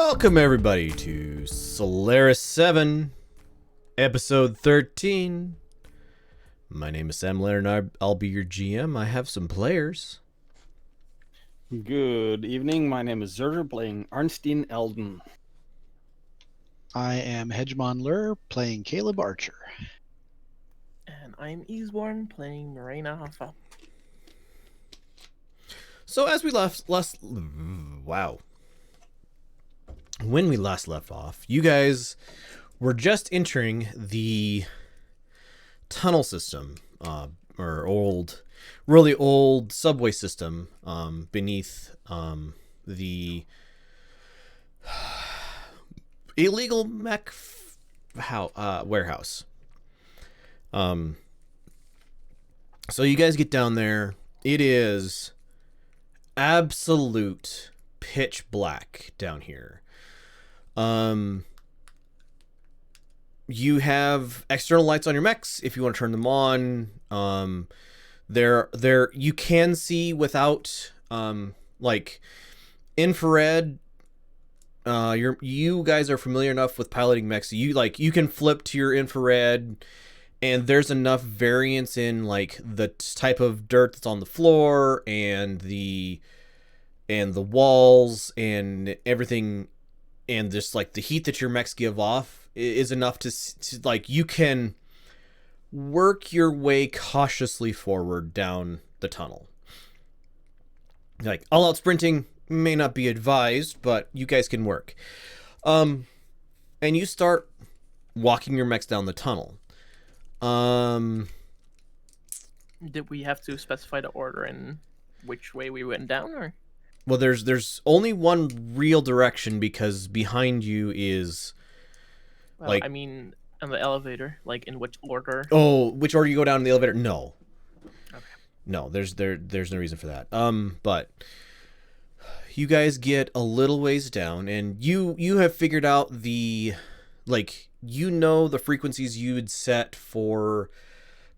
Welcome everybody to Solaris VII, episode 13. My name is Sam Leonard and I'll be your GM. I have some players. Good evening. My name is Zerger, playing Arnstein Elden. I am Hedgemon Lur, playing Caleb Archer. And I'm Easeborn, playing Marina Hoffa. So as we when we last left off, you guys were just entering the tunnel system, or really old subway system beneath the illegal mech warehouse. So you guys get down there. It is absolute pitch black down here. You have external lights on your mechs if you want to turn them on. You can see without like infrared. You guys are familiar enough with piloting mechs. You can flip to your infrared, and there's enough variance in like the type of dirt that's on the floor and the walls and everything, and just like the heat that your mechs give off is enough to like you can work your way cautiously forward down the tunnel. Like all out sprinting may not be advised, but you guys can work. And you start walking your mechs down the tunnel. Did we have to specify the order and which way we went down, or? Well, there's only one real direction because behind you is Well, like, I mean, on the elevator, like in which order? oh, which order you go down in the elevator? No. Okay. No, there's no reason for that. But you guys get a little ways down, and you have figured out the the frequencies you would set for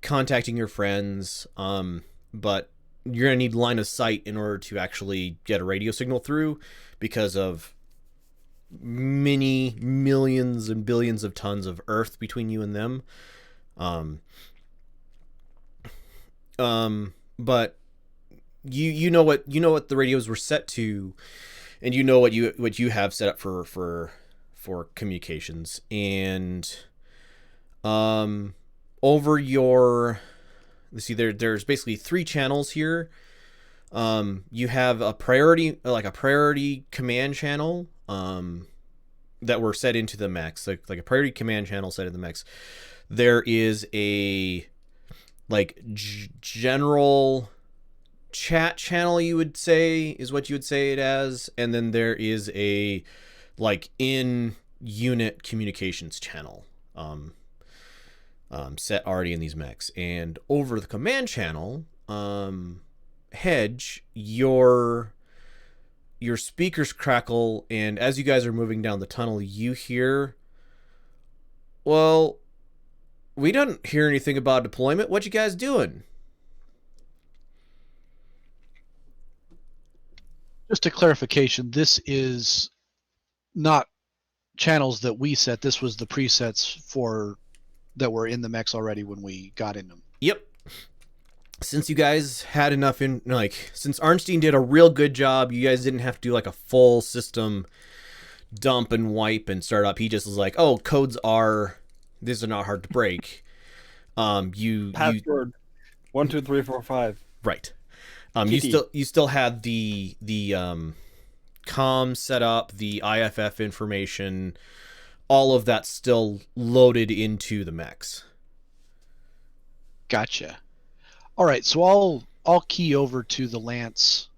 contacting your friends. But you're gonna need line of sight in order to actually get a radio signal through because of many millions and billions of tons of earth between you and them. But you know what the radios were set to, and you know what you have set up for communications, and over your, let's see, there's basically 3 channels here. You have a priority command channel that were set into the mechs, like a priority command channel set in the mechs. There is a general chat channel, you would say, is what you would say it as, and then there is a in unit communications channel set already in these mechs. And over the command channel, Hedge, your speakers crackle, and as you guys are moving down the tunnel, you hear, well, we don't hear anything about deployment. What you guys doing? Just a clarification, this is not channels that we set. This was the presets that were in the mechs already when we got in them. Yep. Since you guys had enough since Arnstein did a real good job, you guys didn't have to do a full system dump and wipe and start up. He just was like, oh, these are not hard to break. Password 12345. Right. You still had the comm set up, the IFF information, all of that still loaded into the mechs. Gotcha. All right, so I'll key over to the Lance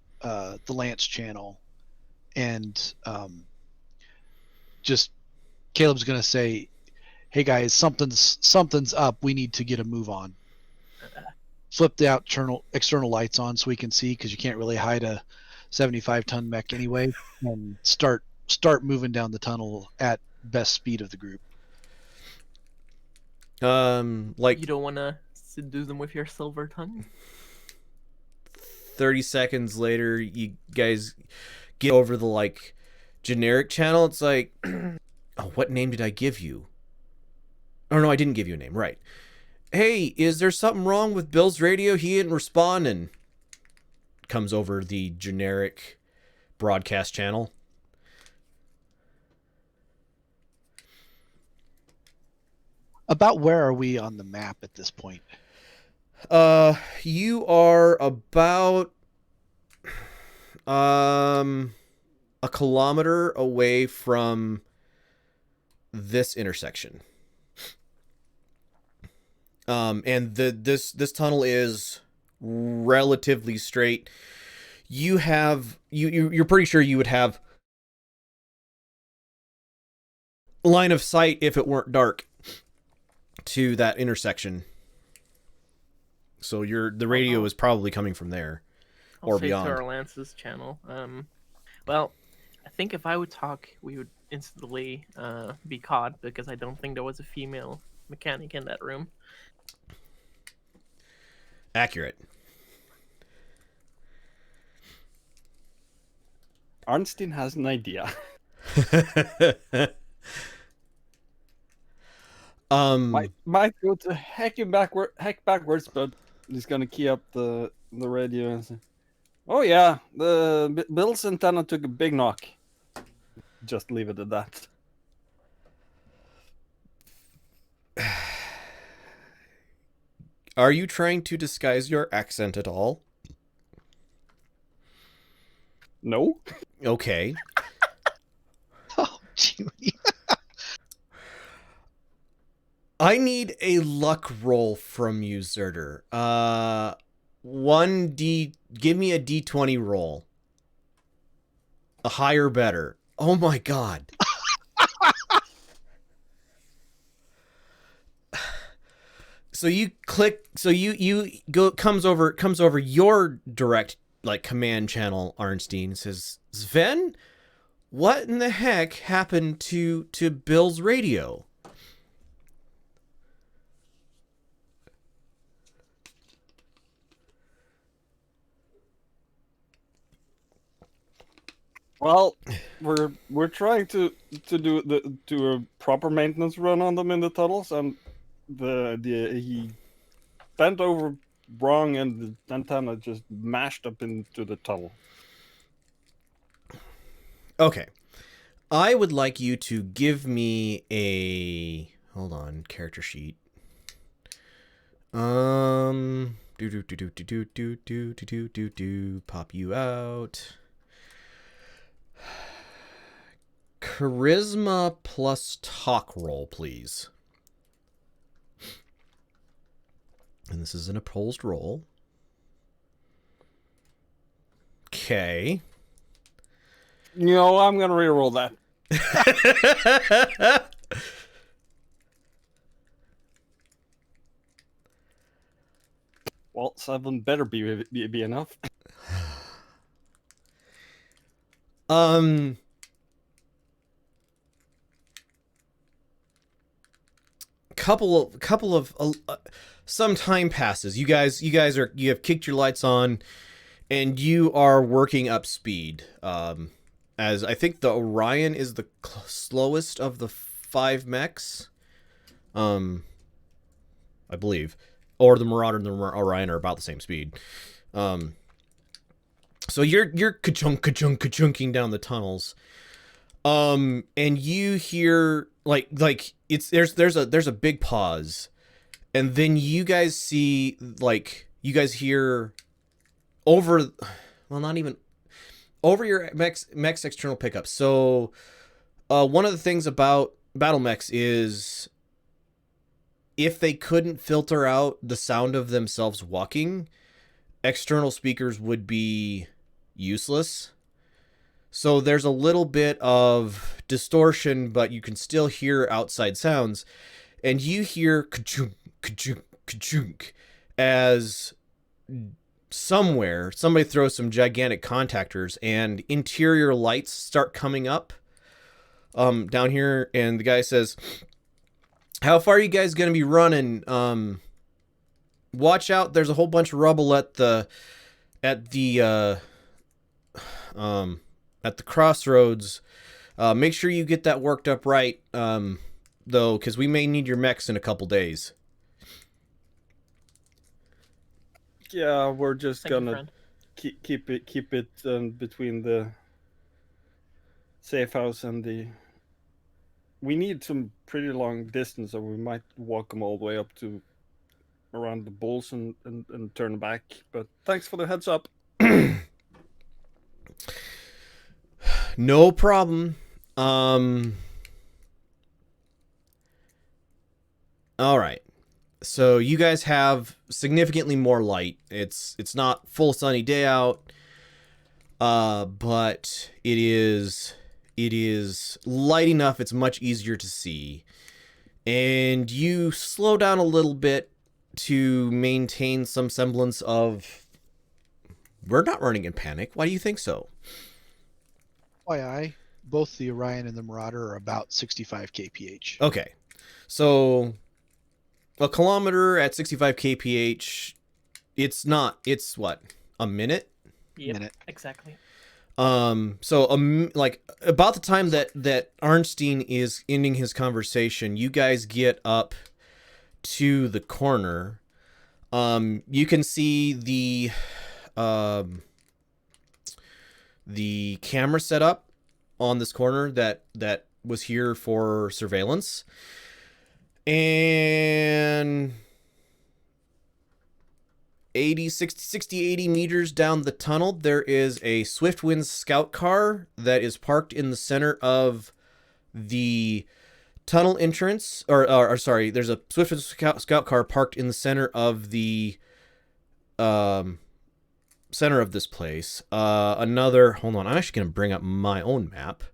channel, and just Caleb's gonna say, "Hey guys, something's up. We need to get a move on." Flip the external lights on so we can see, because you can't really hide a 75-ton mech anyway, and start moving down the tunnel at best speed of the group. You don't want to seduce them with your silver tongue? 30 seconds later, you guys get over the generic channel, it's like, oh, what name did I give you? Oh, no, I didn't give you a name. Right. Hey, is there something wrong with Bill's radio? He didn't respond, and comes over the generic broadcast channel. About where are we on the map at this point? You are about a kilometer away from this intersection. And this tunnel is relatively straight. You're pretty sure you would have line of sight if it weren't dark to that intersection. So the radio is probably coming from there or beyond. To our Lance's channel. Well, I think if I would talk, we would instantly be caught because I don't think there was a female mechanic in that room. Accurate. Arnstein has an idea. Might go to heck backwards, but he's gonna key up the radio and say, "Oh yeah, the Bill's antenna took a big knock." Just leave it at that. Are you trying to disguise your accent at all? No. Okay. Oh, Jimmy. I need a luck roll from you, Zerder. 1D. Give me a D20 roll. A higher, better. Oh my god. So you click. So you go. Comes over your direct command channel. Arnstein says, "Sven, what in the heck happened to Bill's radio?" Well, we're trying to do a proper maintenance run on them in the tunnels, and he bent over wrong, and the antenna just mashed up into the tunnel. Okay, I would like you to give me a character sheet. Pop you out. Charisma plus talk roll, please. And this is an opposed roll. Okay. I'm gonna reroll that. Well, 7 better be enough. Couple of some time passes. You have kicked your lights on, and you are working up speed. As I think the Orion is the slowest of the 5 mechs, I believe, or the Marauder and the Orion are about the same speed. So you're ka-chunking down the tunnels, and you hear there's a big pause, and then you guys see hear over your mech's external pickup. So one of the things about battle mechs is if they couldn't filter out the sound of themselves walking, external speakers would be useless. So there's a little bit of distortion, but you can still hear outside sounds. And you hear ka-chunk, ka-chunk, ka-chunk as somewhere somebody throws some gigantic contactors and interior lights start coming up down here. And the guy says, "How far are you guys going to be running? Watch out. There's a whole bunch of rubble at the at the crossroads. Make sure you get that worked up right, though, because we may need your mechs in a couple days. Yeah, we're just Thank you, gonna friend. keep it between the safe house and the. We need some pretty long distance, or we might walk them all the way up to around the bulls and turn back. But thanks for the heads up. No problem. All right. So you guys have significantly more light. It's not full sunny day out, but it is light enough. It's much easier to see, and you slow down a little bit to maintain some semblance of. We're not running in panic. Why do you think so? FYI, both the Orion and the Marauder are about 65 kph. Okay, so a kilometer at 65 kph, it's what, a minute? Yep, Minute. exactly. So like about the time that Arnstein is ending his conversation, you guys get up to the corner. You can see the camera set up on this corner that was here for surveillance. And 60-80 meters down the tunnel, there is a Swiftwind scout car that is parked in the center of the tunnel entrance. Or sorry, there's a Swiftwind scout car parked in the center of the center of this place. Hold on, I'm actually going to bring up my own map.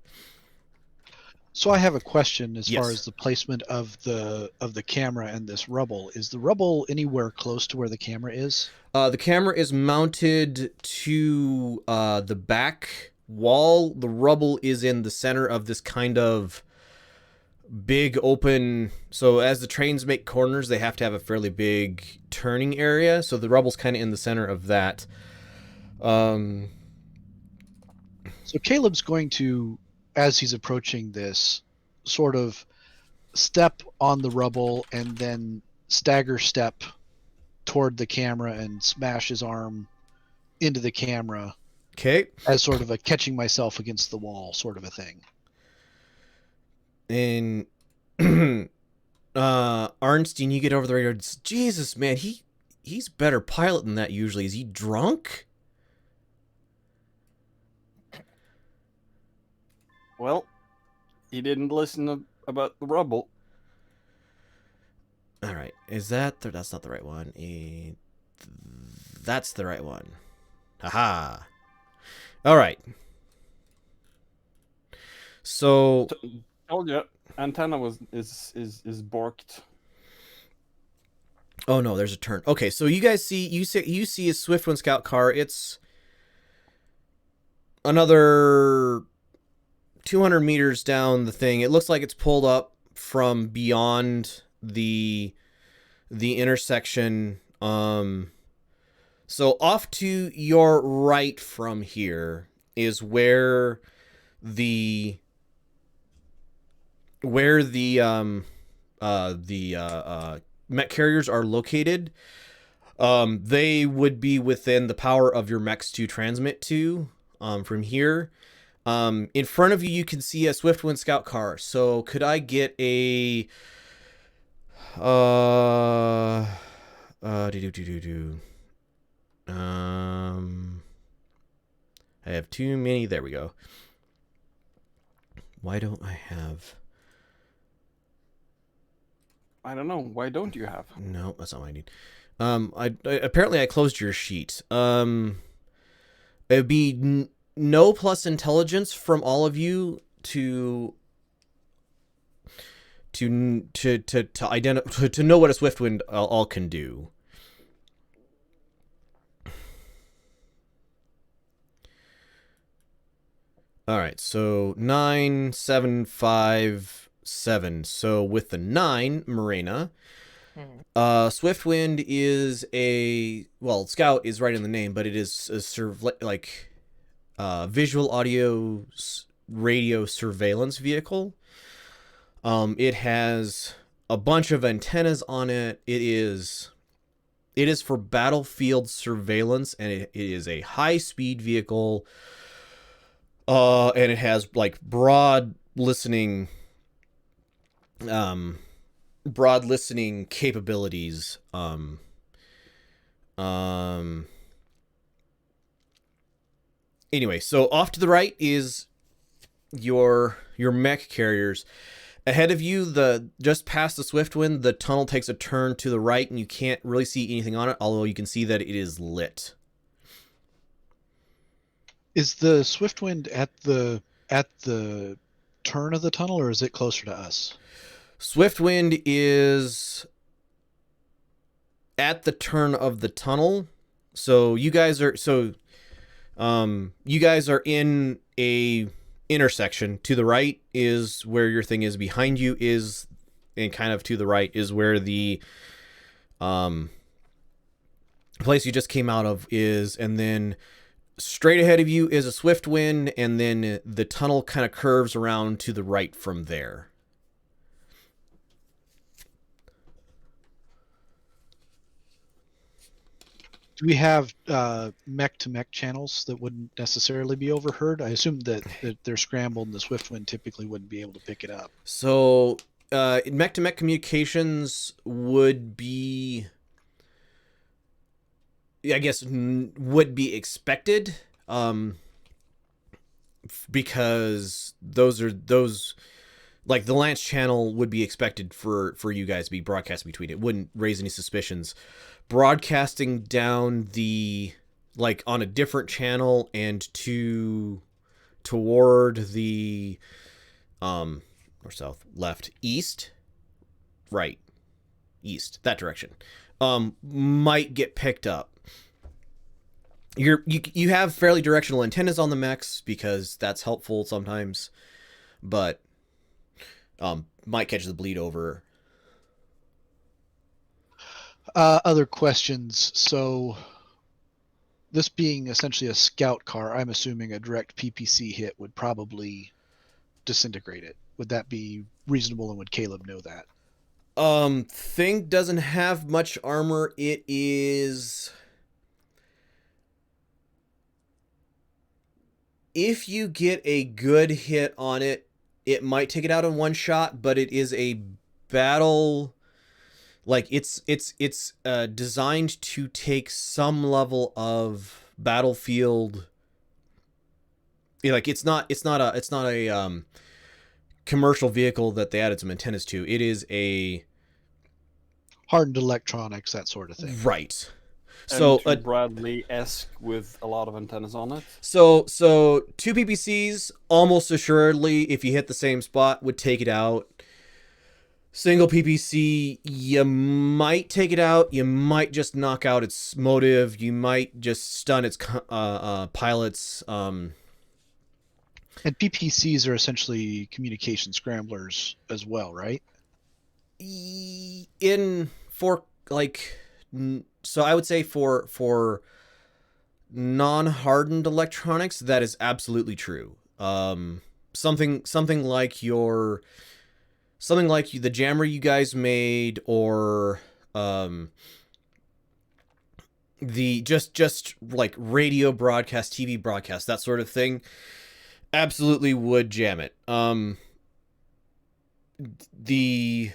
So I have a question as Yes. far as the placement of the camera and this rubble. Is the rubble anywhere close to where the camera is? The camera is mounted to the back wall. The rubble is in the center of this kind of big open. So as the trains make corners, they have to have a fairly big turning area. So the rubble's kind of in the center of that. So Caleb's going to, as he's approaching this, sort of step on the rubble and then stagger step toward the camera and smash his arm into the camera. Okay. As sort of a catching myself against the wall sort of a thing. And Arnstein, you get over the radar. Jesus, man, he's better pilot than that usually. Is he drunk? Well, he didn't listen about the rubble. All right, is that's not the right one? That's the right one. Haha. All right. So Told you, antenna is borked. oh no, there's a turn. Okay, so you guys see a Swiftwind scout car. It's another 200 meters down the thing. It looks like it's pulled up from beyond the intersection. So off to your right from here is where the mech carriers are located. They would be within the power of your mechs to transmit to from here. In front of you, you can see a Swiftwind scout car. So could I get a I have too many. There we go. Why don't I have? I don't know. Why don't you have? No, that's not what I need. Apparently I closed your sheet. It'd be no plus intelligence from all of you to identify to know what a Swiftwind all can do. All right, so 9, 7, 5, 7. So with the 9, Morena, Swiftwind is Scout is right in the name, but it is a sort of like visual audio radio surveillance vehicle. It has a bunch of antennas on it. It is for battlefield surveillance, and it is a high-speed vehicle. And it has like broad listening capabilities. Anyway, so off to the right is your mech carriers. Ahead of you, just past the Swiftwind, the tunnel takes a turn to the right, and you can't really see anything on it, although you can see that it is lit. Is the Swiftwind at the turn of the tunnel, or is it closer to us? Swiftwind is at the turn of the tunnel. So you guys are in a intersection. To the right is where your thing is. Behind you is, and kind of to the right is where the place you just came out of is, and then straight ahead of you is a Swiftwind, and then the tunnel kind of curves around to the right from there. Do we have mech-to-mech channels that wouldn't necessarily be overheard? I assume that they're scrambled and the Swiftwind typically wouldn't be able to pick it up. So mech-to-mech communications would be, I guess, would be expected, because those like the Lance channel would be expected for you guys to be broadcasting between. It wouldn't raise any suspicions. Broadcasting down like on a different channel and toward the north, south, left, east, right, east, that direction, might get picked up. You have fairly directional antennas on the mechs because that's helpful sometimes, but might catch the bleed over. Other questions. So this being essentially a scout car, I'm assuming a direct PPC hit would probably disintegrate it. Would that be reasonable, and would Caleb know that? Thing doesn't have much armor. It is, if you get a good hit on it, it might take it out in one shot, but it is a battle, like it's designed to take some level of battlefield. Like it's not a commercial vehicle that they added some antennas to. It is a hardened electronics, that sort of thing. Right. So Bradley-esque with a lot of antennas on it. So two PPCs almost assuredly, if you hit the same spot, would take it out. Single PPC, you might take it out. You might just knock out its motive. You might just stun its pilots. And PPCs are essentially communication scramblers as well, right? So I would say for non-hardened electronics, that is absolutely true. Something like the jammer you guys made, or the just like radio broadcast, TV broadcast, that sort of thing, absolutely would jam it. The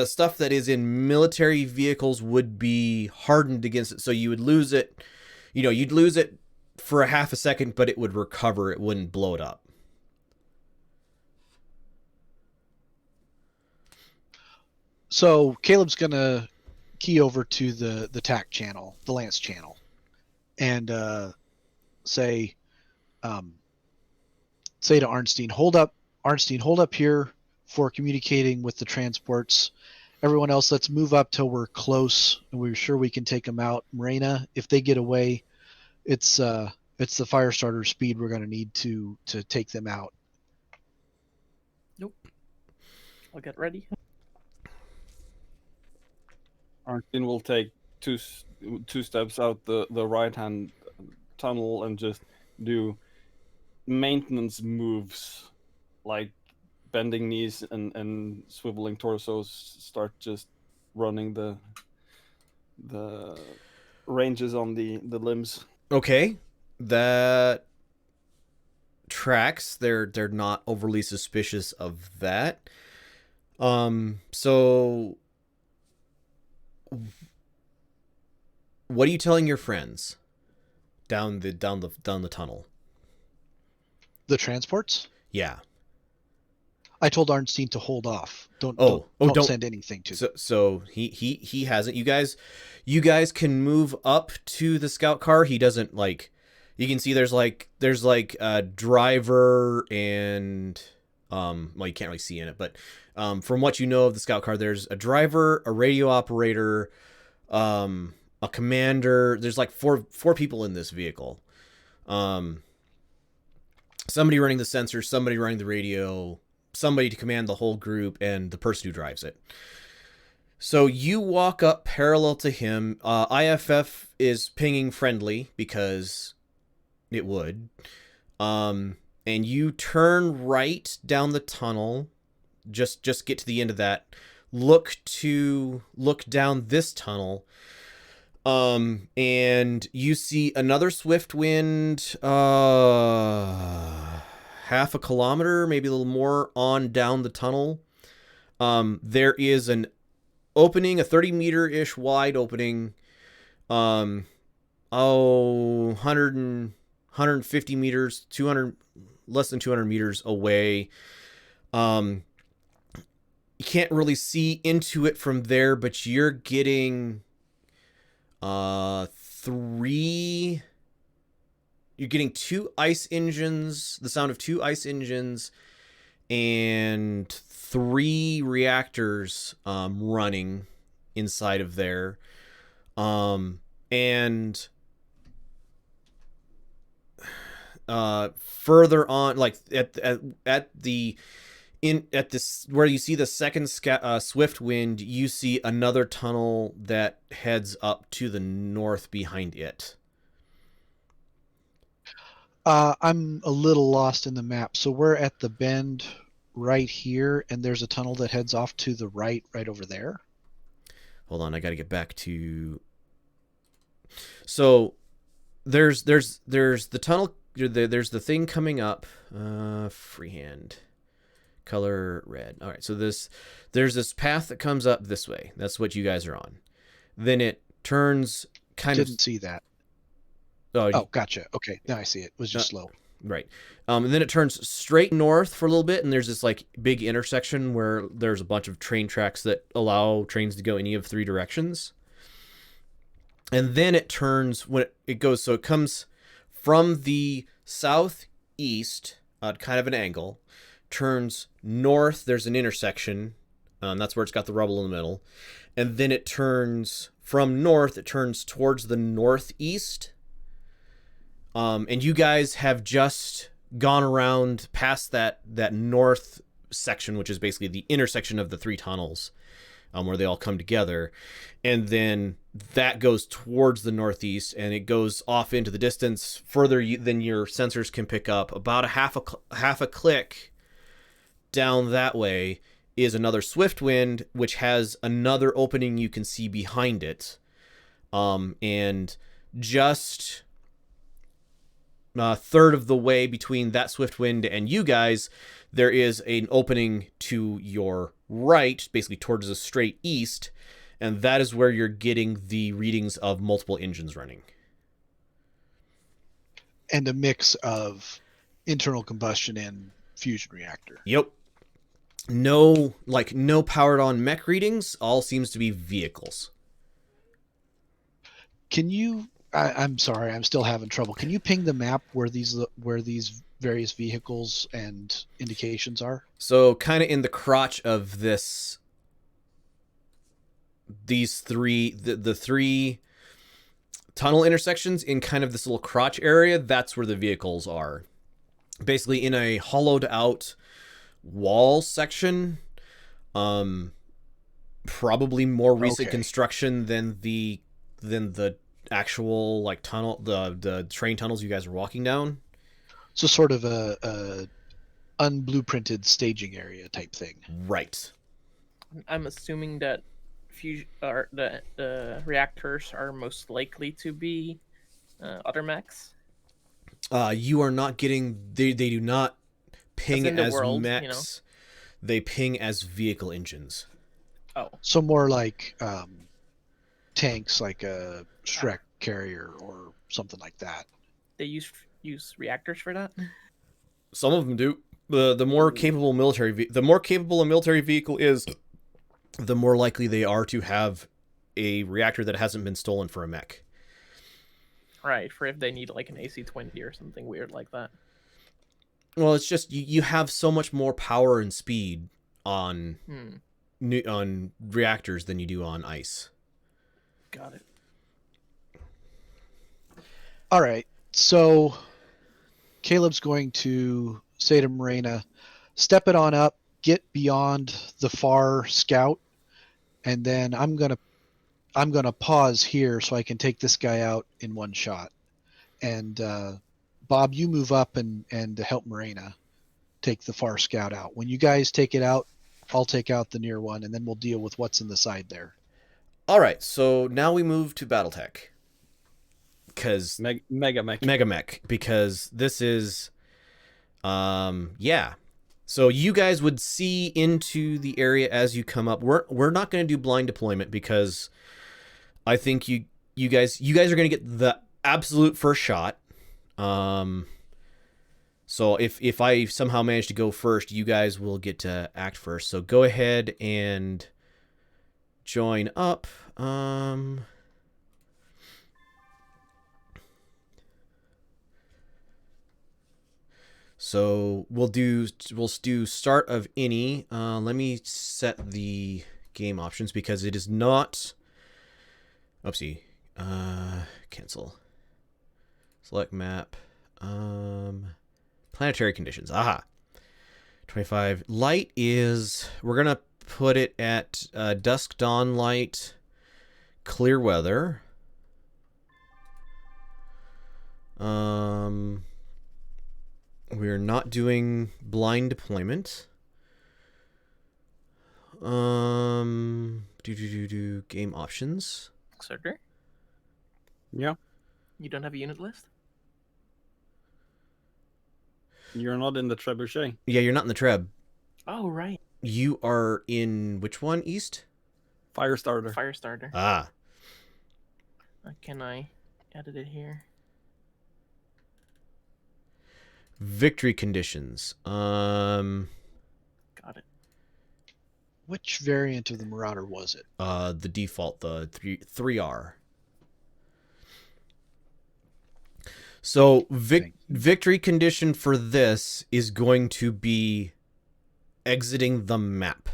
stuff that is in military vehicles would be hardened against it, so you would lose it. You'd lose it for a half a second, but it would recover. It wouldn't blow it up. So Caleb's gonna key over to the TAC channel, the Lance channel, and say to Arnstein, hold up here for communicating with the transports. Everyone else, let's move up till we're close and we're sure we can take them out. Morena, if they get away, it's the fire starter speed we're going to need to take them out. Nope. I'll get ready. Arnstein will take two steps out the right hand tunnel and just do maintenance moves, like bending knees and swiveling torsos, start just running the ranges on the limbs. Okay, that tracks. They're not overly suspicious of that. So what are you telling your friends down the tunnel? The transports? Yeah. I told Arnstein to hold off. Don't send anything to them. So he hasn't. You guys can move up to the scout car. He doesn't like. You can see there's like a driver and well, you can't really see in it, but from what you know of the scout car, there's a driver, a radio operator, a commander. There's like four people in this vehicle. Somebody running the sensors, somebody running the radio, somebody to command the whole group, and the person who drives it. So you walk up parallel to him. IFF is pinging friendly because it would. And you turn right down the tunnel. Just get to the end of that. Look down this tunnel. And you see another swift wind, half a kilometer, maybe a little more on down the tunnel. There is an opening, a 30-meter-ish wide opening, 150 meters, 200, less than 200 meters away. You can't really see into it from there, but you're getting you're getting two ice engines, the sound of two ice engines, and 3 reactors running inside of there. And further on, like at this where you see the second swift wind, you see another tunnel that heads up to the north behind it. I'm a little lost in the map. So we're at the bend right here, and there's a tunnel that heads off to the right over there. Hold on, I got to get back to. So there's the tunnel. There's the thing coming up. Freehand. Color red. All right, so there's this path that comes up this way. That's what you guys are on. Then it turns Didn't see that. Oh, gotcha. Okay, now I see it. It was just slow. Right. And then it turns straight north for a little bit, and there's this like big intersection where there's a bunch of train tracks that allow trains to go any of 3 directions. And then it turns when it goes, so it comes from the southeast at kind of an angle, turns north. There's an intersection. That's where it's got the rubble in the middle. And then it turns from north, it turns towards the northeast. And you guys have just gone around past that north section, which is basically the intersection of the 3 tunnels, where they all come together. And then that goes towards the northeast, and it goes off into the distance further than your sensors can pick up. About a half a click down that way is another swift wind, which has another opening you can see behind it. And just a third of the way between that swift wind and you guys, there is an opening to your right, basically towards the straight east, and that is where you're getting the readings of multiple engines running. And a mix of internal combustion and fusion reactor. Yep. No powered on mech readings, all seems to be vehicles. Can you I'm sorry, I'm still having trouble. Can you ping the map where these various vehicles and indications are? So kind of in the crotch of these 3 the 3 tunnel intersections, in kind of this little crotch area, that's where the vehicles are. Basically in a hollowed out wall section, probably more recent construction than the actual like tunnel, the train tunnels you guys are walking down. So sort of a unblueprinted staging area type thing. Right. I'm assuming that fusion or the reactors are most likely to be other mechs. You are not getting. They do not ping in the as world, mechs. They ping as vehicle engines. Oh, So more like tanks, like a Shrek carrier or something like that. they use reactors for that. Some of them do. The more capable the more capable a military vehicle is, the more likely they are to have a reactor that hasn't been stolen for a mech. Right, for if they need like an AC-20 or something weird like that. Well, it's just you have so much more power and speed on on reactors than you do on ice. Got it. All right. So Caleb's going to say to Morena, step it on up, get beyond the far scout, and then I'm gonna pause here so I can take this guy out in one shot. And Bob, you move up and help Morena take the far scout out. When you guys take it out, I'll take out the near one, and then we'll deal with what's in the side there. All right, so now we move to BattleTech. Because Mega Mech. Because this is yeah. So you guys would see into the area as you come up. We're not going to do blind deployment because I think you guys are going to get the absolute first shot. So if I somehow manage to go first, you guys will get to act first. So go ahead and join up. So we'll do start of any. Let me set the game options because it is not. Oopsie. Cancel. Select map. Planetary conditions. Aha. 25. Light is. We're gonna put it at dusk, dawn, light, clear weather. We're not doing blind deployment. Game options. Exerter? Yeah. You don't have a unit list? You're not in the trebuchet. Yeah, you're not in the Treb. Oh, right. You are in which one? East? Firestarter. Firestarter. Ah. Can I edit it here? Victory conditions. Got it. Which variant of the Marauder was it? The default, the 3R. So victory condition for this is going to be exiting the map.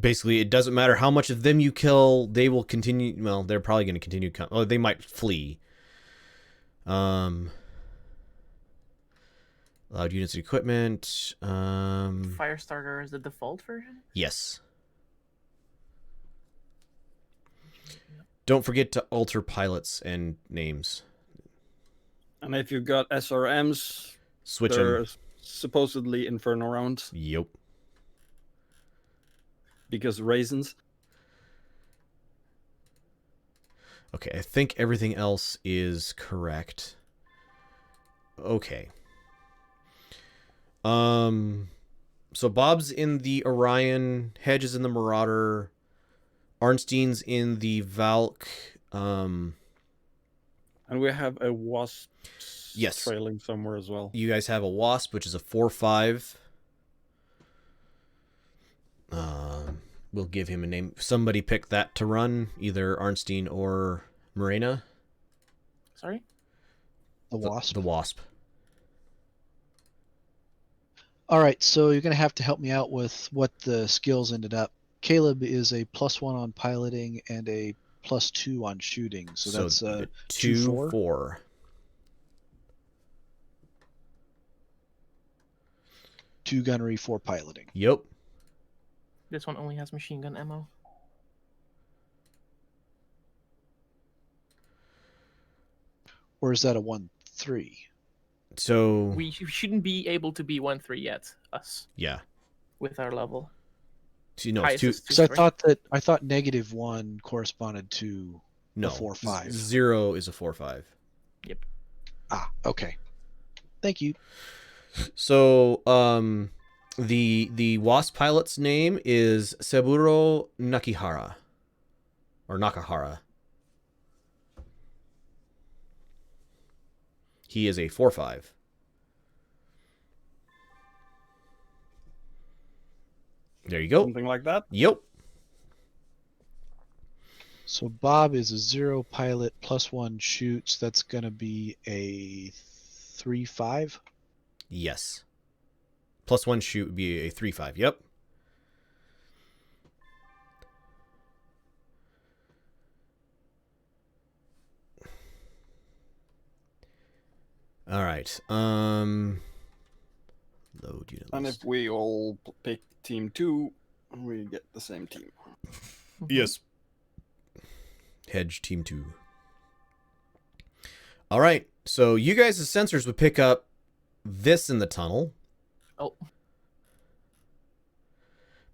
Basically, it doesn't matter how much of them you kill, they will continue. Well, they're probably going to continue. Oh, they might flee. Allowed units of equipment. Firestarter is the default version? Yes. Don't forget to alter pilots and names. And if you've got SRMs, Switch they're them. supposedly Inferno rounds Yep. because raisins. Okay, I think everything else is correct. Okay. So Bob's in the Orion, Hedge is in the Marauder, Arnstein's in the Valk. And we have a wasp Yes. trailing somewhere as well. You guys have a Wasp, which is a 4/5. We'll give him a name. Somebody pick that to run, either Arnstein or Morena. Sorry? The Wasp. The Wasp. All right, so you're going to have to help me out with what the skills ended up. Caleb is a +1 on piloting and a +2 on shooting. So that's a 2, 4. 4. Two gunnery, 4 piloting. Yep. This one only has machine gun ammo. Or is that a 1-3? So We shouldn't be able to be 1-3 yet. Us yeah. with our level. So, no, it's Highest two. is Because I 2-3. thought -1 corresponded to No, a 4-5. 0 is a 4-5. Yep. Okay. Thank you. So the Wasp pilot's name is Saburo Nakihara or Nakahara. He is a 4-5. There you go. Something like that. Yep. So Bob is a 0 pilot, +1 shoots. That's going to be a 3-5. Yes. +1 shoot would be a 3-5. Yep. All right. Load unit And list. if we all pick team 2, we get the same team. Yes. Hedge team 2. All right. So you guys' sensors would pick up this in the tunnel. Oh.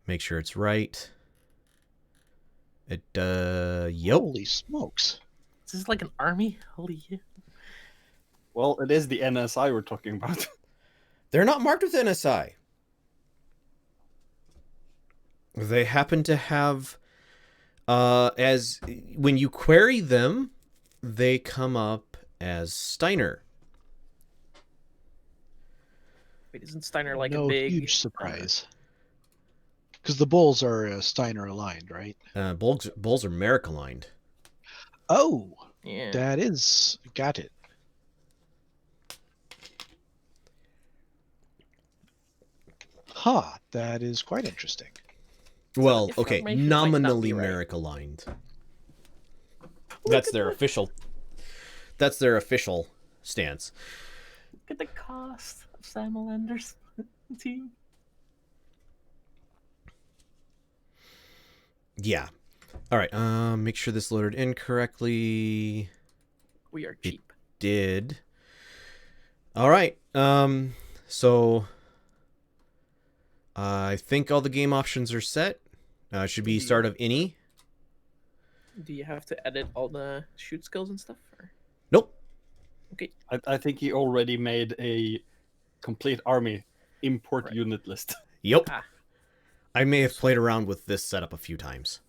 Make sure it's right. It yep. Holy smokes. Is this like an army? Holy shit. Well, it is the NSI we're talking about. They're not marked with NSI. They happen to have as when you query them, they come up as Steiner. Wait, isn't Steiner like no a big huge surprise. Because the Bulls are Steiner aligned, right? Bulls are Merrick aligned. Oh, Yeah. that is. Got it. Huh, that is quite interesting. Well, if okay, information might not nominally be right. Merrick aligned. That's their official. That's their official stance. Look at the cost of Samolander's team. Yeah. All right. Make sure this loaded incorrectly. We are cheap. Did. All right. So I think all the game options are set. It should be start of any. Do you have to edit all the shoot skills and stuff? Or? Nope. Okay. I think he already made a complete army import Right. unit list. Yep. Ah. I may have played around with this setup a few times.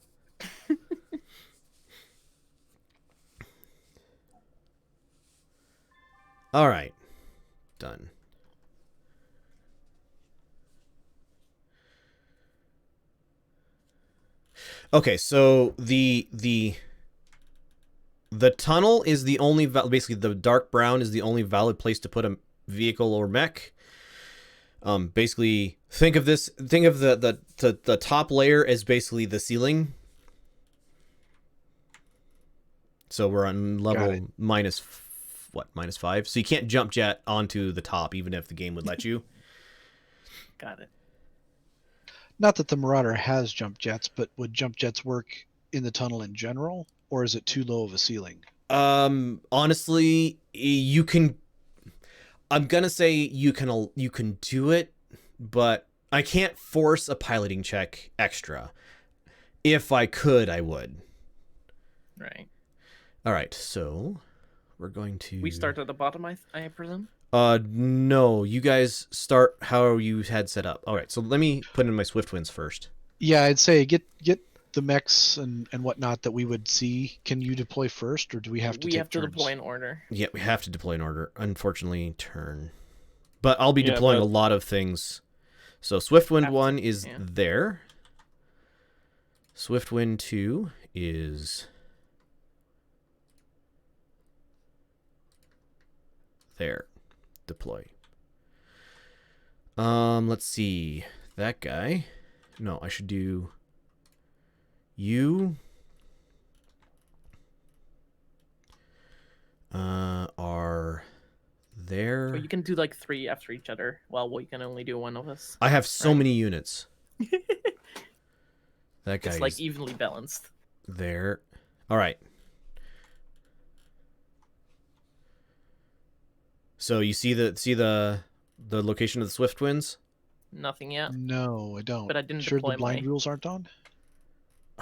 All right. Done. Okay, so the tunnel is the only basically the dark brown is the only valid place to put a vehicle or mech. Basically think of the top layer as basically the ceiling. So we're on level -5, so you can't jump jet onto the top even if the game would let you. Got it. Not that the Marauder has jump jets, but would jump jets work in the tunnel in general, or is it too low of a ceiling? Honestly, you can. I'm gonna say you can do it, but I can't force a piloting check extra. If I could, I would. Right. All right, so we're going to. We start at the bottom, I presume. No, you guys start how you had set up. All right, so let me put in my Swift Winds first. Yeah, I'd say get the mechs and whatnot that we would see. Can you deploy first, or do we have to? We take have to turns? deploy in order. Yeah, we have to deploy in order. Unfortunately, turn. But I'll be Yeah, deploying but- a lot of things. So Swiftwind After, 1 is yeah. there. Swiftwind 2 is there. Deploy. Let's see. That guy. No, I should do you are there. Or you can do like 3 after each other. Well, we can only do one of us. I have so Right. many units. That guy It's is like evenly balanced. there. All right. So you see the location of the Swift Winds? Nothing yet. No, I don't. But I didn't Sure deploy the blind my- rules aren't on?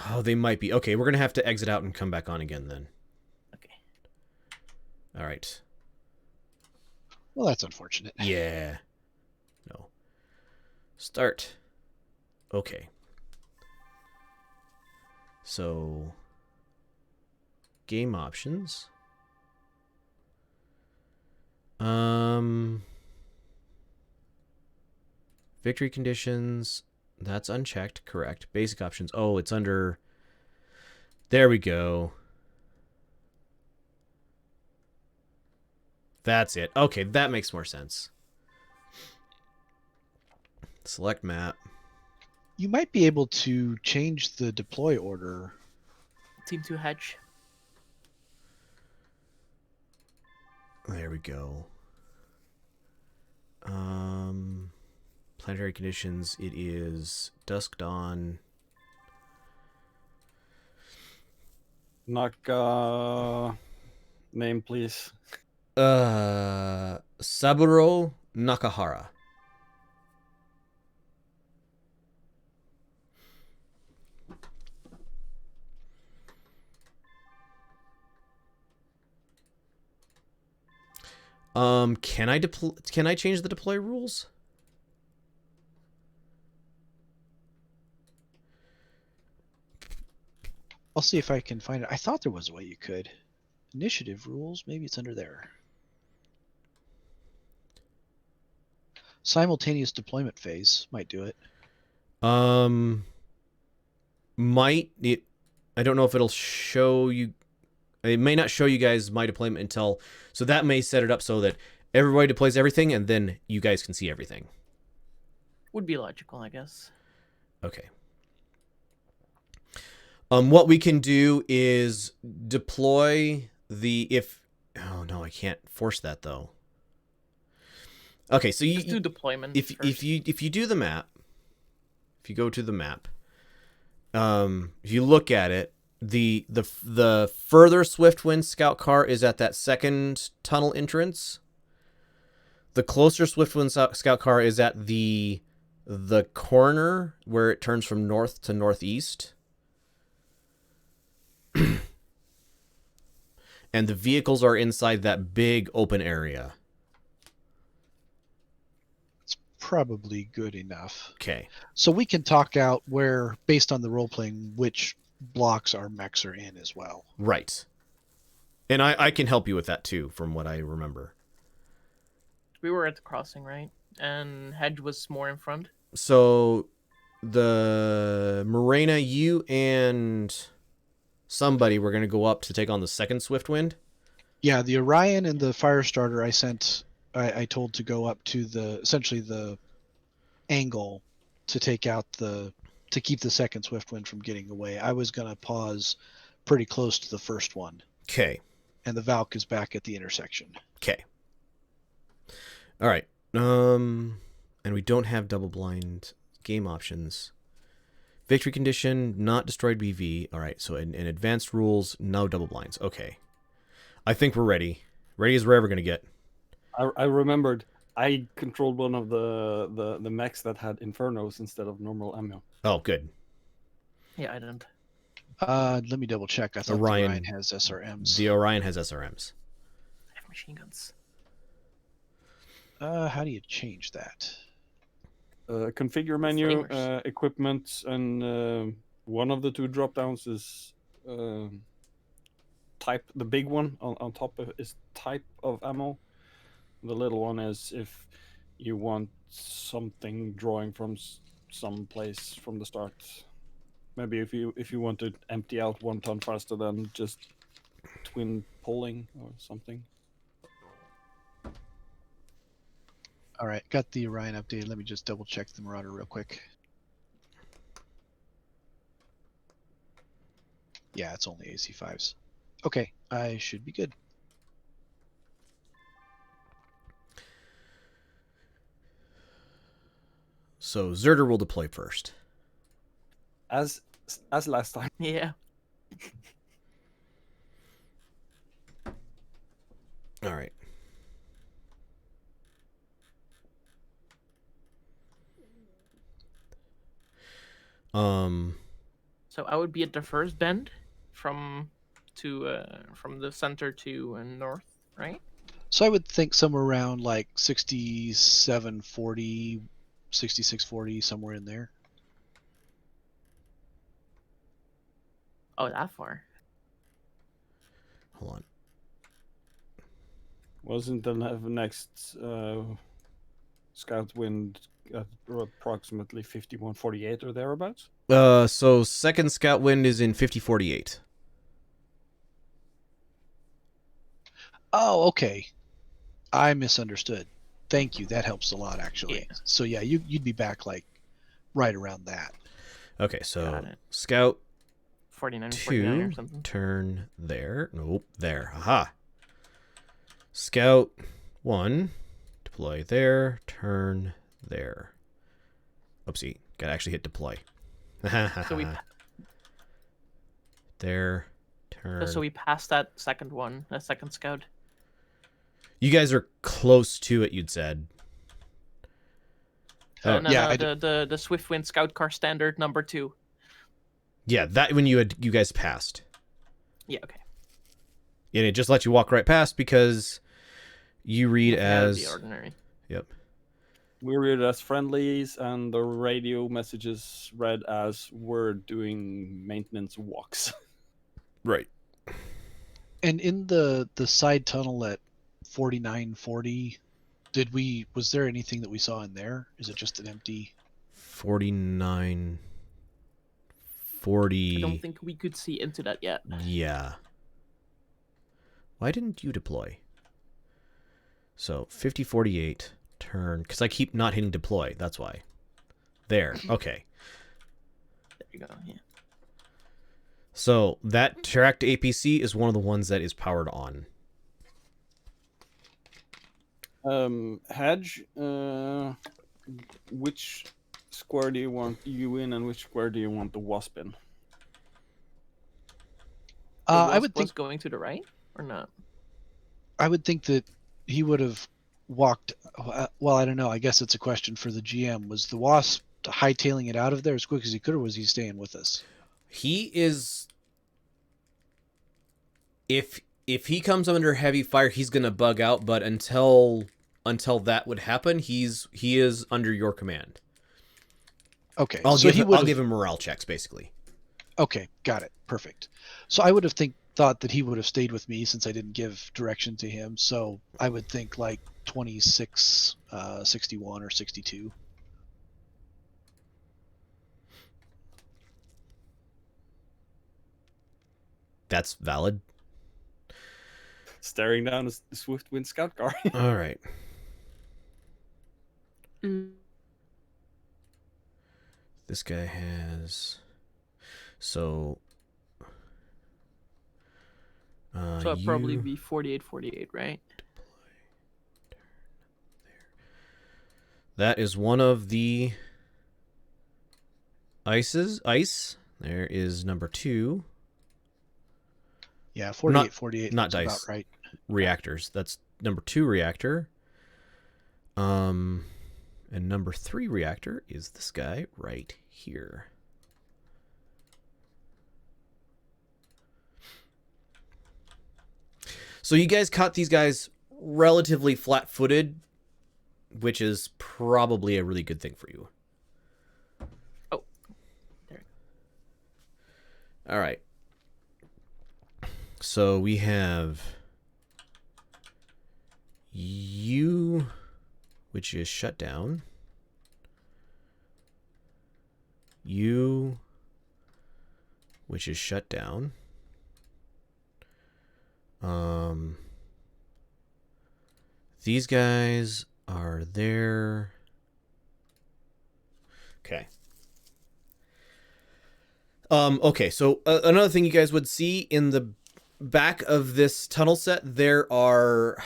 Oh, they might be. Okay, we're gonna have to exit out and come back on again then. Okay. All right. Well, that's unfortunate. Yeah. No. Start. Okay. So, game options. Victory conditions. That's unchecked. Correct. Basic options. Oh, it's under. There we go. That's it. Okay, that makes more sense. Select map. You might be able to change the deploy order. Team 2 hedge. There we go. Planetary conditions. It is dusk dawn. Naka name, please. Saburo Nakahara. Can I change the deploy rules? I'll see if I can find it. I thought there was a way you could. Initiative rules, maybe it's under there. Simultaneous deployment phase might do it. Might it? I don't know if it'll show you. It may not show you guys my deployment until. So that may set it up so that everybody deploys everything, and then you guys can see everything. Would be logical, I guess. Okay. What we can do is deploy the if. Oh no, I can't force that though. Okay, so Just do deployment. if first. you do the map, if you go to the map, if you look at it, the further Swiftwind scout car is at that second tunnel entrance. The closer Swiftwind scout car is at the corner where it turns from north to northeast. And the vehicles are inside that big open area. It's probably good enough. Okay. So we can talk out where, based on the role playing, which blocks our mechs are in as well. Right. And I can help you with that too, from what I remember. We were at the crossing, right? And hedge was more in front. So the Morena, you and somebody were going to go up to take on the second Swiftwind. Yeah, the Orion and the Firestarter I told to go up to essentially the angle to keep the second Swiftwind from getting away. I was going to pause pretty close to the first one. Okay. And the Valk is back at the intersection. Okay. All right. And we don't have double blind game options. Victory condition, not destroyed BV. All right, so in advanced rules, no double blinds. Okay. I think we're ready. Ready as we're ever going to get. I remembered I controlled one of the mechs that had Infernos instead of normal ammo. Oh, good. Yeah, I didn't. Let me double check. I thought Orion- the Orion has SRMs. The Orion has SRMs. I have machine guns. How do you change that? Configure menu, Flamers. equipment, and one of the two drop downs is type. The big one on top is type of ammo. The little one is if you want something drawing from some place from the start. Maybe if you want to empty out 1 ton faster than just twin pulling or something. All right, got the Orion updated. Let me just double check the Marauder real quick. Yeah, it's only AC5s. Okay, I should be good. So Zerder will deploy first. As last time. Yeah. All right. So I would be at the first bend from the center to north, right? So I would think somewhere around like 6740, 6640, somewhere in there. Oh, that far. Hold on. Wasn't the next scout wind at approximately 5148 or thereabouts? So second scout wind is in 5048. Oh, okay. I misunderstood. Thank you. That helps a lot, actually. Yeah. So yeah, you'd be back like right around that. Okay, so Got it. scout 49 or 2, something. turn there. Nope, there. Aha. Scout 1, deploy there, turn there. Oopsie, gotta actually hit deploy. So we there, turn. so we passed that second one, that second scout. You guys are close to it, you'd said. Oh, No, yeah, the Swiftwind Scout Car Standard number 2. yeah, that when you guys passed. Yeah, okay. And it just lets you walk right past because you read Nothing out of the as... ordinary. Yep. We read it as friendlies, and the radio messages read as we're doing maintenance walks. Right. And in the side tunnel at 4940, was there anything that we saw in there? Is it just an empty? 49... 40... I don't think we could see into that yet. Yeah. Why didn't you deploy? So, 5048, turn... Because I keep not hitting deploy, that's why. There, okay. There you go, yeah. So, that tracked APC is one of the ones that is powered on. Hedge, which square do you want you in, and which square do you want the wasp in? I would Was think going to the right or not? that he would have walked. Well, I don't know. I guess it's a question for the GM. Was the Wasp hightailing it out of there as quick as he could, or was he staying with us? He is... If he comes under heavy fire, he's gonna bug out, but until that would happen, he is under your command. Okay, I'll so give him morale checks, basically. Okay, got it. Perfect. So I would have thought that he would have stayed with me since I didn't give direction to him. So I would think like 26, 61 or 62. That's valid. Staring down the Swiftwind scout car. All right. This guy has... So... So it'd probably be 48, right? That is one of the ice. There is number 2. Yeah, 48. Not that's dice. about right. Reactors. That's number 2 reactor. And number 3 reactor is this guy right here. So you guys caught these guys relatively flat-footed, which is probably a really good thing for you. Oh, there. All right. So we have you, which is shut down. You, which is shut down. These guys are there. Okay. Okay, so another thing you guys would see in the back of this tunnel set, there are...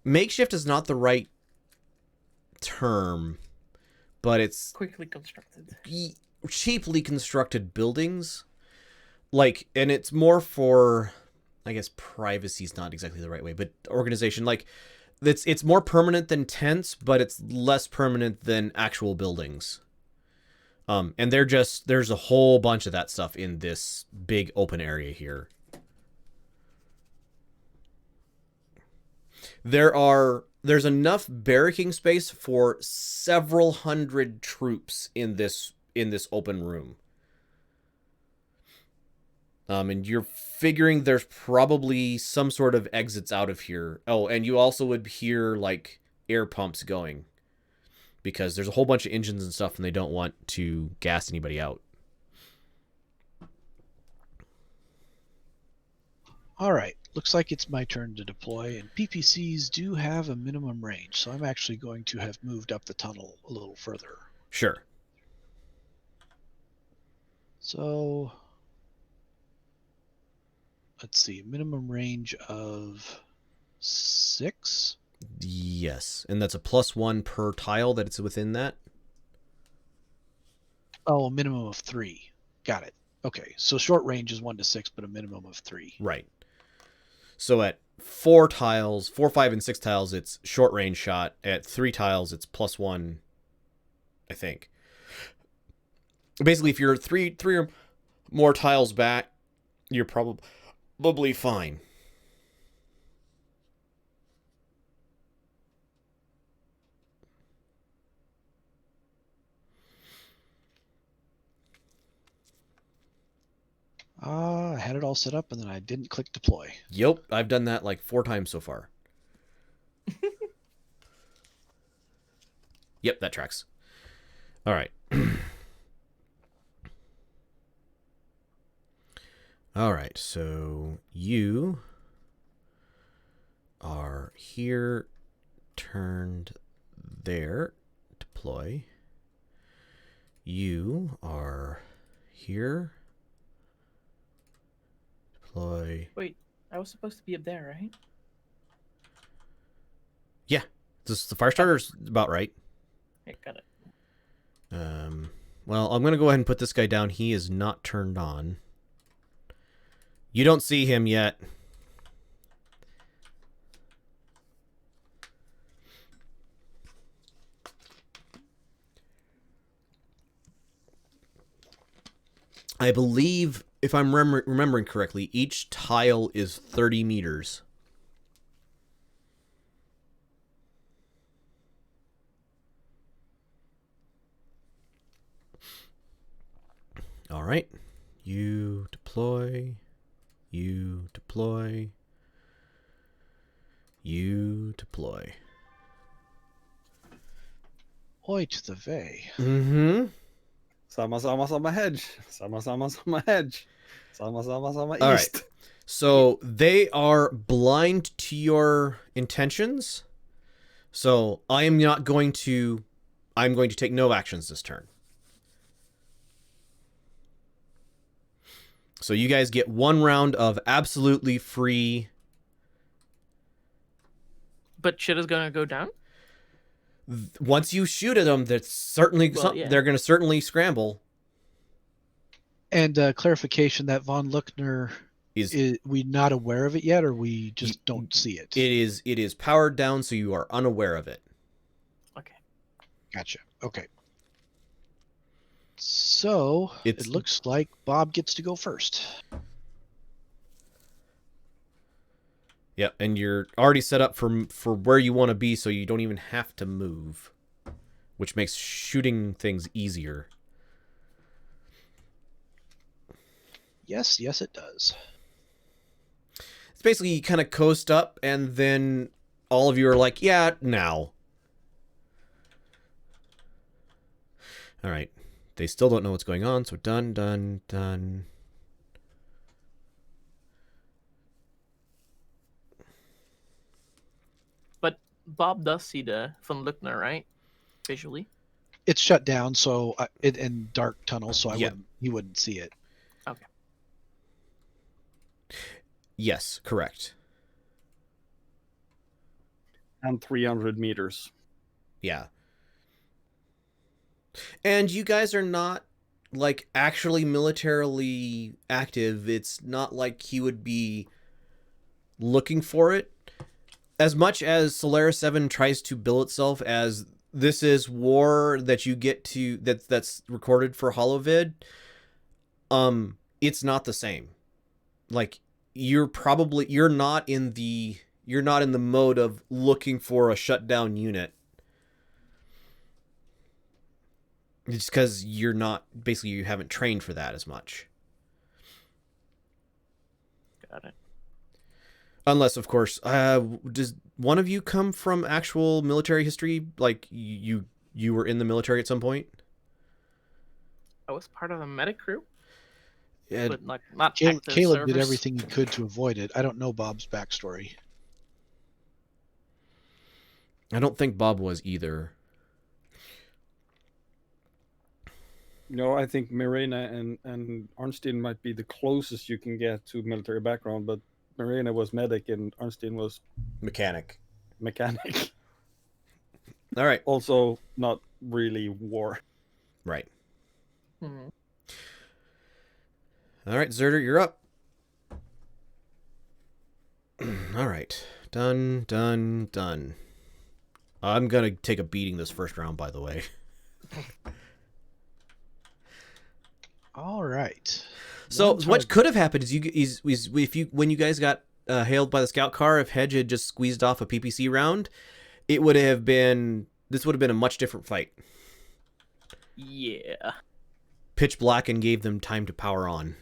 Makeshift is not the right term, but it's... Quickly constructed. Cheaply constructed buildings. Like, and it's more for... I guess privacy is not exactly the right way, but organization. Like, it's more permanent than tents, but it's less permanent than actual buildings. And there's a whole bunch of that stuff in this big open area here. There's enough barracking space for several hundred troops in this open room. And you're figuring there's probably some sort of exits out of here. Oh, and you also would hear like air pumps going, because there's a whole bunch of engines and stuff and they don't want to gas anybody out. All right. Looks like it's my turn to deploy, and PPCs do have a minimum range, so I'm actually going to have moved up the tunnel a little further. Sure. So let's see, minimum range of 6. Yes, and that's a +1 per tile that it's within that. Oh, a minimum of 3. Got it. Okay, so short range is 1 to 6, but a minimum of 3. Right. So at 4 tiles, 4, 5, and 6 tiles, it's short range shot. At 3 tiles, it's +1, I think. Basically, if you're three or more tiles back, you're probably fine. I had it all set up, and then I didn't click deploy. Yep, I've done that like 4 times so far. Yep, that tracks. All right. All right, so you are here, turned there, deploy. You are here, deploy. Wait, I was supposed to be up there, right? Yeah, the fire starter's about right. Okay, got it. Well, I'm going to go ahead and put this guy down. He is not turned on. You don't see him yet. I believe, if I'm remembering correctly, each tile is 30 meters. All right. You deploy. You deploy. You deploy. Oi to the vey. Mm-hmm. Sama hedge. Sama hedge. Sama east. All right. So they are blind to your intentions. So I'm going to take no actions this turn. So you guys get 1 round of absolutely free. But shit is gonna go down? Once you shoot at them, that's certainly they're going to certainly scramble. And clarification that Von Luckner is we not aware of it yet, or we just don't see it? It is powered down, so you are unaware of it. Okay. Gotcha. Okay. So it looks like Bob gets to go first. Yep, and you're already set up for where you want to be, so you don't even have to move, which makes shooting things easier. Yes, it does. It's basically you kind of coast up, and then all of you are like, yeah, now. All right. They still don't know what's going on, so done. But Bob does see the von Luckner, right? Visually. It's shut down, so in dark tunnel, so he wouldn't see it. Okay. Yes, correct. And 300 meters. Yeah. And you guys are not, like, actually militarily active. It's not like he would be looking for it. As much as Solaris VII tries to bill itself as this is war that you get to that's recorded for HoloVid. It's not the same. Like you're not in the mode of looking for a shutdown unit. It's because you haven't trained for that as much. Got it. Unless, of course, does one of you come from actual military history? Like you were in the military at some point? I was part of a medic crew, Yeah, but like not Caleb, active Caleb did service. everything he could to avoid it. I don't know Bob's backstory. I don't think Bob was either. No, I think Mirena and Arnstein might be the closest you can get to military background, but Mirena was medic and Arnstein was Mechanic. mechanic. All right. Also, not really war. Right. Mhm. All right, Zerder, you're up. All right. Done. I'm going to take a beating this first round, by the way. All right. So One what target. could have happened is when you guys got hailed by the scout car, if Hedge had just squeezed off a PPC round, this would have been a much different fight. Yeah. Pitch black and gave them time to power on.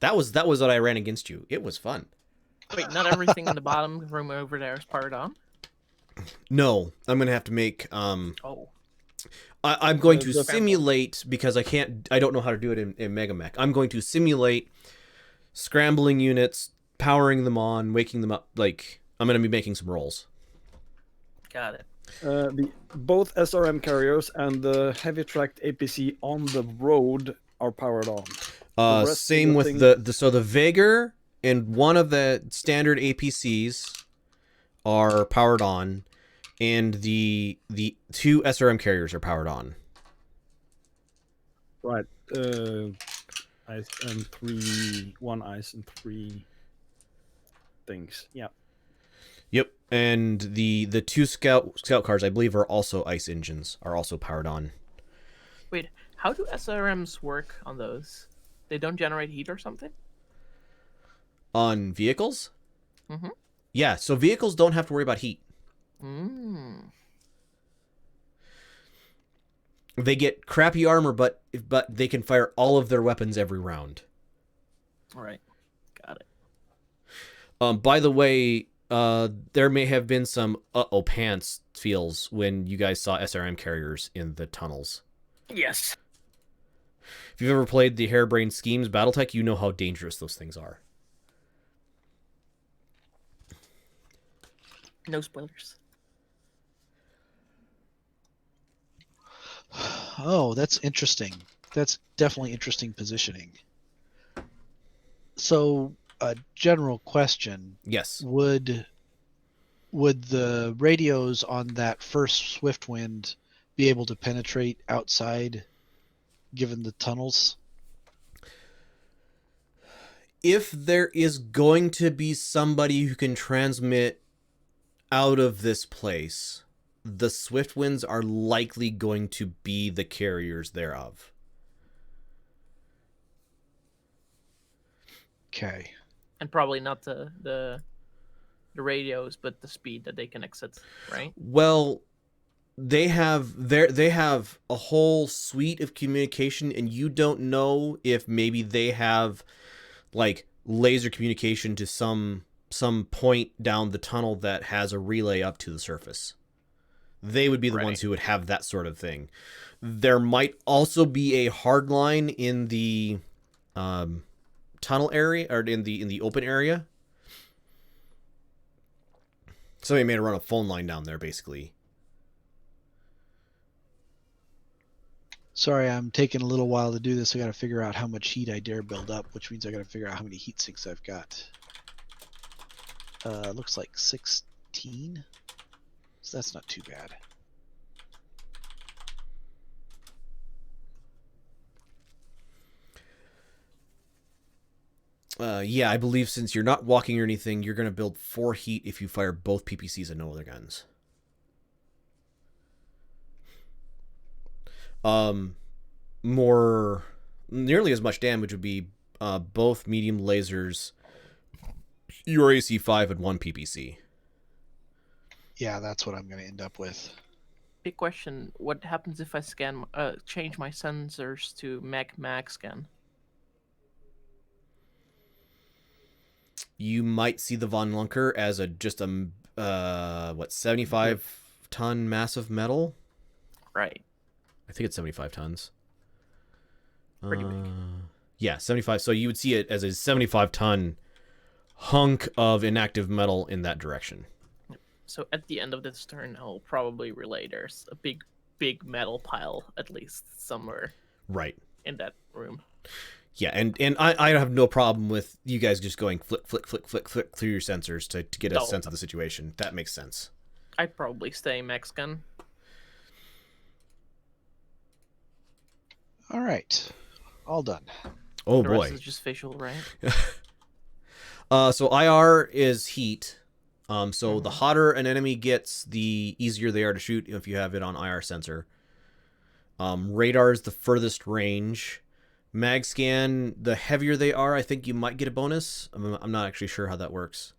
That was what I ran against you. It was fun. Wait, not everything in the bottom room over there is powered on? No, I'm gonna have to make Oh. I'm going to The- simulate, because I don't know how to do it in Mega Mech. I'm going to simulate scrambling units, powering them on, waking them up. Like, I'm going to be making some rolls. Got it. Both SRM carriers and the heavy tracked APC on the road are powered on. rest of Same the with thing- the Vager and one of the standard APCs are powered on, and the two SRM carriers are powered on. Right. Ice and one ice and 3 things. Yeah. Yep, and the two scout cars, I believe, are also ice engines, are also powered on. Wait, how do SRMs work on those? They don't generate heat or something? On vehicles? Mhm. Yeah, so vehicles don't have to worry about heat. Mm. They get crappy armor, but they can fire all of their weapons every round. All right. Got it. By the way, there may have been some pants feels when you guys saw SRM carriers in the tunnels. Yes. If you've ever played the Harebrained Schemes Battletech, you know how dangerous those things are. No spoilers. Oh, that's interesting. That's definitely interesting positioning. So, a general question: Yes. Would the radios on that first Swiftwind be able to penetrate outside, given the tunnels? If there is going to be somebody who can transmit out of this place, the Swiftwinds are likely going to be the carriers thereof. Okay. And probably not the radios, but the speed that they can exit, right? Well, they have a whole suite of communication, and you don't know if maybe they have like laser communication to some point down the tunnel that has a relay up to the surface. They would be the ones who would have that sort of thing. There might also be a hard line in the tunnel area, or in the open area. Somebody made to run a phone line down there, basically. Sorry, I'm taking a little while to do this. I got to figure out how much heat I dare build up, which means I got to figure out how many heat sinks I've got. Looks like 16. So that's not too bad. Yeah, I believe since you're not walking or anything, you're going to build 4 heat if you fire both PPCs and no other guns. More nearly as much damage would be both medium lasers, URAC 5 and 1 PPC. Yeah, that's what I'm going to end up with. Big question: what happens if I change my sensors to mag scan? You might see the Von Lunker as just a 75-ton mass of metal. Right. I think it's 75 tons. Pretty big. Yeah, 75. So you would see it as a 75-ton hunk of inactive metal in that direction. So at the end of this turn, I'll probably relay there's a big metal pile at least somewhere Right. in that room. Yeah, and I have no problem with you guys just going flick through your sensors to get a sense of the situation. That makes sense. I'd probably stay Mexican. All right. All done. Oh, The boy. rest is just visual, right? So IR is heat. So the hotter an enemy gets, the easier they are to shoot if you have it on IR sensor. Radar is the furthest range. Mag scan, the heavier they are, I think you might get a bonus. I'm not actually sure how that works.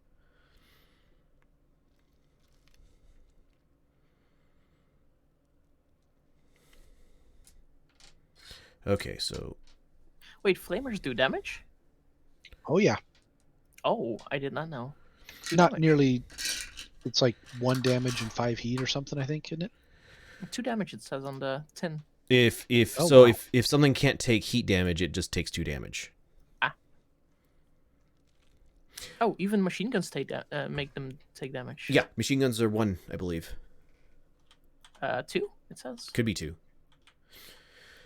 Okay, so... Wait, flamers do damage? Oh, yeah. Oh, I did not know. Not nearly. It's like 1 damage and 5 heat or something, I think, isn't it? 2 damage, it says on the tin. If something can't take heat damage, it just takes 2 damage. Ah. Oh, even machine guns make them take damage. Yeah, machine guns are 1, I believe. 2, it says. Could be 2.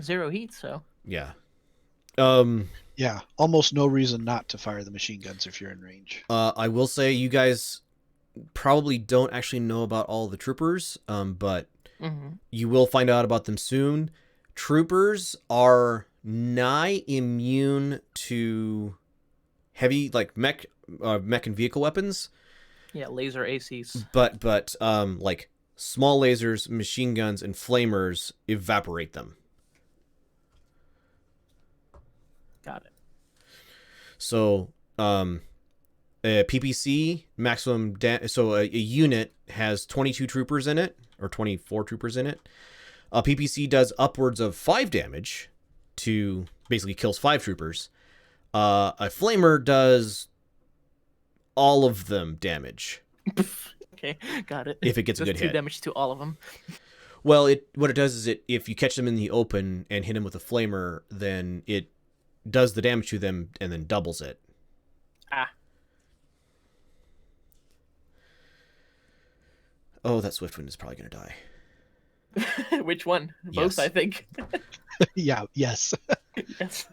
0 heat, so. Yeah. Yeah, almost no reason not to fire the machine guns if you're in range. I will say you guys probably don't actually know about all the troopers, but you will find out about them soon. Troopers are nigh immune to heavy, like mech and vehicle weapons. Yeah, laser ACs. But like small lasers, machine guns, and flamers evaporate them. Got it. So, a PPC maximum so a unit has 22 troopers in it, or 24 troopers in it. A PPC does upwards of 5 damage to basically kills 5 troopers. A flamer does all of them damage. Okay, got it. If it gets a good 2 hit. damage to all of them. Well, what it does is if you catch them in the open and hit them with a flamer, then it does the damage to them and then doubles it. Ah. Oh, that Swiftwind is probably going to die. Which one? Both, Yes. I think. Yeah, yes. Yes.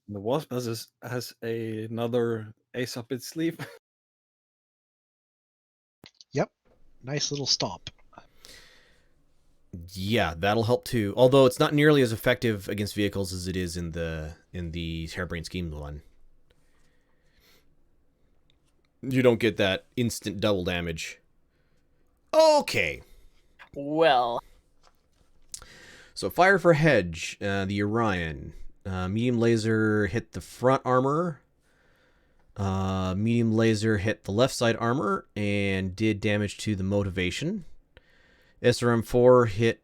The Wasp has another ace up its sleeve. Yep. Nice little stomp. Yeah, that'll help too. Although it's not nearly as effective against vehicles as it is in the Harebrained Scheme one. You don't get that instant double damage. Okay. Well. So fire for hedge, the Orion. Medium laser hit the front armor. Medium laser hit the left side armor and did damage to the motivation. SRM-4 hit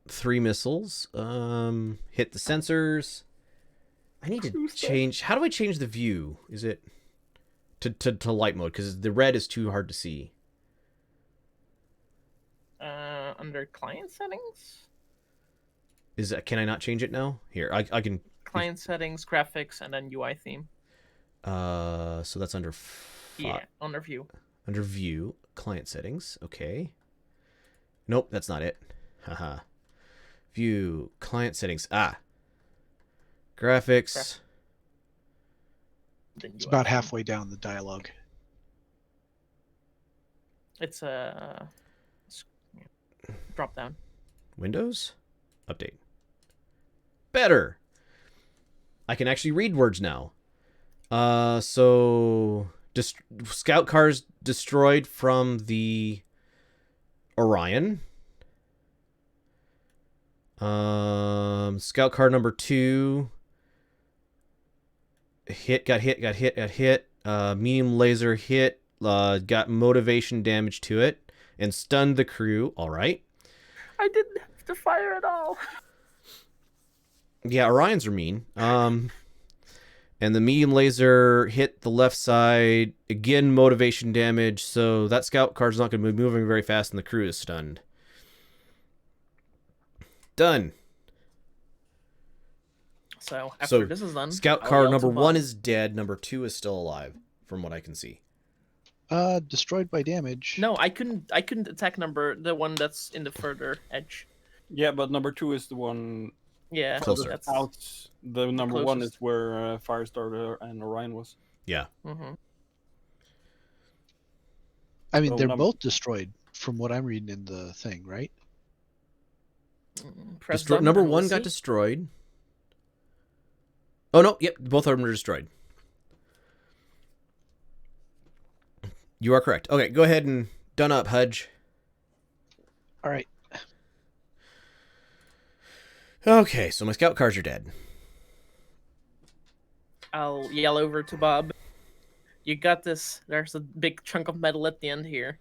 3 missiles. Hit the sensors. I need to change. How do I change the view? Is it to light mode? Because the red is too hard to see. Under client settings? Can I not change it now? Here, I can. Client settings, graphics, and then UI theme. So that's under. Yeah, under view. Under view, client settings. Okay. Nope, that's not it. Haha. View, client settings. Ah. Graphics. It's about halfway down the dialogue. It's a drop down. Windows? Update. Better. I can actually read words now. So scout cars destroyed from the Orion. Scout car number 2 got hit. Medium laser hit. Got motivation damage to it and stunned the crew. All right. I didn't have to fire at all. Yeah, Orions are mean. And the medium laser hit the left side. Again, motivation damage. So that scout car's not going to be moving very fast, and the crew is stunned. Done. So after So this is done, scout I'll car yell number to 1 Bob. is dead. Number 2 is still alive, from what I can see. Destroyed by damage. No, I couldn't attack the one that's in the further edge. Yeah, but number 2 is the one Yeah, Closer. That's, out. The number 1 closest. is where Firestarter and Orion was. Yeah. Mm-hmm. I mean, So they're both destroyed from what I'm reading in the thing, right? Press done Number and we'll 1 got see. destroyed. Oh, no. Yep. Both of them are destroyed. You are correct. Okay, go ahead and done up, Hudge. All right. Okay, so my scout cars are dead. I'll yell over to Bob. You got this. There's a big chunk of metal at the end here.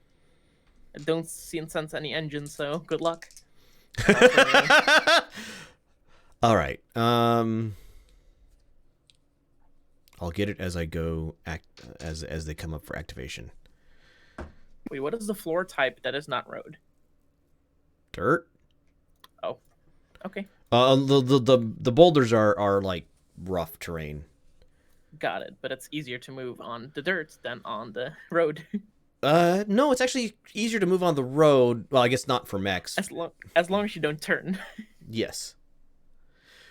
I don't see and sense any engine, so good luck. All right. I'll get it as I go as they come up for activation. Wait, what is the floor type that is not road? Dirt. Oh, okay, The boulders are like rough terrain. got it. But it's easier to move on the dirt than on the road. No, it's actually easier to move on the road. Well, I guess not for mechs. as long as you don't turn. Yes.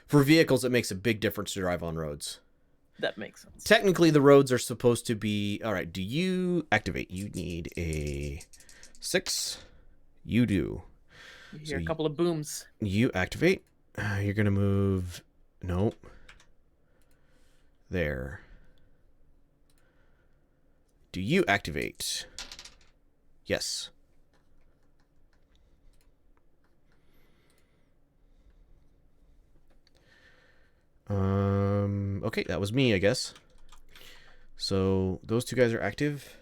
For vehicles, it makes a big difference to drive on roads. That makes sense. Technically, the roads are supposed to be... All right, do you activate? You need a 6. You do. You hear So a couple of booms. You activate. You're going to move... Nope. There. Do you activate? Yes. Okay, that was me, I guess. So those 2 guys are active.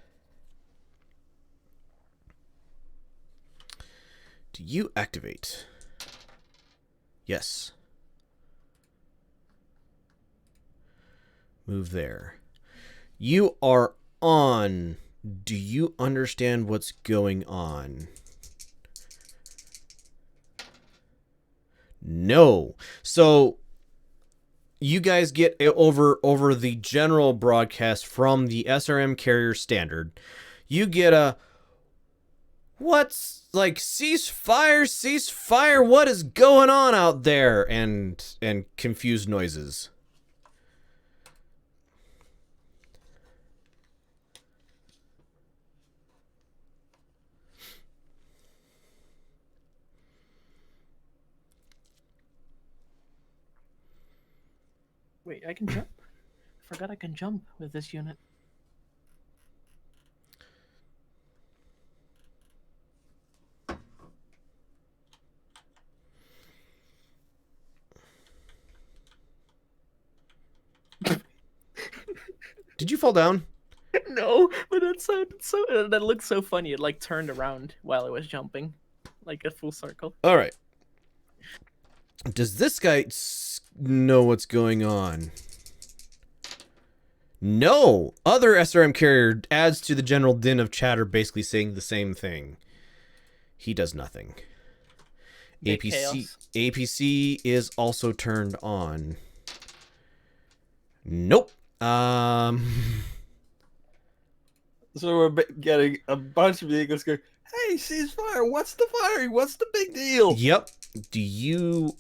Do you activate? Yes. Move there. You are on. Do you understand what's going on? No. So you guys get over the general broadcast from the SRM carrier standard. You get a what's like ceasefire, what is going on out there, and confused noises. Wait, I can jump? I forgot I can jump with this unit. Did you fall down? No, but that sounded that looked so funny. It like turned around while it was jumping, like a full circle. All right. Does this guy know what's going on? No. Other SRM carrier adds to the general din of chatter, basically saying the same thing. He does nothing. Big APC chaos. APC is also turned on. Nope. So we're getting a bunch of vehicles going, hey, ceasefire, what's the firing? What's the big deal? Yep. Do you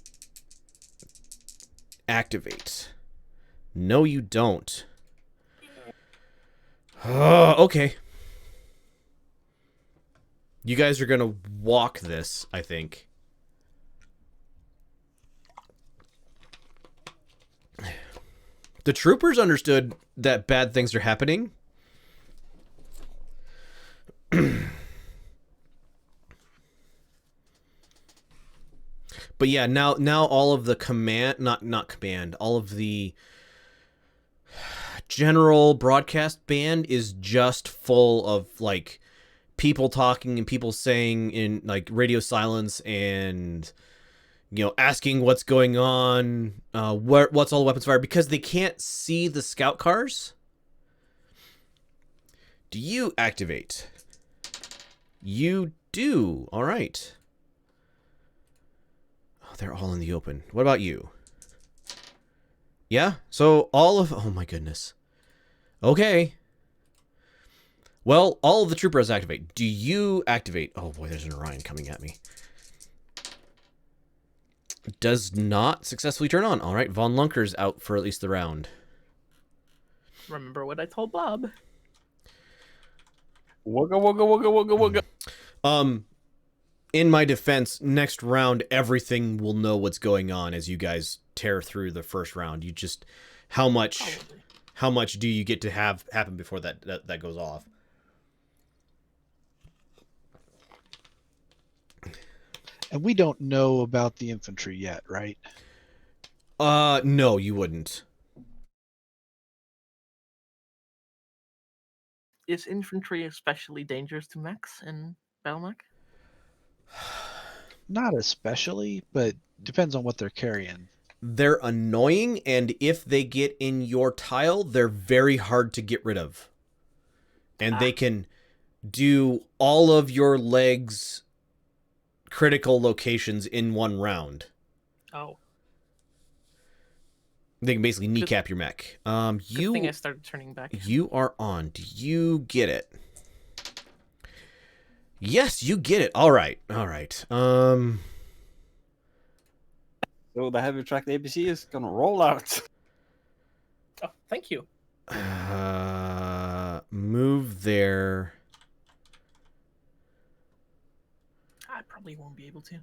activate? No, you don't. Okay. You guys are gonna walk this, I think. The troopers understood that bad things are happening. But yeah, now all of the all of the general broadcast band is just full of like people talking and people saying in like radio silence and asking what's going on, what's all the weapons fire, because they can't see the scout cars. Do you activate? You do. All right. Oh, they're all in the open. What about you? Yeah? So oh my goodness. Okay. Well, all of the troopers activate. Do you activate? Oh boy, there's an Orion coming at me. Does not successfully turn on. All right, Von Lunker's out for at least the round. Remember what I told Bob? Wugga wugga wugga wugga wugga. In my defense, next round everything will know what's going on as you guys tear through the first round. You just how much do you get to have happen before that goes off? And we don't know about the infantry yet, right? No, you wouldn't. Is infantry especially dangerous to mechs in Battlemech? Not especially, but depends on what they're carrying. They're annoying, and if they get in your tile, they're very hard to get rid of. And they can do all of your legs' critical locations in one round. Oh. They can basically kneecap your mech. Good thing I started turning back. You are on. Do you get it? Yes, you get it. All right. All right. So the heavy tracked APC is gonna roll out. Oh, thank you. Move there. I probably won't be able to.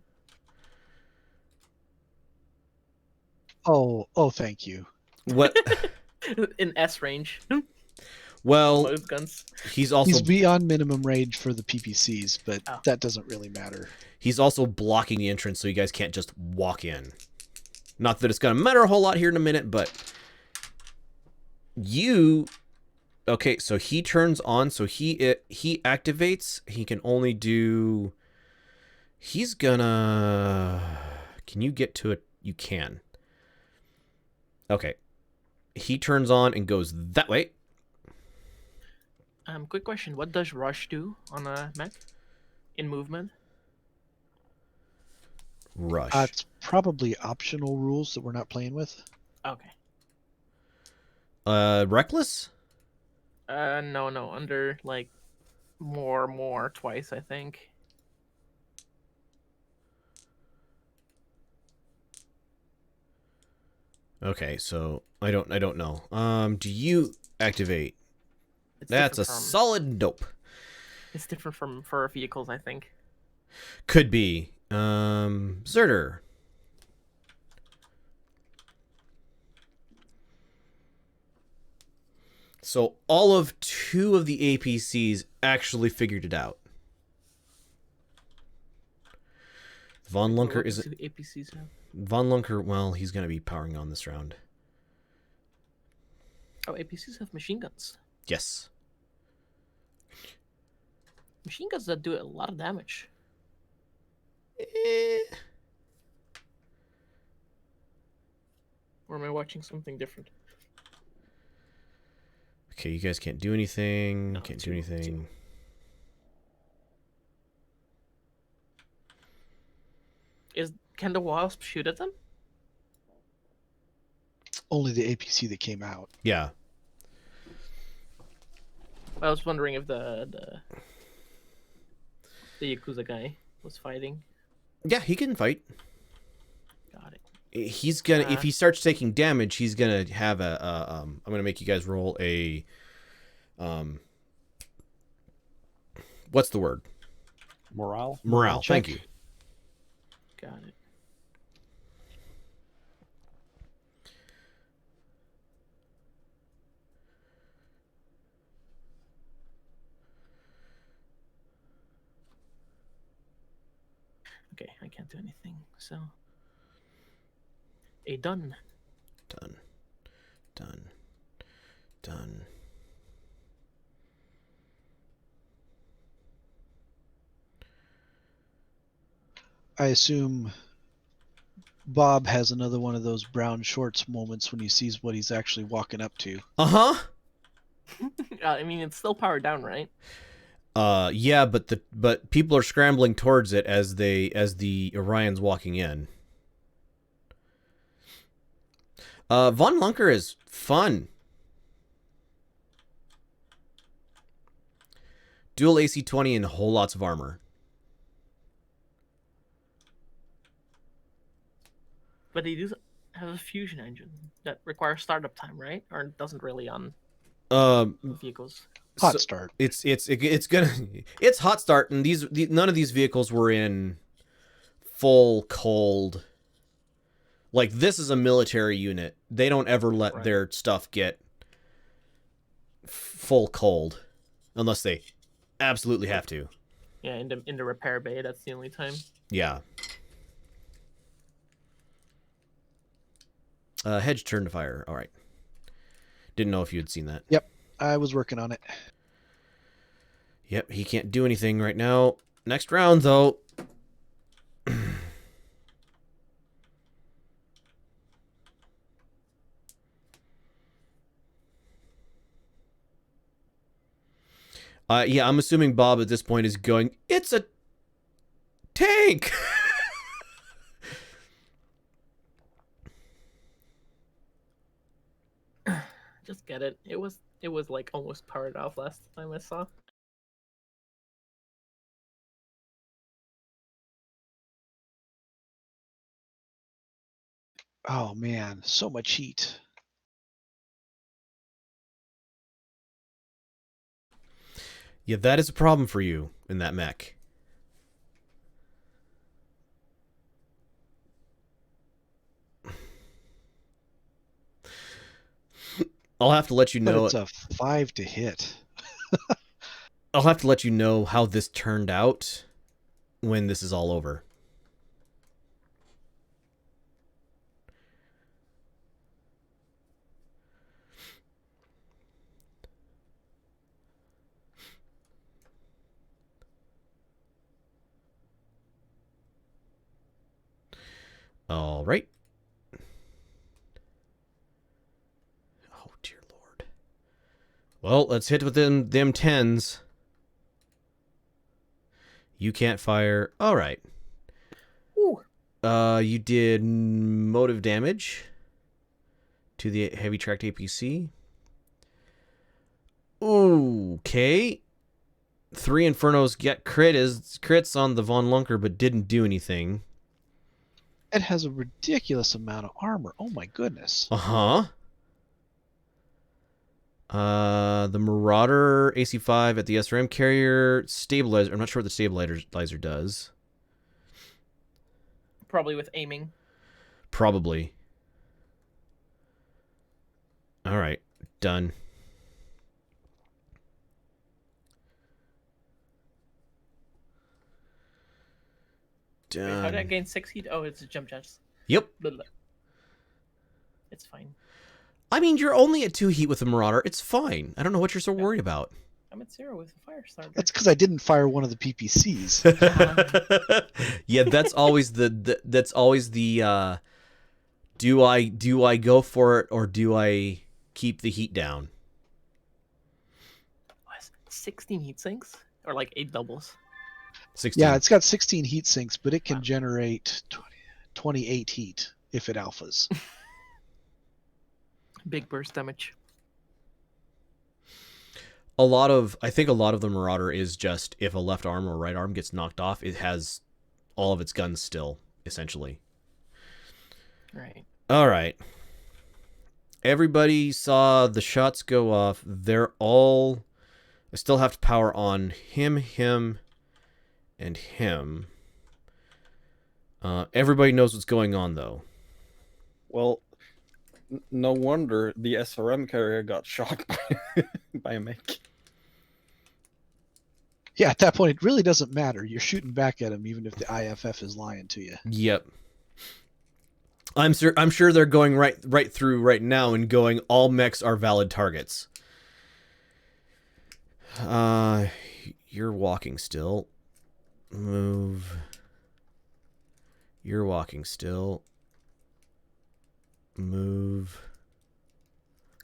Oh, thank you. What? In S range. Well, Load guns. he's also He's beyond minimum range for the PPCs, but that doesn't really matter. He's also blocking the entrance, so you guys can't just walk in. Not that it's gonna matter a whole lot here in a minute, but you. Okay, so he turns on, so he activates. He can only do. He's gonna. Can you get to it? You can. Okay. He turns on and goes that way. Quick question. What does Rush do on a mech? In movement? Rush. It's probably optional rules that we're not playing with. Okay. Reckless? No. Under, like, more twice, I think. Okay, so I don't know. Do you activate? It's That's a different from- solid nope. It's different from for vehicles, I think. Could be. Zerter. So all of 2 of the APCs actually figured it out. Von Lunker What is do APCs have? Von Lunker. Well, he's gonna be powering on this round. Oh, APCs have machine guns. Yes. Machine guns that do a lot of damage. Or am I watching something different? Okay, you guys can't do anything. No, Can't do two. anything. Can the wasp shoot at them? Only the APC that came out. Yeah. I was wondering if the Yakuza guy was fighting. Yeah, he can fight. Got it. He's gonna if he starts taking damage, he's gonna have I'm gonna make you guys roll a what's the word? Morale. Morale. Thank check. you. Got it. Okay, I can't do anything, so... A done. Done. Done. Done. I assume Bob has another one of those brown shorts moments when he sees what he's actually walking up to. Uh-huh. I mean, it's still powered down, right? Yeah, but people are scrambling towards it as the Orion's walking in. Von Lunker is fun. Dual AC-20 and whole lots of armor. But he does have a fusion engine that requires startup time, right? Or it doesn't really on vehicles. Hot start. It's hot start, and none of these vehicles were in full cold. Like, this is a military unit. They don't ever let their stuff get full cold unless they absolutely have to. Yeah, in the repair bay, that's the only time. Yeah. Hedge turn to fire. All right. Didn't know if you had seen that. Yep, I was working on it. Yep, he can't do anything right now. Next round, though. Yeah, I'm assuming Bob at this point is going, it's a tank! Just get it. It was like almost powered off last time I saw. Oh man, so much heat. Yeah, that is a problem for you in that mech. I'll have to let you But know. it's a 5 to hit. I'll have to let you know how this turned out when this is all over. All right. Oh, dear Lord. Well, let's hit with them 10s. You can't fire. All right. Ooh. You did motive damage to the heavy tracked APC. Okay. 3 Infernos get crits on the Von Lunker, but didn't do anything. It has a ridiculous amount of armor. Oh my goodness. Uh-huh. The Marauder AC-5 at the SRM carrier stabilizer. I'm not sure what the stabilizer does. Probably with aiming. Probably. All right. Done. Wait, how did I gain 6 heat? Oh, it's a jump jets. Yep. It's fine. I mean, you're only at 2 heat with the Marauder. It's fine. I don't know what you're so worried about. I'm at 0 with the fire starter. That's because I didn't fire one of the PPCs. Yeah, that's always the do I go for it or do I keep the heat down? What, 16 heat sinks? Or like 8 doubles? 16. Yeah, it's got 16 heat sinks, but it can generate 28 heat if it alphas. Big burst damage. I think a lot of the Marauder is just if a left arm or right arm gets knocked off, it has all of its guns still, essentially. Right. All right. Everybody saw the shots go off. They're all... I still have to power on him, and him. Everybody knows what's going on, though. Well, no wonder the SRM carrier got shot by a mech. Yeah, at that point, it really doesn't matter. You're shooting back at him, even if the IFF is lying to you. Yep. I'm sure they're going right through right now and going, all mechs are valid targets. You're walking still. Move. You're walking still. Move.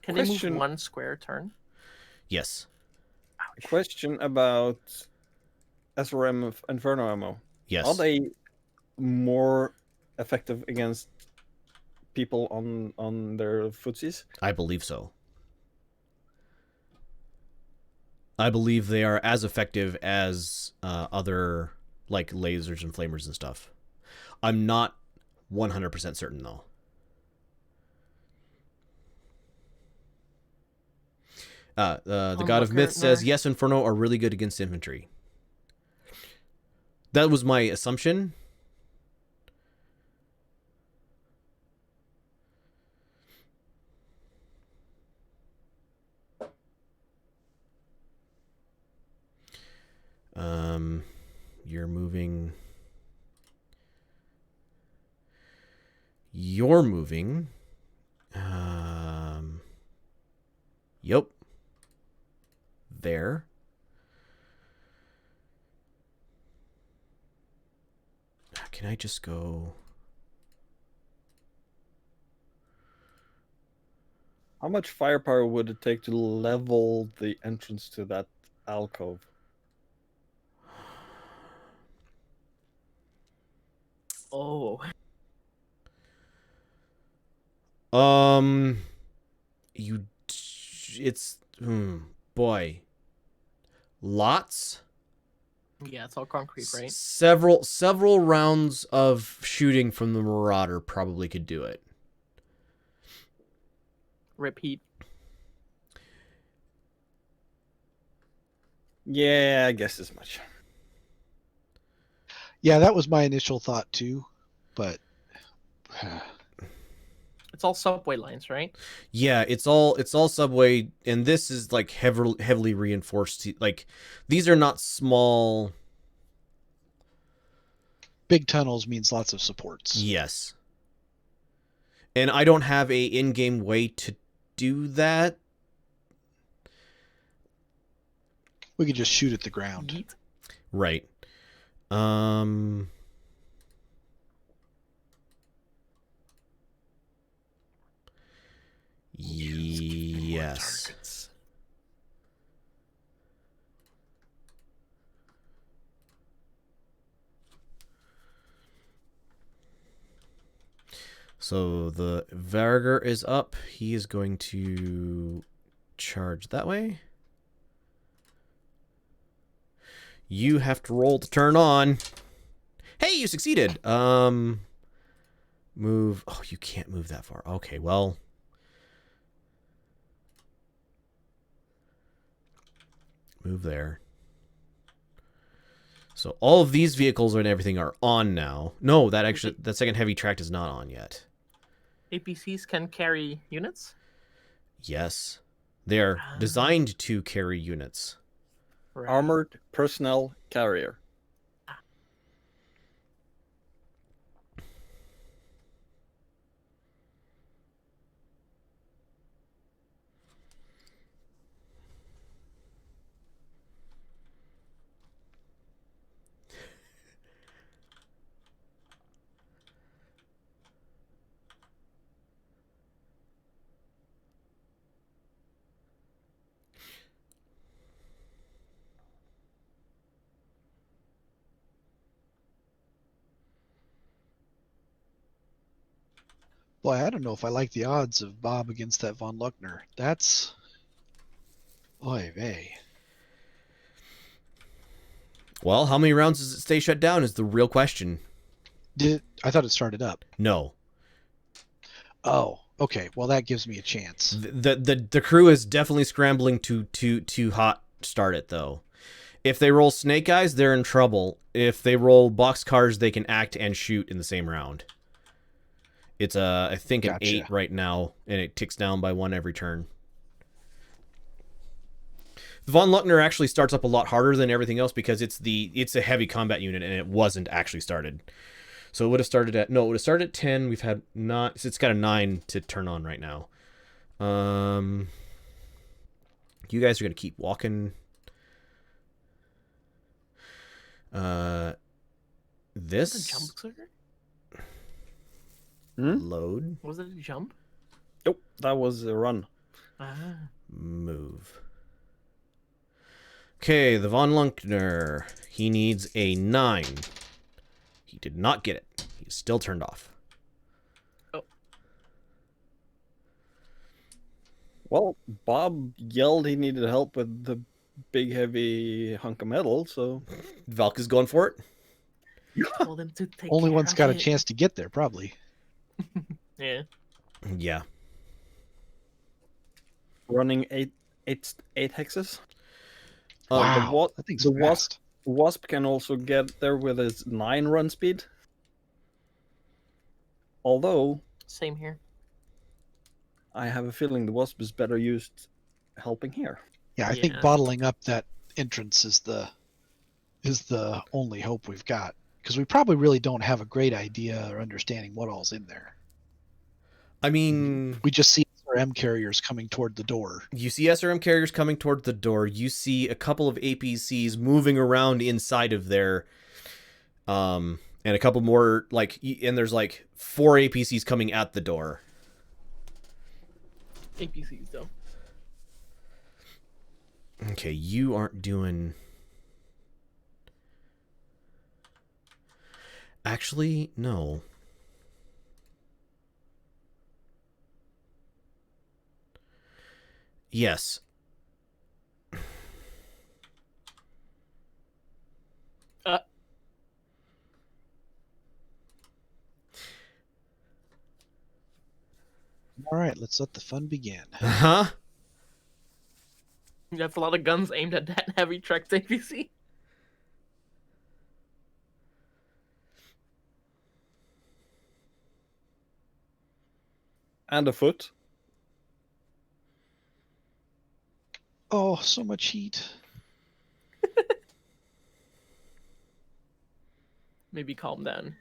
Can they Question- move 1 square turn? Yes. A question about SRM of Inferno ammo. Yes. Are they more effective against people on their footsies? I believe so. I believe they are as effective as other like lasers and flamers and stuff. I'm not 100% certain though. The God of Myth says, yes, Inferno are really good against infantry. That was my assumption. You're moving. You're moving. Yep. There. Can I just go? How much firepower would it take to level the entrance to that alcove? Oh, It's boy, lots. yeah, it's all concrete, right? Several rounds of shooting from the Marauder probably could do it. Repeat. Yeah, I guess as much. Yeah, that was my initial thought too, but It's all subway lines, right? Yeah, it's all subway, and this is like heavily reinforced. Like these are not small. big tunnels means lots of supports. Yes. And I don't have a in-game way to do that. We could just shoot at the ground. Yeet. Right. Yes. So the Varger is up. He is going to charge that way. You have to roll to turn on. Hey, you succeeded. Move. Oh, you can't move that far. Okay, well. Move there. So all of these vehicles and everything are on now. No, that second heavy tract is not on yet. APCs can carry units? Yes. They are designed to carry units. Right. Armored personnel carrier. Boy, I don't know if I like the odds of Bob against that von Luckner. That's... Oy vey. Well, how many rounds does it stay shut down is the real question. I thought it started up. No. Oh, okay. Well, that gives me a chance. The crew is definitely scrambling to hot start it though. If they roll snake eyes, they're in trouble. if they roll boxcars, they can act and shoot in the same round. It's I think an Gotcha. 8 right now, and it ticks down by 1 every turn. The Von Luckner actually starts up a lot harder than everything else because it's a heavy combat unit and it wasn't actually started. So it would have started at 10. We've had not. It's got a 9 to turn on right now. You guys are gonna keep walking. Was it a This jump trigger? load Was it a jump? Nope, that was a run. Ah. move. Okay, the Von Lunkner. He needs a 9. He did not get it. He's still turned off. Well, Bob yelled he needed help with the big heavy hunk of metal, so Valk is going for it. Told him to take Only care one's of got a it. chance to get there, probably. Yeah. Yeah. running eight hexes. Wow, that thing's the fast. Wasp can also get there with his 9 run speed. Although Same here. I have a feeling the Wasp is better used helping here. Yeah, I think Yeah. bottling up that entrance is the only hope we've got, because we probably really don't have a great idea or understanding what all's in there. I mean, We just see RM carriers coming toward the door. you see SRM carriers coming toward the door. You see a couple of APCs moving around inside of there. And a couple more, and there's 4 APCs coming at the door. APCs though. Okay, you aren't doing... Actually, no. Yes. All right, let's let the fun begin. Huh? That's a lot of guns aimed at that heavy tracked APC. And a foot. Oh, so much heat. Maybe calm down.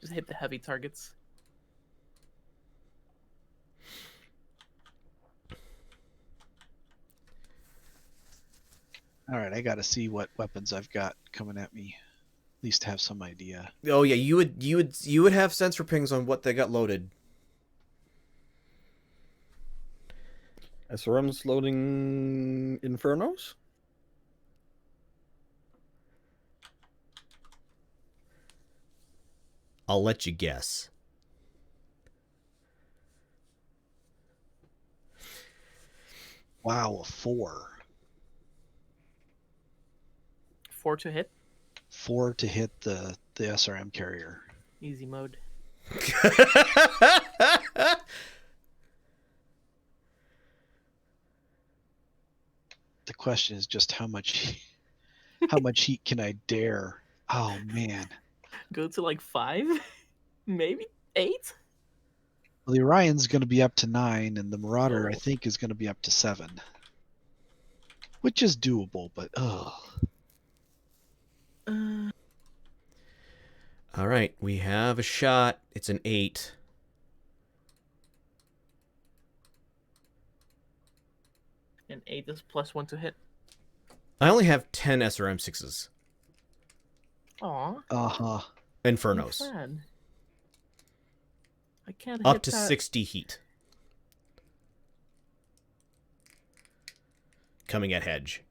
Just hit the heavy targets. All right, I got to see what weapons I've got coming at me. At least have some idea. Oh yeah, you would have sensor pings on what they got loaded. SRM's loading Infernos. I'll let you guess. Wow, a 4. 4 to hit. 4 to hit the SRM carrier. Easy mode. The question is just how much heat can I dare? Oh man. Go to 5? Maybe 8? Well, the Orion's going to be up to 9, and the Marauder, I Oh. think, is going to be up to 7. Which is doable, but All right, we have a shot. It's an 8. And 8 is +1 to hit. I only have 10 SRM 6s. Aw. uh-huh. Infernos. Sad. I can't Up hit to that. 60 heat. Coming at Hedge.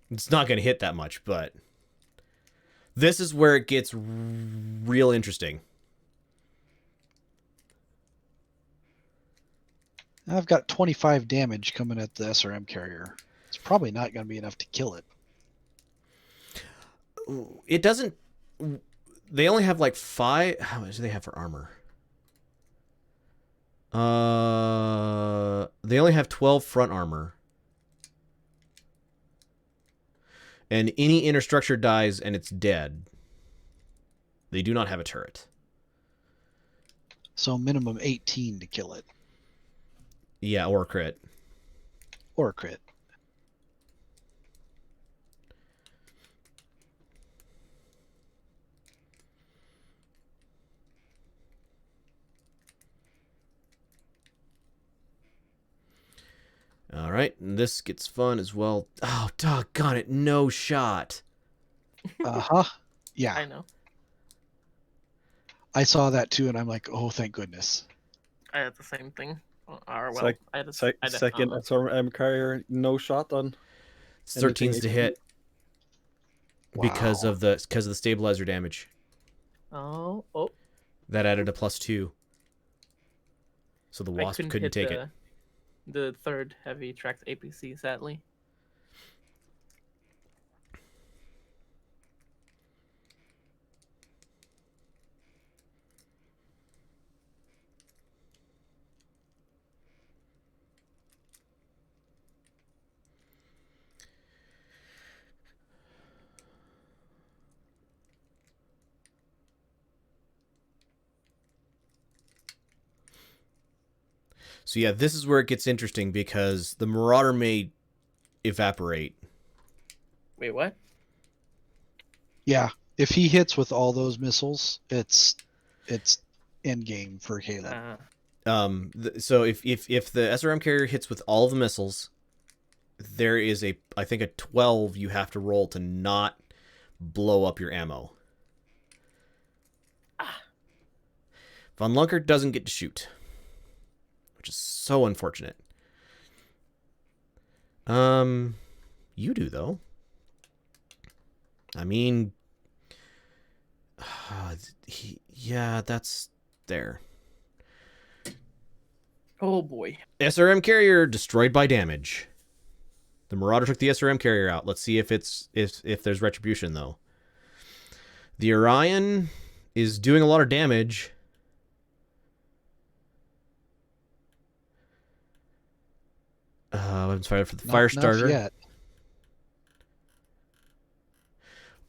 It's not going to hit that much, but this is where it gets real interesting. I've got 25 damage coming at the SRM carrier. It's probably not going to be enough to kill it. It doesn't... They only have 5... How much do they have for armor? They only have 12 front armor. And any inner structure dies and it's dead. They do not have a turret. So minimum 18 to kill it. Yeah, or crit. Or a crit. All right, and this gets fun as well. Oh, doggone it, no shot. Uh-huh. Yeah. I know. I saw that too, and I'm like, oh, thank goodness. I had the same thing. Or, well, Sec- I had a Second SRM carrier, no shot on. It's 13s to hit because Wow. of the stabilizer damage. Oh. That added a +2. So the I Wasp couldn't couldn't hit take it. the third heavy tracked APC, sadly. So yeah, this is where it gets interesting because the Marauder may evaporate. Wait, what? Yeah. If he hits with all those missiles, it's end game for Caleb. So if the SRM carrier hits with all of the missiles, there is I think a 12 you have to roll to not blow up your ammo. Von Lunker doesn't get to shoot, which is so unfortunate. You do though. I mean, yeah, that's there. Oh boy. SRM carrier destroyed by damage. The Marauder took the SRM carrier out. Let's see if there's retribution though. The Orion is doing a lot of damage. Weapons fired for the fire starter. Yet.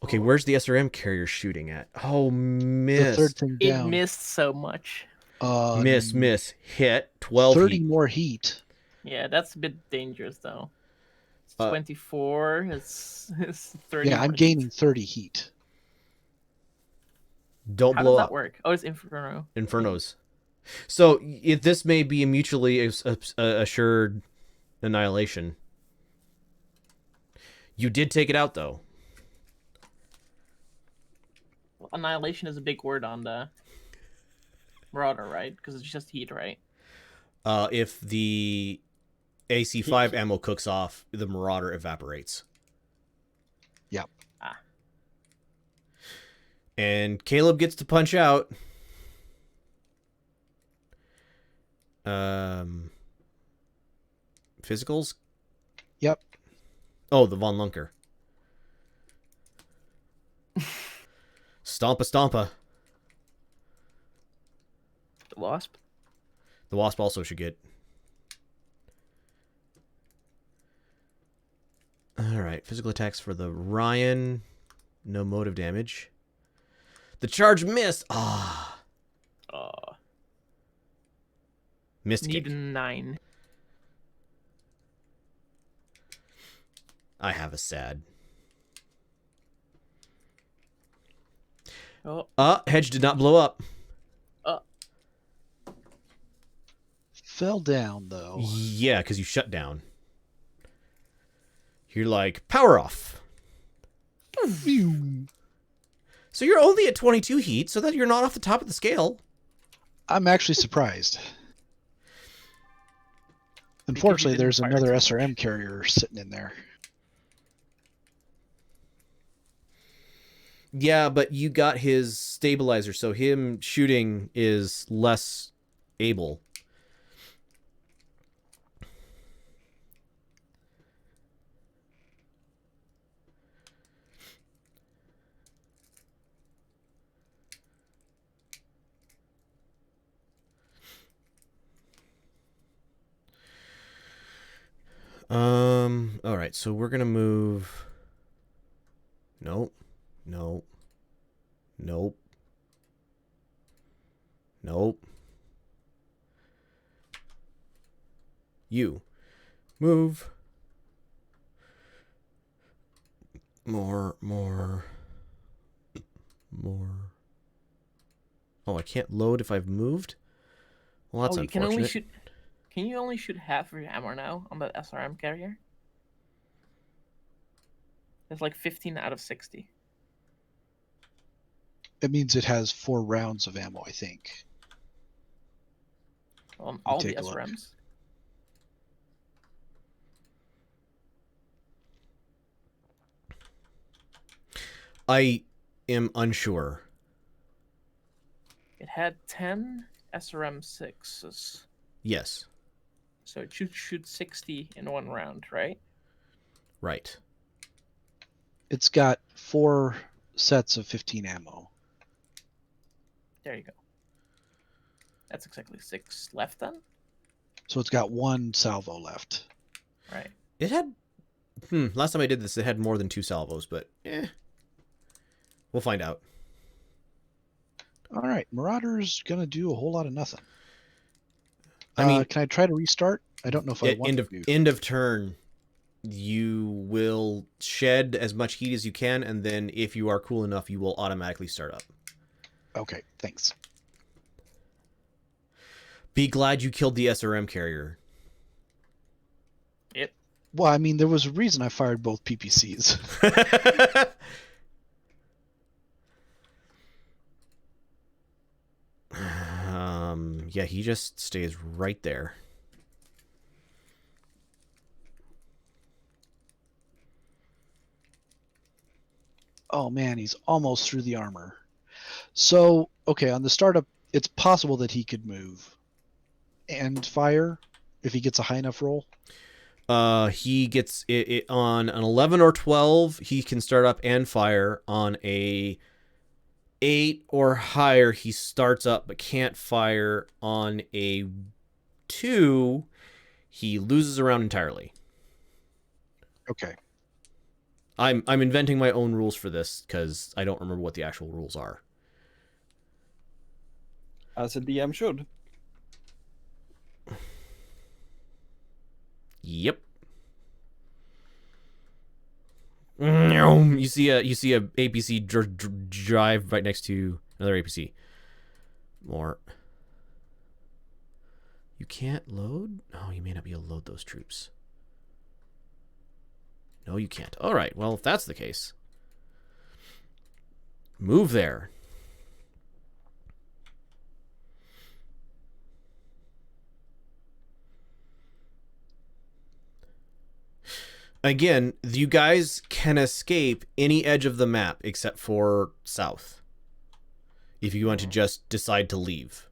Okay, where's the SRM carrier shooting at? Oh, The miss. third thing It down. missed so much. Miss. Hit. 12 30 heat. more heat. Yeah, that's a bit dangerous though. It's Uh, 24. It's 30. Yeah, I'm more gaining heat. 30 heat. Don't How blow does that up. work? Oh, it's Inferno. Infernos. So this may be a mutually assured annihilation. You did take it out though. Well, annihilation is a big word on the Marauder, right? Because it's just heat, right? If the AC5 ammo cooks off, the Marauder evaporates. Yep. And Caleb gets to punch out. Physicals? Yep. Oh, the Von Lunker. Stompa. The Wasp. The Wasp also should get. Alright, physical attacks for the Ryan. No motive damage. The charge missed. Missed Need kick. 9. I have a sad. Oh. Hedge did not blow up. Fell down, though. Yeah, because you shut down. You're like, power off. So you're only at 22 heat, so that you're not off the top of the scale. I'm actually surprised. Unfortunately, didn't there's fire another too much. SRM carrier sitting in there. Yeah, but you got his stabilizer, so him shooting is less able. All right, so we're gonna move. Nope. Nope. Nope. Nope. You. Move. More. Oh, I can't load if I've moved? Well, that's you unfortunate. can only shoot. Can you only shoot half of your ammo now on that SRM carrier? It's like 15 out of 60. It means it has 4 rounds of ammo, I think. On all the take a look. SRMs. I am unsure. It had 10 SRM 6s. Yes. So it should shoot 60 in one round, right? Right. It's got 4 sets of 15 ammo. There you go. That's exactly 6 left then? So it's got 1 salvo left. Right. It had... last time I did this, it had more than 2 salvos, but we'll find out. All right, Marauder's gonna do a whole lot of nothing. I mean, can I try to restart? I don't know if I want to. End of turn, you will shed as much heat as you can, and then if you are cool enough, you will automatically start up. Okay, thanks. Be glad you killed the SRM carrier. Yep. Well, I mean, there was a reason I fired both PPCs. Yeah, he just stays right there. Oh man, he's almost through the armor. So, okay, on the startup, it's possible that he could move and fire if he gets a high enough roll. He gets it on an 11 or 12. He can start up and fire. On a 8 or higher, he starts up but can't fire. On a 2, he loses a round entirely. Okay. I'm inventing my own rules for this because I don't remember what the actual rules are. As a DM should. Yep. You see a APC drive right next to another APC. More. You can't load? Oh, you may not be able to load those troops. No, you can't. All right. Well, if that's the case, move there. Again, you guys can escape any edge of the map except for south. If you want to just decide to leave.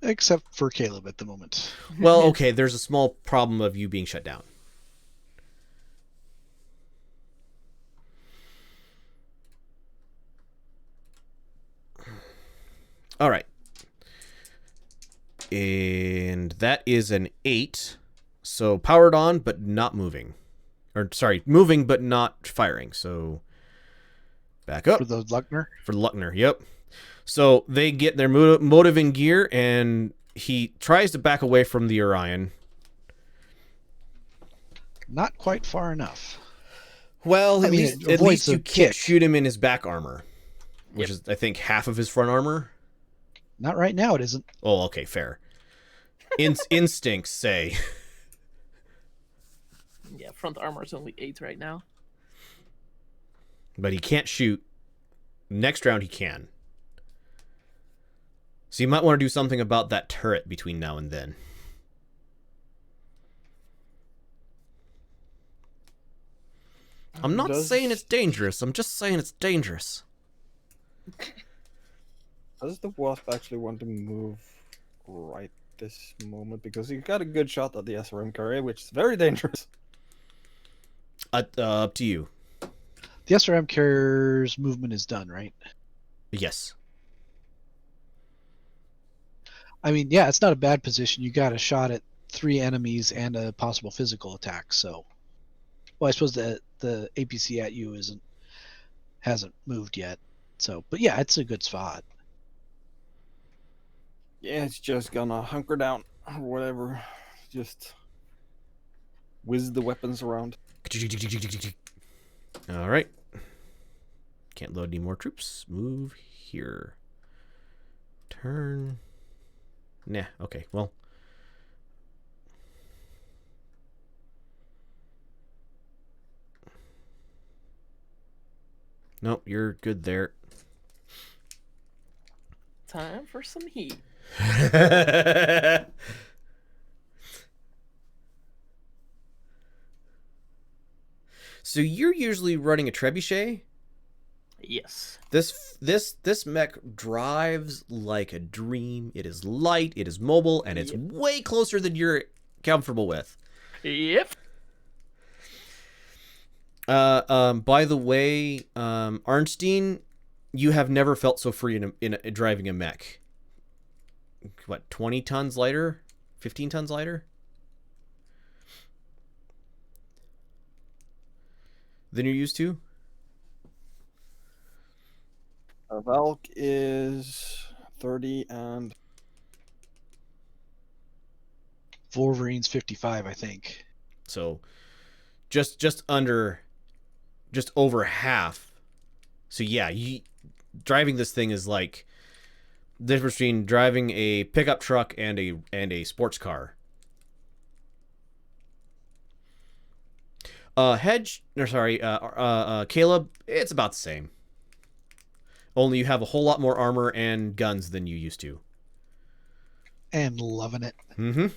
Except for Caleb at the moment. Well, okay, there's a small problem of you being shut down. All right. And that is an 8. So powered on, but not moving. Or, sorry, moving, but not firing. So back up. For the Luckner? For Luckner, yep. So they get their motive in gear, and he tries to back away from the Orion. Not quite far enough. Well, at least you can't kick. shoot him in his back armor, which is, I think, half of his front armor. Not right now, it isn't. Oh, okay, fair. Instincts say. Yeah, front armor is only 8 right now. But he can't shoot. Next round he can. So you might want to do something about that turret between now and then. I'm not saying it's dangerous. I'm just saying it's dangerous. Does the Wasp actually want to move right this moment? Because he got a good shot at the SRM carrier, which is very dangerous. Up to you. The SRM carrier's movement is done, right? Yes. I mean, yeah, it's not a bad position. You got a shot at 3 enemies and a possible physical attack. So, well, I suppose the APC at you hasn't moved yet. So, but yeah, it's a good spot. Yeah, it's just gonna hunker down or whatever. Just whiz the weapons around. All right. Can't load any more troops. Move here. Turn. Nah, okay, well. Nope, you're good there. Time for some heat. So you're usually running a trebuchet? Yes. This mech drives like a dream. It is light, it is mobile, and it's way closer than you're comfortable with. Yep. By the way, Arnstein, you have never felt so free in driving a mech. What, 20 tons lighter? 15 tons lighter? Than you're used to? Valk is 30 and Wolverine's 55, I think. So just over half. So yeah, driving this thing is like the difference between driving a pickup truck and a sports car. Caleb, it's about the same. Only you have a whole lot more armor and guns than you used to. And loving it. Mm-hmm.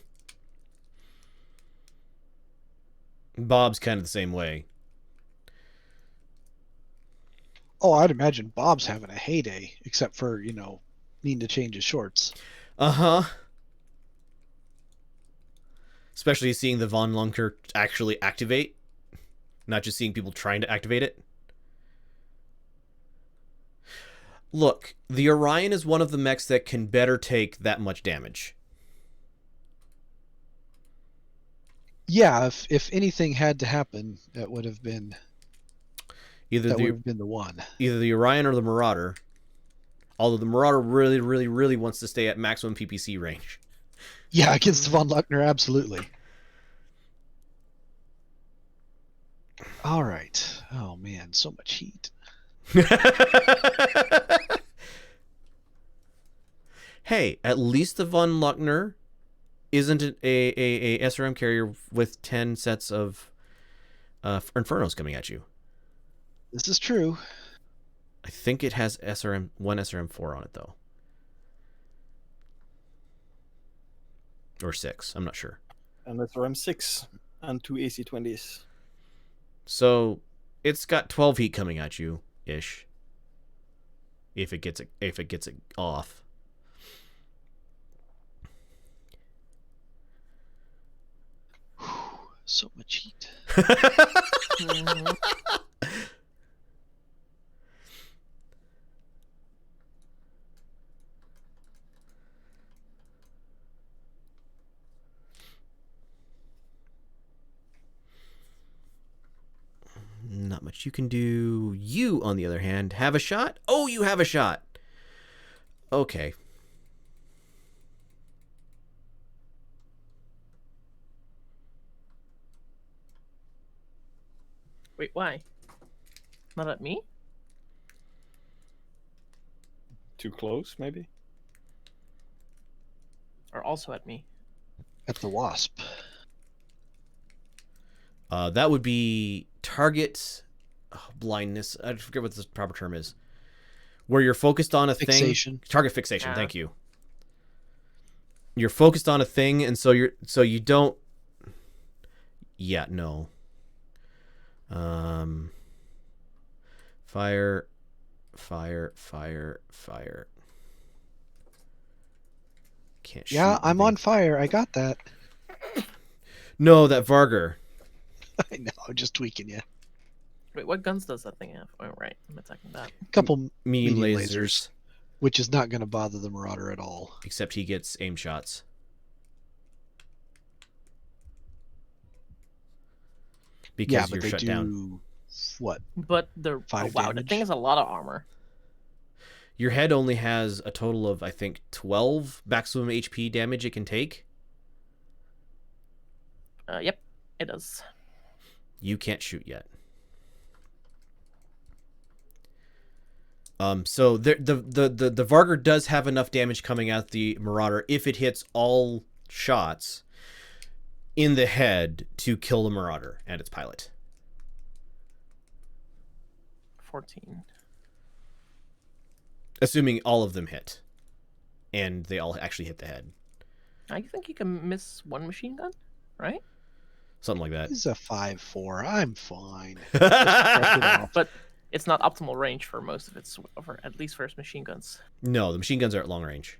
Bob's kind of the same way. Oh, I'd imagine Bob's having a heyday, except for, needing to change his shorts. Uh-huh. Especially seeing the Von Lunker actually activate. Not just seeing people trying to activate it. Look, the Orion is one of the mechs that can better take that much damage. Yeah, if anything had to happen, that would have been the one. Either the Orion or the Marauder. Although the Marauder really, really, really wants to stay at maximum PPC range. Yeah, against Von Luckner, absolutely. All right. Oh man, so much heat. Hey, at least the Von Luckner isn't a SRM carrier with 10 sets of Infernos coming at you. This is true. I think it has one SRM4 on it, though. Or 6, I'm not sure. And that's RM6 and 2 AC-20s. So it's got 12 heat coming at you, ish. If it gets it off. So much heat. Not much you can do. You, on the other hand, have a shot? Oh, you have a shot. Okay. Wait, why? Not at me? Too close, maybe? Or also at me? At the Wasp. That would be target blindness. I forget what the proper term is. Where you're focused on a Fixation. thing. Target fixation. Yeah. Thank you. You're focused on a thing, and so you don't. Yeah, no. Fire. Can't shoot. Yeah, I'm on fire. I got that. No, that Vargar. I know. I'm just tweaking you. Wait, what guns does that thing have? Oh, right. I'm attacking that. Couple Medium medium lasers. which is not going to bother the Marauder at all. Except he gets aim shots. because but you're they shut do down. what? But they're 5 wow, that damage? thing is a lot of armor. Your head only has a total of, I think, 12 maximum HP damage it can take. Yep, it does. You can't shoot yet. So the Vargur does have enough damage coming at the Marauder if it hits all shots in the head to kill the Marauder and its pilot. 14. Assuming all of them hit. And they all actually hit the head. I think you can miss one machine gun, right? Something like that. This is a 5-4. I'm fine. Just brush it off. But it's not optimal range for most of its, for at least for its machine guns. No, the machine guns are at long range.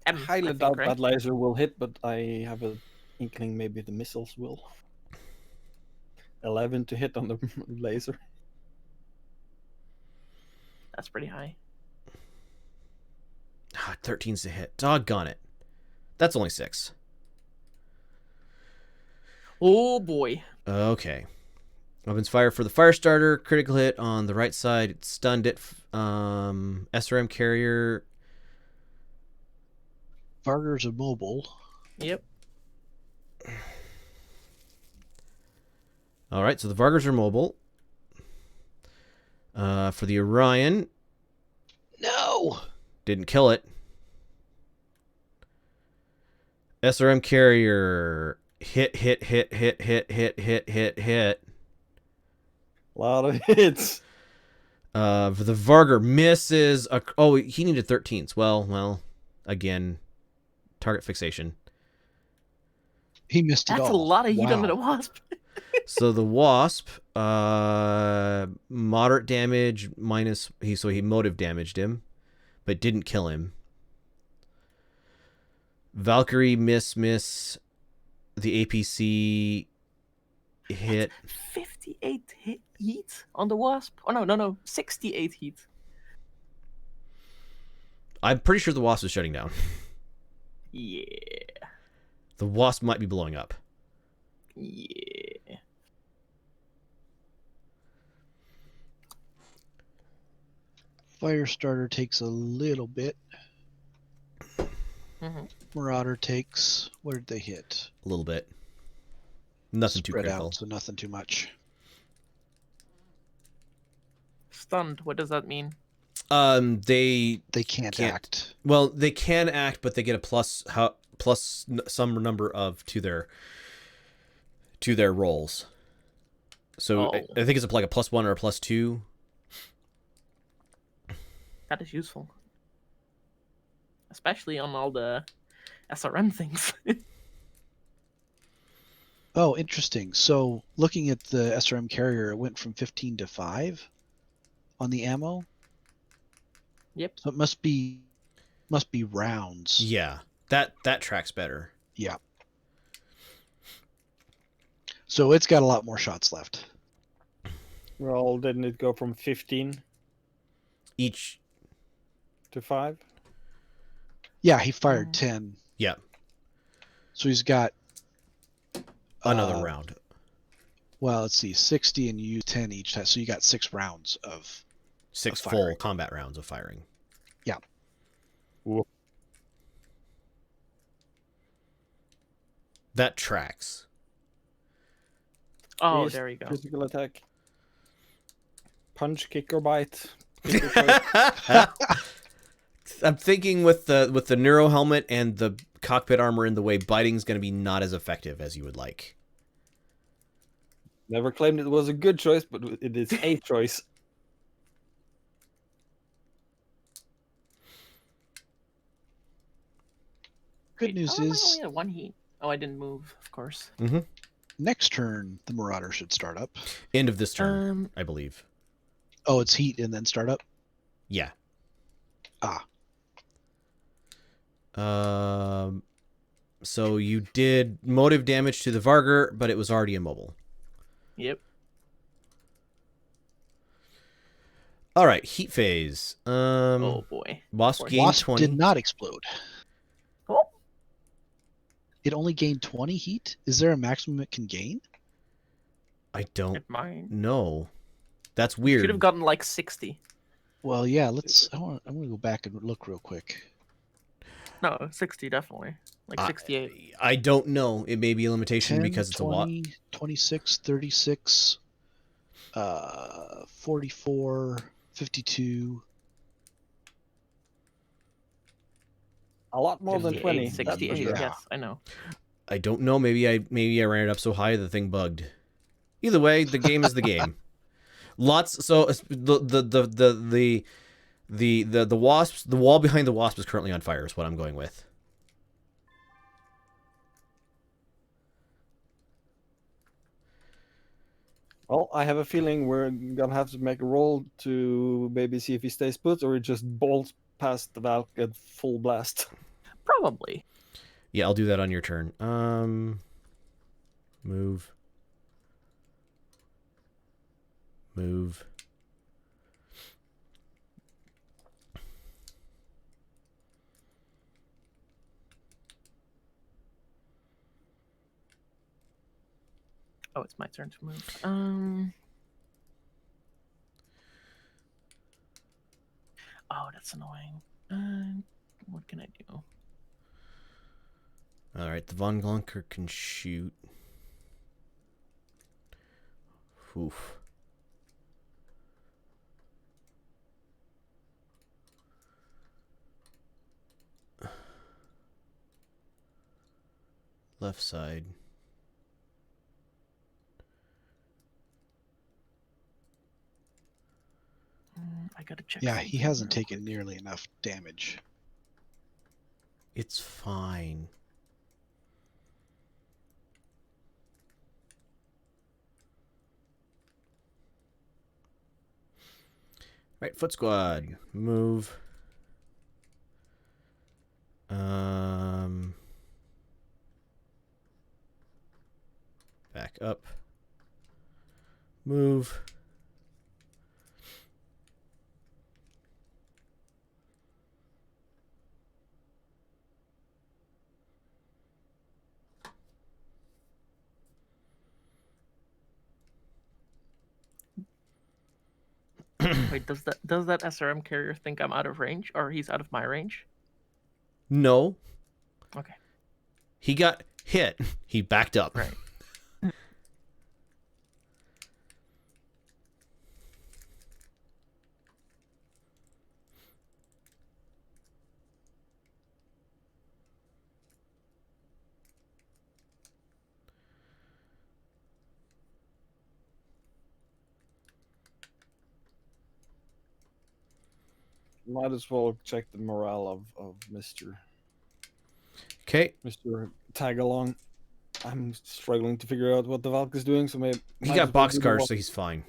I I highly think, doubt right? that laser will hit, but I have an inkling maybe the missiles will. 11 to hit on the laser. That's pretty high. 13's to hit. Doggone it. That's only 6. Oh boy. Okay. Weapons fire for the fire starter. Critical hit on the right side. It stunned it. SRM carrier. Vargur's immobile. Yep. All right, so the Vargurs are mobile. For the Orion, No. didn't kill it. SRM carrier hit. A lot of hits. The Vargur misses. Oh, he needed 13s. Well, again, target fixation. He missed it all. That's a lot of heat Wow. under the Wasp. So the Wasp, moderate damage minus he motive damaged him, but didn't kill him. Valkyrie miss. The APC hit. 58 heat on the Wasp. Oh no, 68 heat. I'm pretty sure the Wasp is shutting down. Yeah. The Wasp might be blowing up. Yeah. Firestarter takes a little bit. Mm-hmm. Marauder takes. What did they hit? A little bit. Nothing too Spread critical. out, so nothing too much. Stunned. What does that mean? They Can't act. well, they can act, but they get a plus some number of to their rolls. So Oh. I think it's like a +1 or a +2. That is useful. Especially on all the SRM things. Oh, interesting. So looking at the SRM carrier, it went from 15 to 5 on the ammo. Yep. So it must be rounds. Yeah, that tracks better. Yeah. So it's got a lot more shots left. Well, didn't it go from 15 Each, to 5? Yeah, he fired 10. yeah, So he's got another round. Well, let's see, 60 and you use 10 each time. So you got 6 rounds of 6 of full firing. combat rounds of firing. Yeah. Whoa. That tracks. Oh, Yes, there you go. Physical attack. Punch, kick, or bite. Pick your choice. I'm thinking with the neuro helmet and the cockpit armor in the way, biting's going to be not as effective as you would like. Never claimed it was a good choice, but it is a choice. Good news How am I is only at 1 heat? Oh, I didn't move, of course. next turn the Marauder should start up. End of this turn, I believe. Oh, it's heat and then start up? Yeah. Ah. So you did motive damage to the Vargur, but it was already immobile. Yep. All right, heat phase. Oh boy. Wasp Wasp gained Wasp 20. did not explode. Oh. It only gained 20 heat? Is there a maximum it can gain? I don't It might. know. That's Should weird. have gotten like 60. Well, yeah. I'm gonna go back and look real quick. No, 60 definitely. Like 68. I don't know. It may be a limitation 10, because it's a watt. 20, 26, 36, 44, 52. A lot more than 20. 68, That's for 68. sure. Yeah. Yes, I know. I don't know. Maybe I ran it up so high the thing bugged. Either way, the game is the game. Lots. So the wasps. The wall behind the wasp is currently on fire. Is what I'm going with. Well, I have a feeling we're gonna have to make a roll to maybe see if he stays put or he just bolts past the Valk at full blast. Probably. Yeah, I'll do that on your turn. Move. Move. Oh, it's my turn to move. Oh, that's annoying. What can I do? All right, the Von Glunker can shoot. Oof. Left side. I gotta check. Yeah, he something hasn't real taken nearly enough damage. It's fine. Right, foot squad. Move. Back up. Move. Wait, does that SRM carrier think I'm out of range, or he's out of my range? No. Okay. He got hit. He backed up. Right. Might as well check the morale of Mr. Okay. Tagalong. I'm struggling to figure out what the Valk is doing, so maybe He got boxcars, so he's fine.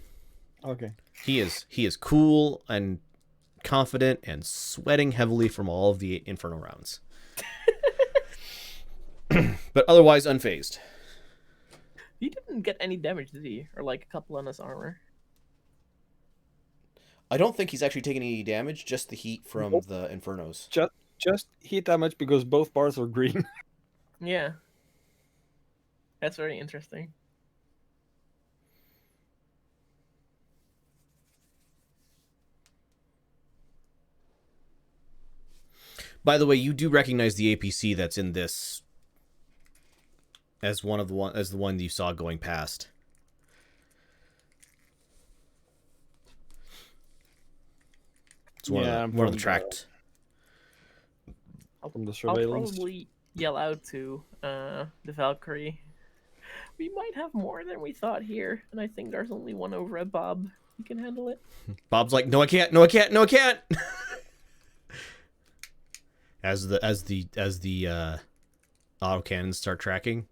Okay. He is cool and confident and sweating heavily from all of the Inferno rounds. But otherwise unfazed. He didn't get any damage, did he? Or like a couple on his armor. I don't think he's actually taking any damage, just the heat from Nope. the Infernos. Just heat damage because both bars are green. Yeah. That's very interesting. By the way, you do recognize the APC that's in this as the one you saw going past. It's one of the tracked. From the I'll surveillance. probably yell out to the Valkyrie. We might have more than we thought here, and I think there's only one over at Bob. He can handle it. Bob's like, no, I can't, no, I can't, no, I can't. as the autocannons start tracking.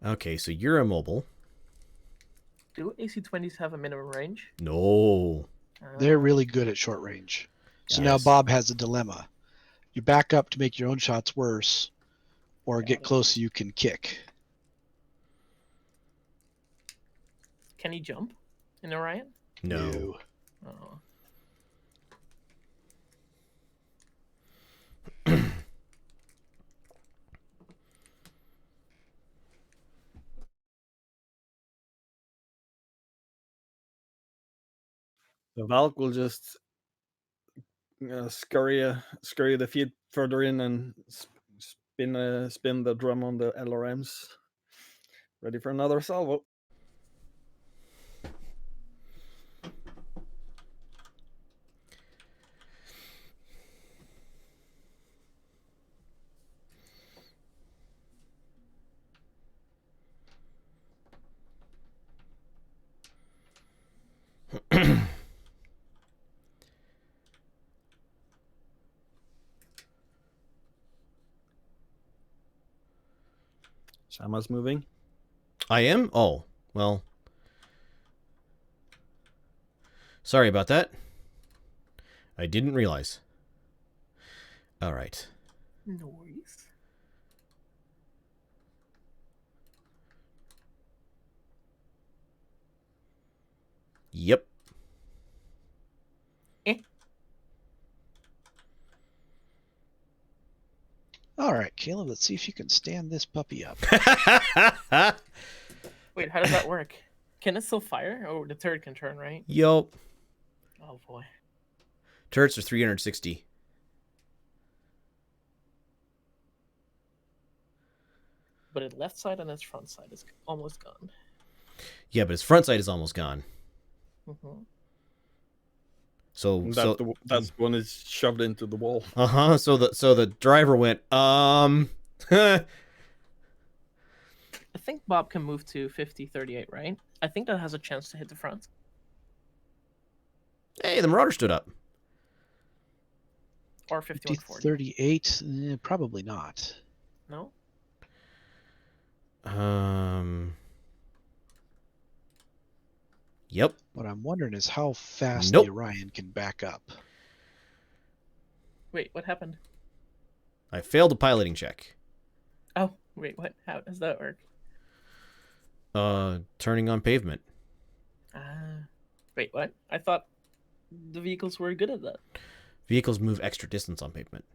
Okay, so you're immobile. Do AC-20s have a minimum range? No. They're really good at short range. So now Yes. Bob has a dilemma. You back up to make your own shots worse, or get close so you can kick. Can he jump in Orion? No. Oh. The Valk will just scurry the feet further in and spin the drum on the LRMs. Ready for another salvo. Shama's moving. I am? Oh, well. Sorry about that. I didn't realize. All right. No worries. Yep. All right, Caleb, let's see if you can stand this puppy up. Wait, how does that work? Can it still fire? Oh, the turret can turn, right? Yup. Oh boy. Turrets are 360. But its left side and its front side is almost gone. Yeah, but his front sight is almost gone. Mm-hmm. That's when it's shoved into the wall. So the driver went, I think Bob can move to 50-38, right? I think that has a chance to hit the front. Hey, the Marauder stood up. Or 51-40. 38? Probably not. No? Yep. What I'm wondering is how fast Nope. the Orion can back up. Wait, what happened? I failed a piloting check. Oh, wait, what? How does that work? Turning on pavement. Wait, what? I thought the vehicles were good at that. Vehicles move extra distance on pavement.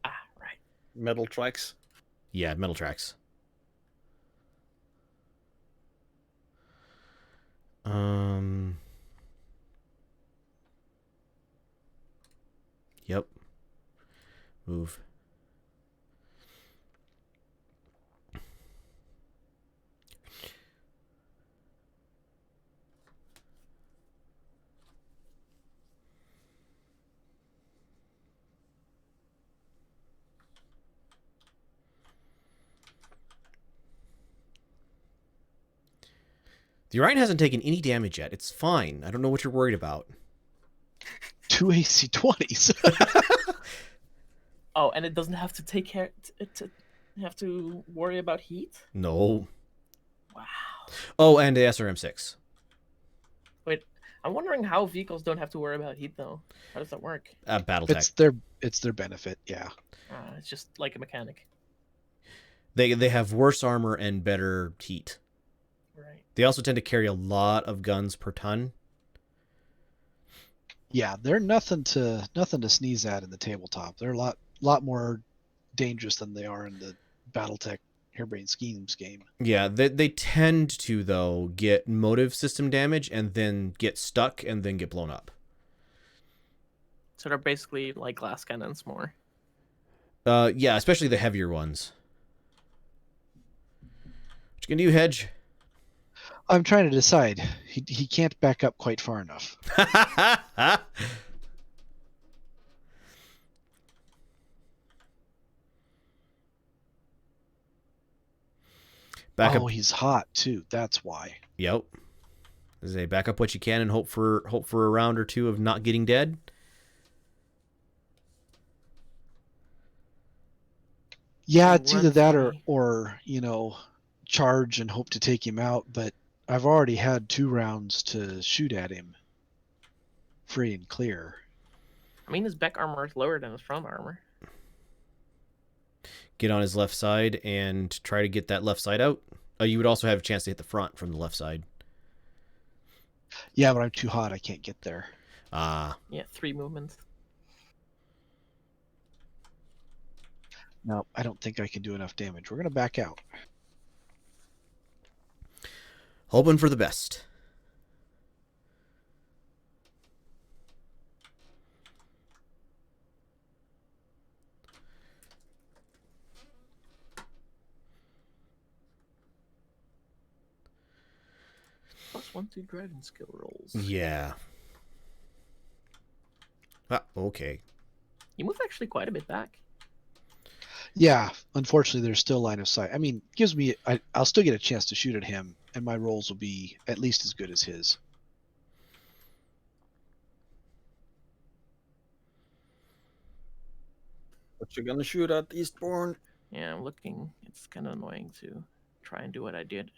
Right. Metal tracks. Yeah, metal tracks. Yep. Move. The Orion hasn't taken any damage yet. It's fine. I don't know what you're worried about. 2 AC-20s. Oh, and it doesn't have to take care to have to worry about heat? No. Wow. Oh, and the SRM-6. Wait, I'm wondering how vehicles don't have to worry about heat though. How does that work? Battletech. It's their benefit, yeah. It's just like a mechanic. They have worse armor and better heat. Right. They also tend to carry a lot of guns per ton. Yeah, they're nothing to sneeze at in the tabletop. They're a lot more dangerous than they are in the BattleTech Harebrained Schemes game. Yeah, they tend to, though, get motive system damage and then get stuck and then get blown up. So they're basically like glass cannons more. Yeah, especially the heavier ones. What you gonna do, Hedge? I'm trying to decide. He can't back up quite far enough. Back up. He's hot too. That's why. Yep. Say back up what you can and hope for a round or two of not getting dead. Yeah, So it's either run that free. or charge and hope to take him out, but I've already had 2 rounds to shoot at him free and clear. I mean, his back armor is lower than his front armor. Get on his left side and try to get that left side out. You would also have a chance to hit the front from the left side. Yeah, but I'm too hot. I can't get there. Ah. Yeah, 3 movements. No, I don't think I can do enough damage. We're going to back out. Hoping for the best. +1 to driving skill rolls. Yeah. Ah, okay. You move actually quite a bit back. Yeah, unfortunately, there's still line of sight. I mean, gives me I'll still get a chance to shoot at him, and my rolls will be at least as good as his. What you gonna shoot at, Eastbourne? Yeah, I'm looking. It's kind of annoying to try and do what I did.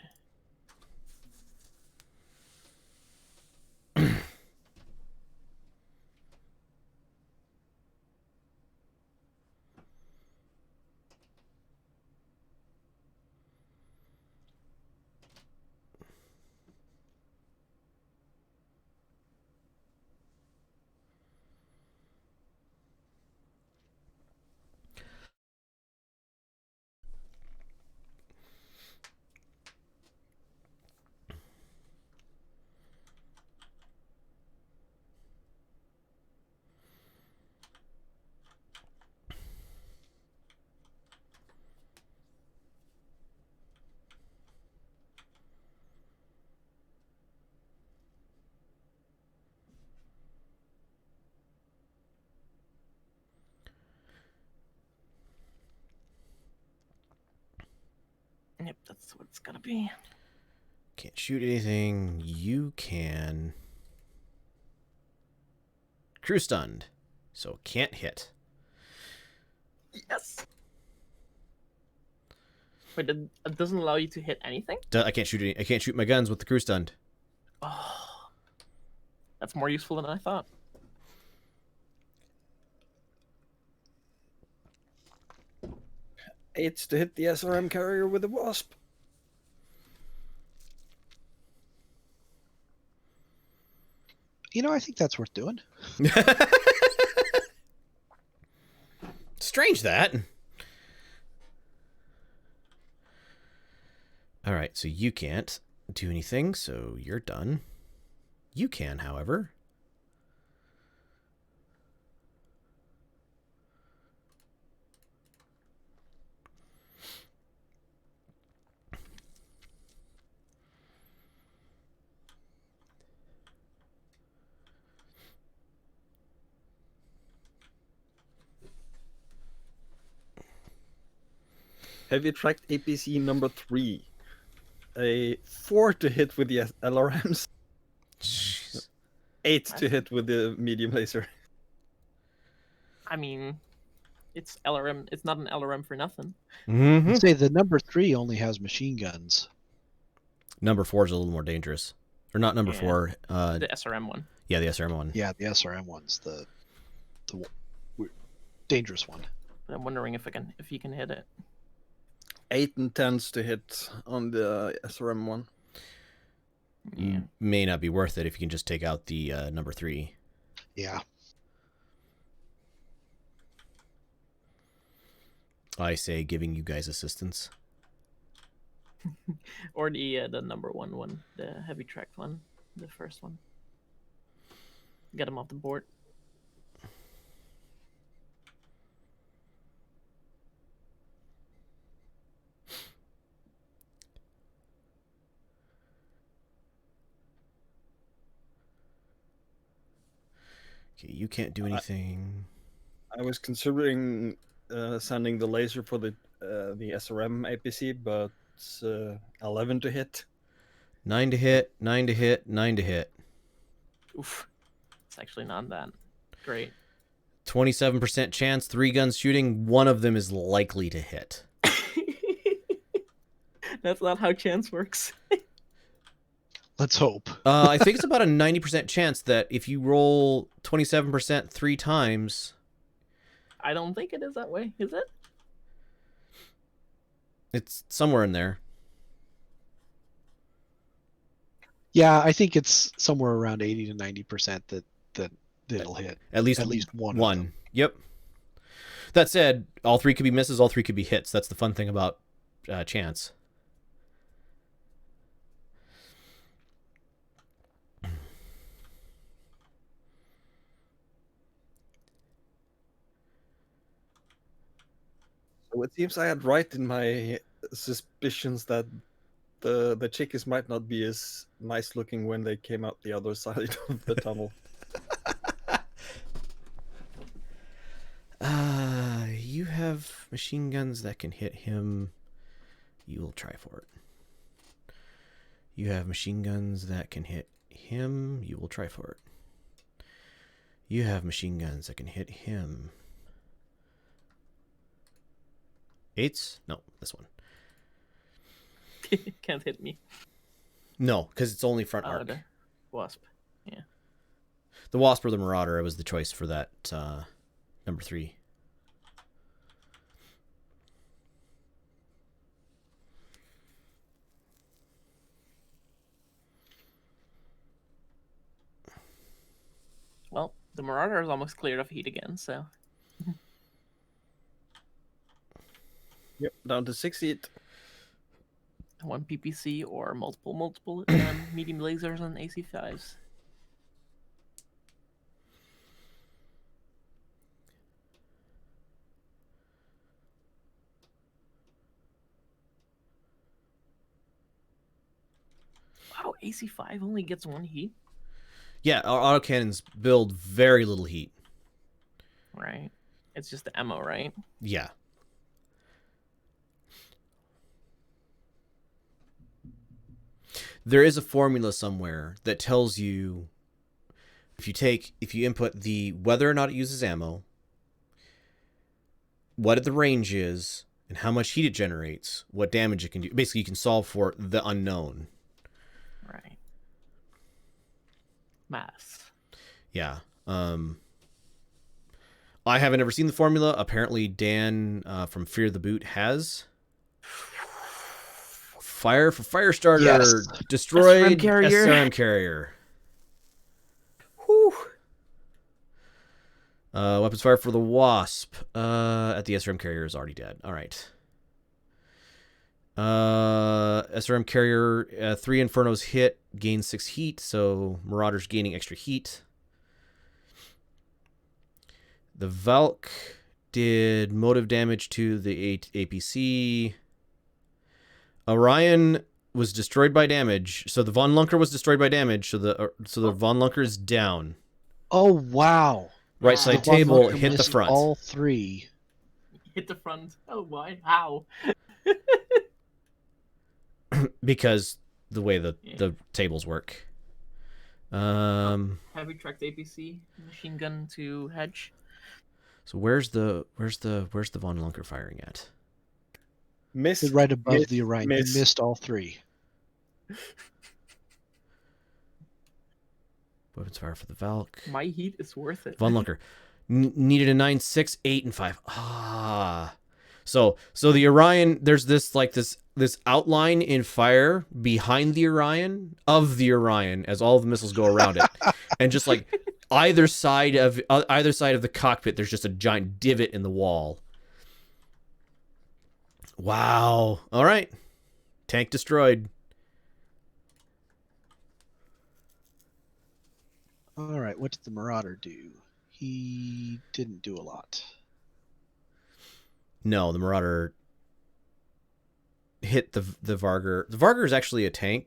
Yep, that's what it's gonna be. Can't shoot anything. You can. Crew stunned. So can't hit. Yes. Wait, it doesn't allow you to hit anything? I can't shoot any, I can't shoot my guns with the crew stunned. Oh, that's more useful than I thought. It's to hit the SRM carrier with a wasp. You know, I think that's worth doing. Strange that. All right, so you can't do anything, so you're done. You can, however. Heavy tracked APC number 3. A 4 to hit with the LRMs. Jeez. 8 to hit with the medium laser. I mean, it's LRM. It's not an LRM for nothing. Mm-hmm. Say the number 3 only has machine guns. Number 4 is a little more dangerous. Or not number Yeah. 4. The SRM one. Yeah, the SRM one. Yeah, the SRM one's the dangerous one. But I'm wondering if you can hit it. 8 and 10s to hit on the SRM one. Yeah. May not be worth it if you can just take out the number 3. Yeah. I say giving you guys assistance. Or the number one, the heavy tracked one, the first one. Get him off the board. Okay, you can't do anything. I was considering sending the laser for the SRM APC, but 11 to hit. 9 to hit, 9 to hit, 9 to hit. Oof. It's actually not that great. 27% chance, 3 guns shooting, one of them is likely to hit. That's not how chance works. Let's hope. I think it's about a 90% chance that if you roll 27% 3 times, I don't think it is that way, is it? it's somewhere in there. Yeah, I think it's somewhere around 80 to 90% that it'll hit. At least one. One. Of them. Yep. That said, all 3 could be misses, all 3 could be hits. That's the fun thing about chance. So it seems I had right in my suspicions that the chickies might not be as nice looking when they came out the other side of the tunnel. You have machine guns that can hit him. You will try for it. You have machine guns that can hit him. You will try for it. You have machine guns that can hit him. 8s? No, this one. Can't hit me. No, because it's only front arc. The wasp. Yeah. The Wasp or the Marauder was the choice for that number 3. Well, the Marauder is almost cleared of heat again, so. Yep, down to 6 heat. 1 PPC or multiple medium lasers on AC5s. Wow, AC5 only gets 1 heat. Yeah, our autocannons build very little heat. Right. It's just the ammo, right? Yeah. There is a formula somewhere that tells you if you input the whether or not it uses ammo, what the range is, and how much heat it generates, what damage it can do. Basically, you can solve for the unknown. Right. Math. Yeah. I haven't ever seen the formula. Apparently, Dan from Fear the Boot has. Fire for Firestarter. Yes. Destroyed SRM carrier. SRM carrier. Whew. Weapons fire for the Wasp. At the SRM carrier is already dead. All right. SRM carrier, 3 Infernos hit, gains 6 heat, so Marauder's gaining extra heat. The Valk did motive damage to the APC. Orion was destroyed by damage, so the Von Lunker was destroyed by damage, so the Von Lunker is down. Oh wow! Right Wow. side The Von table Lunker hit the missed front. All 3. Hit the front. Oh, why? How? Because the way the tables work. Heavy tracked APC machine gun to hedge. So where's the Von Lunker firing at? Miss. Right above Miss, the Orion. miss. He missed all 3. Weapons fire for the Valk. My heat is worth it. Von Lunker needed a 9, 6, 8, and 5. Ah, so the Orion. There's this outline in fire behind the Orion as all the missiles go around it, and just like either side of the cockpit, there's just a giant divot in the wall. Wow. All right, tank destroyed. All right, what did the Marauder do? He didn't do a lot. No, the Marauder hit the Vargur. The Vargur is actually a tank.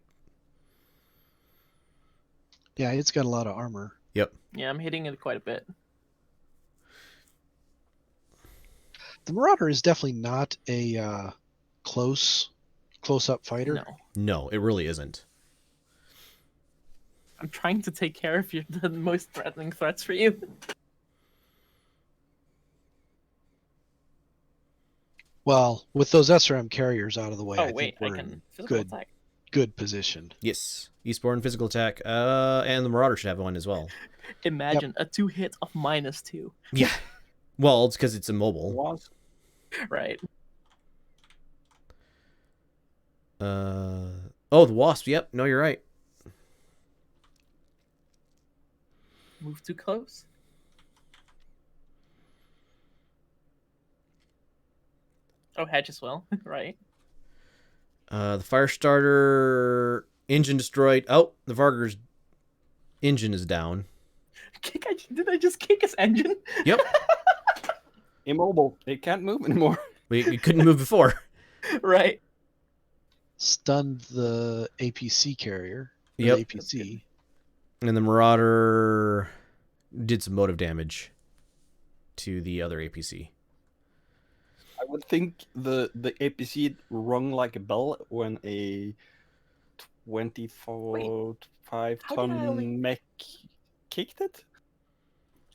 Yeah, it's got a lot of armor. Yep. Yeah, I'm hitting it quite a bit. The Marauder is definitely not a close-up fighter. No. No, it really isn't. I'm trying to take care of the most threatening threats for you. Well, with those SRM carriers out of the way, Oh, I wait, think we're I can in physical good, attack. good position. Yes. Eastbourne physical attack. And the Marauder should have one as well. Imagine a 2-hit of -2. Yeah. Well, it's because it's immobile. Was. Right. Oh, the Wasp. Yep. No, you're right. Move too close. Oh, hedge as well. Right. The Firestarter engine destroyed. Oh, the Vargur's engine is down. Did I just kick his engine? Yep. Immobile. It can't move anymore. We couldn't move before. Right. stunned the APC carrier. Or Yep. The APC. And the Marauder did some motive damage to the other APC. I would think the APC rung like a bell when a 25 how did I ton only- mech kicked it.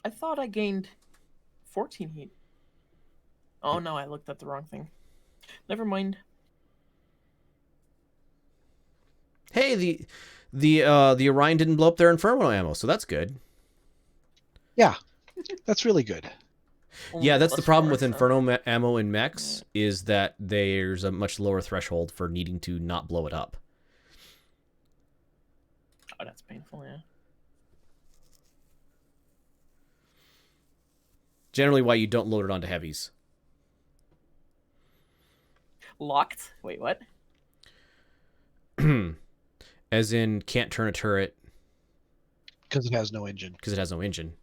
I thought I gained 14 heat. Oh no, I looked at the wrong thing. Never mind. Hey, the Orion didn't blow up their Inferno ammo, so that's good. Yeah, that's really good. Yeah, that's the Plus problem four, with so- Inferno ammo in mechs is that there's a much lower threshold for needing to not blow it up. Oh, that's painful, yeah. Generally why you don't load it onto heavies. Locked? Wait, what? As in, can't turn a turret Because it has no engine. because it has no engine.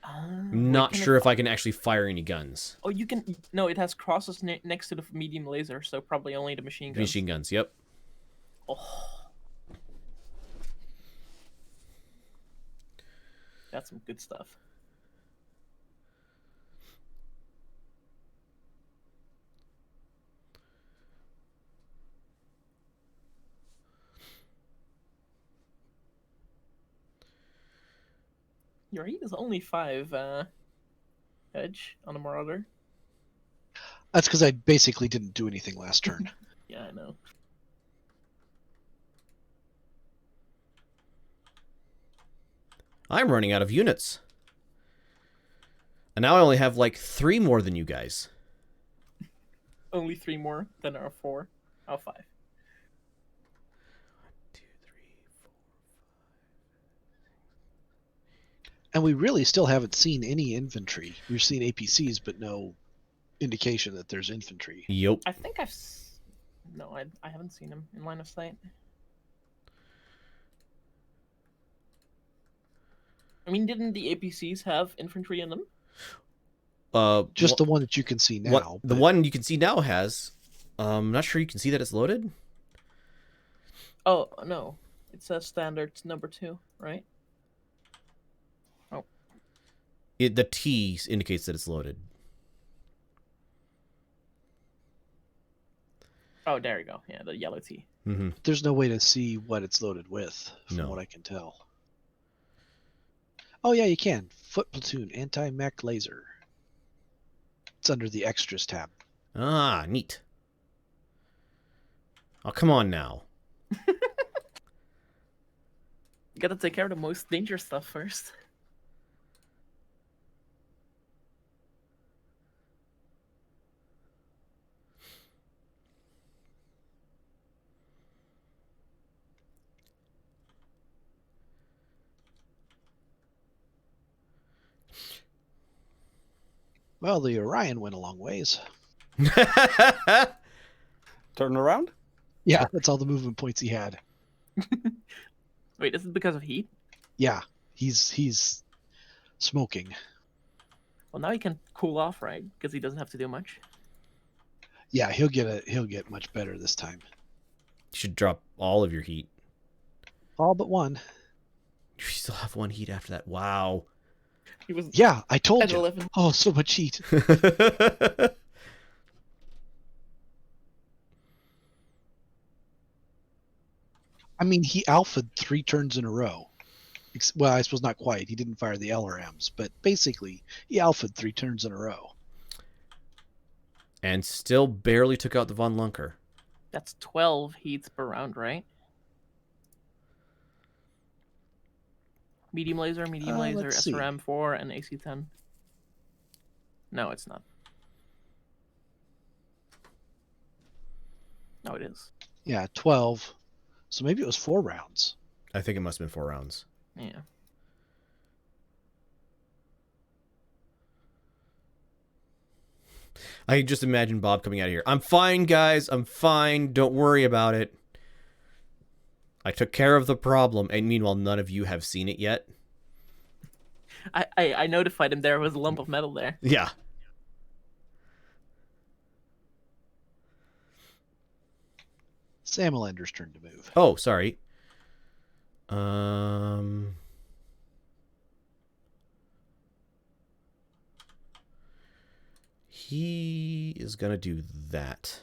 Wait, Not can it sure if fi- I can actually fire any guns. Oh, you can. No, it has crosses next to the medium laser, so probably only the machine guns. Machine guns, yep. Oh. That's some good stuff. Your heat is only 5 edge on a Marauder. That's because I basically didn't do anything last turn. Yeah, I know. I'm running out of units. And now I only have like 3 more than you guys. Only 3 more than our 4. Oh, 5. 2, 3, 4. And we really still haven't seen any infantry. We've seen APCs, but no indication that there's infantry. Yep. I think No, I haven't seen him in line of sight. I mean, didn't the APCs have infantry in them? Just the one that you can see now. The but- one you can see now has. I'm not sure you can see that it's loaded. Oh, no. It says standard number 2, right? The T indicates that it's loaded. Oh, there you go. Yeah, the yellow T. Mm-hmm. There's no way to see what it's loaded with, from No. what I can tell. Oh yeah, you can. Foot platoon, anti-mech laser. It's under the extras tab. Ah, neat. Oh, come on now. You gotta take care of the most dangerous stuff first. Well, the Orion went a long ways. Turn around. Yeah, that's all the movement points he had. Wait, is it because of heat? Yeah, he's smoking. Well, now he can cool off, right? Because he doesn't have to do much. Yeah, he'll get much better this time. You should drop all of your heat. All but one. You still have 1 heat after that. Wow. He was Yeah, I told at you. 11. Oh, so much heat. I mean, he alpha'd 3 turns in a row. Well, I suppose not quite. He didn't fire the LRMs, but basically, he alpha'd 3 turns in a row. And still barely took out the Von Lunker. That's 12 heats per round, right? Medium laser, let's see. SRM 4, and AC 10. No, it's not. No, it is. Yeah, 12. So maybe it was 4 rounds. I think it must have been 4 rounds. Yeah. I just imagine Bob coming out of here. I'm fine, guys. I'm fine. Don't worry about it. I took care of the problem. And meanwhile, none of you have seen it yet. I notified him there was a lump of metal there. Yeah. Salamander's turn to move. Oh, sorry. He is gonna do that.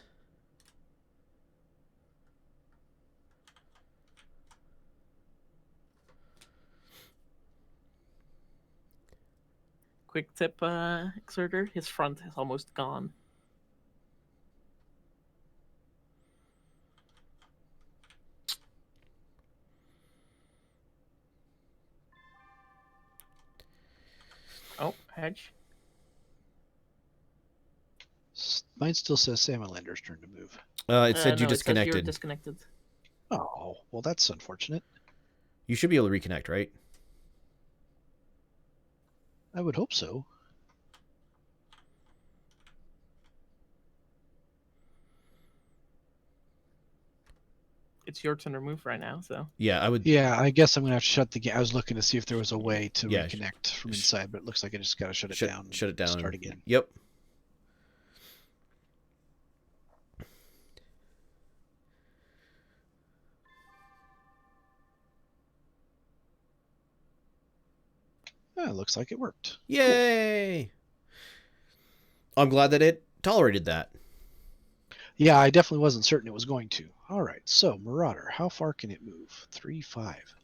Quick tip, Exerter. His front is almost gone. Oh, hedge. Mine still says Salamander's turn to move. It said you no, it says you're disconnected. disconnected. Oh, well, that's unfortunate. You should be able to reconnect, right? I would hope so. It's your turn to move right now, so. Yeah, I would. Yeah, I guess I'm gonna have to shut the game. I was looking to see if there was a way to Yeah, reconnect from inside, but it looks like I just gotta shut it down. Shut it down. Start again. Yep. It looks like it worked. Yay! I'm glad that it tolerated that. Yeah, I definitely wasn't certain it was going to. All right, so Marauder, how far can it move? 3, 5.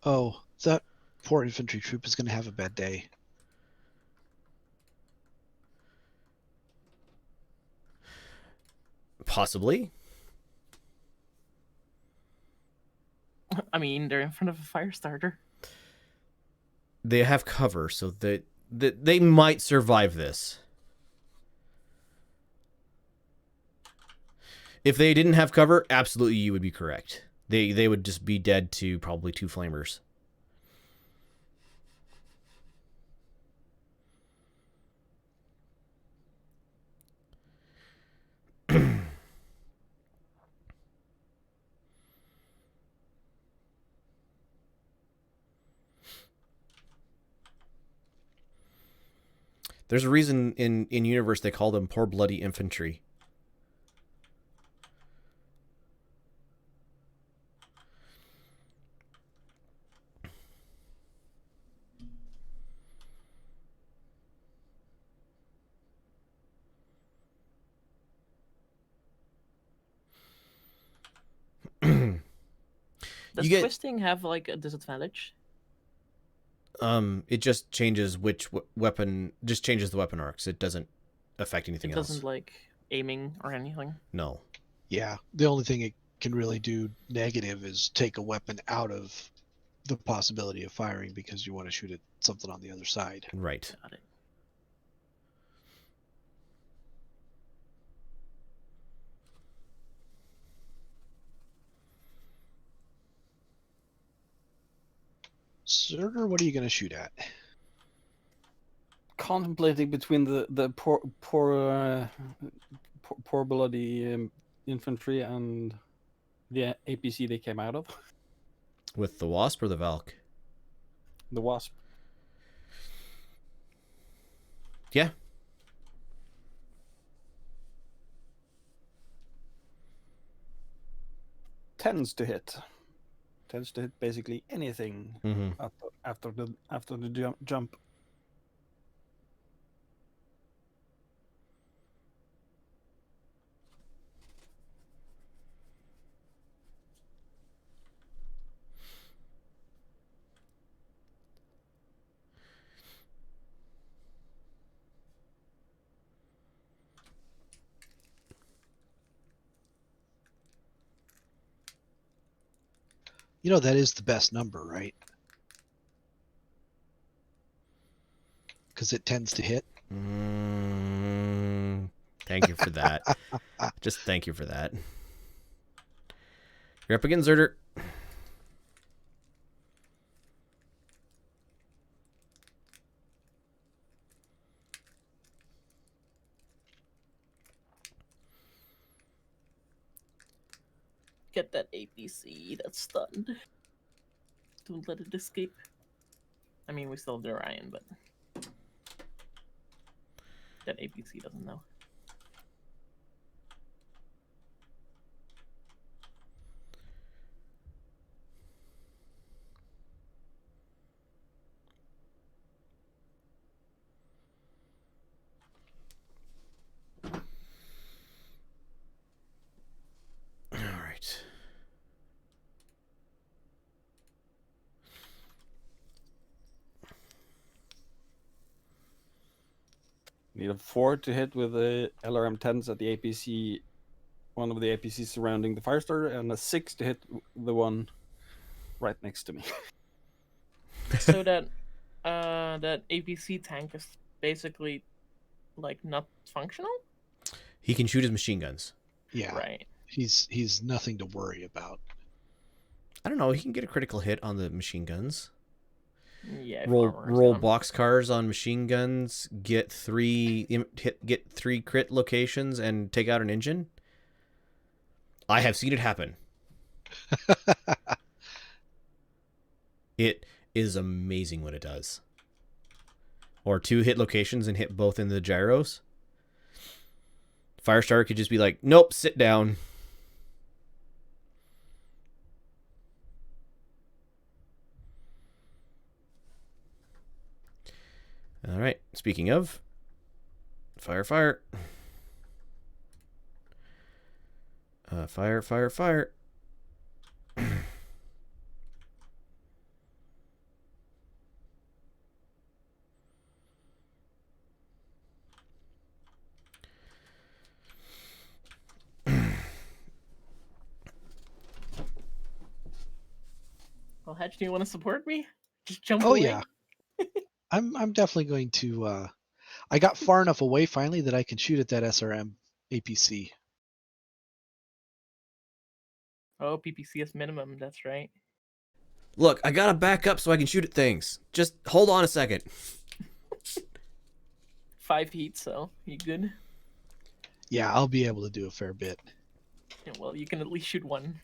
Oh, that poor infantry troop is going to have a bad day. Possibly. I mean, they're in front of a fire starter. They have cover, so that they might survive this. If they didn't have cover, absolutely you would be correct. They would just be dead to probably 2 flamers. There's a reason in universe they call them poor bloody infantry. Does twisting have like a disadvantage? It just changes which weapon. Just changes the weapon arcs. It doesn't affect anything else. It doesn't like aiming or anything. No. Yeah, the only thing it can really do negative is take a weapon out of the possibility of firing because you want to shoot at something on the other side. Right. Got it. Zerger, what are you going to shoot at? Contemplating between the poor bloody infantry and the APC they came out of. With the Wasp or the Valk? The Wasp. Yeah. Tends to hit basically anything Mm-hmm. after the jump. You know that is the best number, right? Because it tends to hit. Thank you for that. Just thank you for that. You're up again, Zerder. Get that APC that's stunned. Don't let it escape. I mean, we still have the Orion, but that APC doesn't know. All right. Need a 4 to hit with the LRM-10s at the APC, one of the APCs surrounding the Firestarter, and a 6 to hit the one right next to me. So that that APC tank is basically like not functional. He can shoot his machine guns. Yeah. Right. He's nothing to worry about. I don't know. He can get a critical hit on the machine guns. Yeah. if Roll armor is roll down. boxcars on machine guns. Get 3 crit locations and take out an engine. I have seen it happen. It is amazing what it does. Or 2 hit locations and hit both in the gyros. Firestarter could just be like, nope, sit down. All right. Speaking of, fire. Fire. Well, Hedge, do you want to support me? Just jump Oh away. yeah. I'm definitely going to. I got far enough away finally that I can shoot at that SRM APC. Oh, PPCS minimum. That's right. Look, I gotta back up so I can shoot at things. Just hold on a second. 5 heat, so you good? Yeah, I'll be able to do a fair bit. Yeah, well, you can at least shoot one.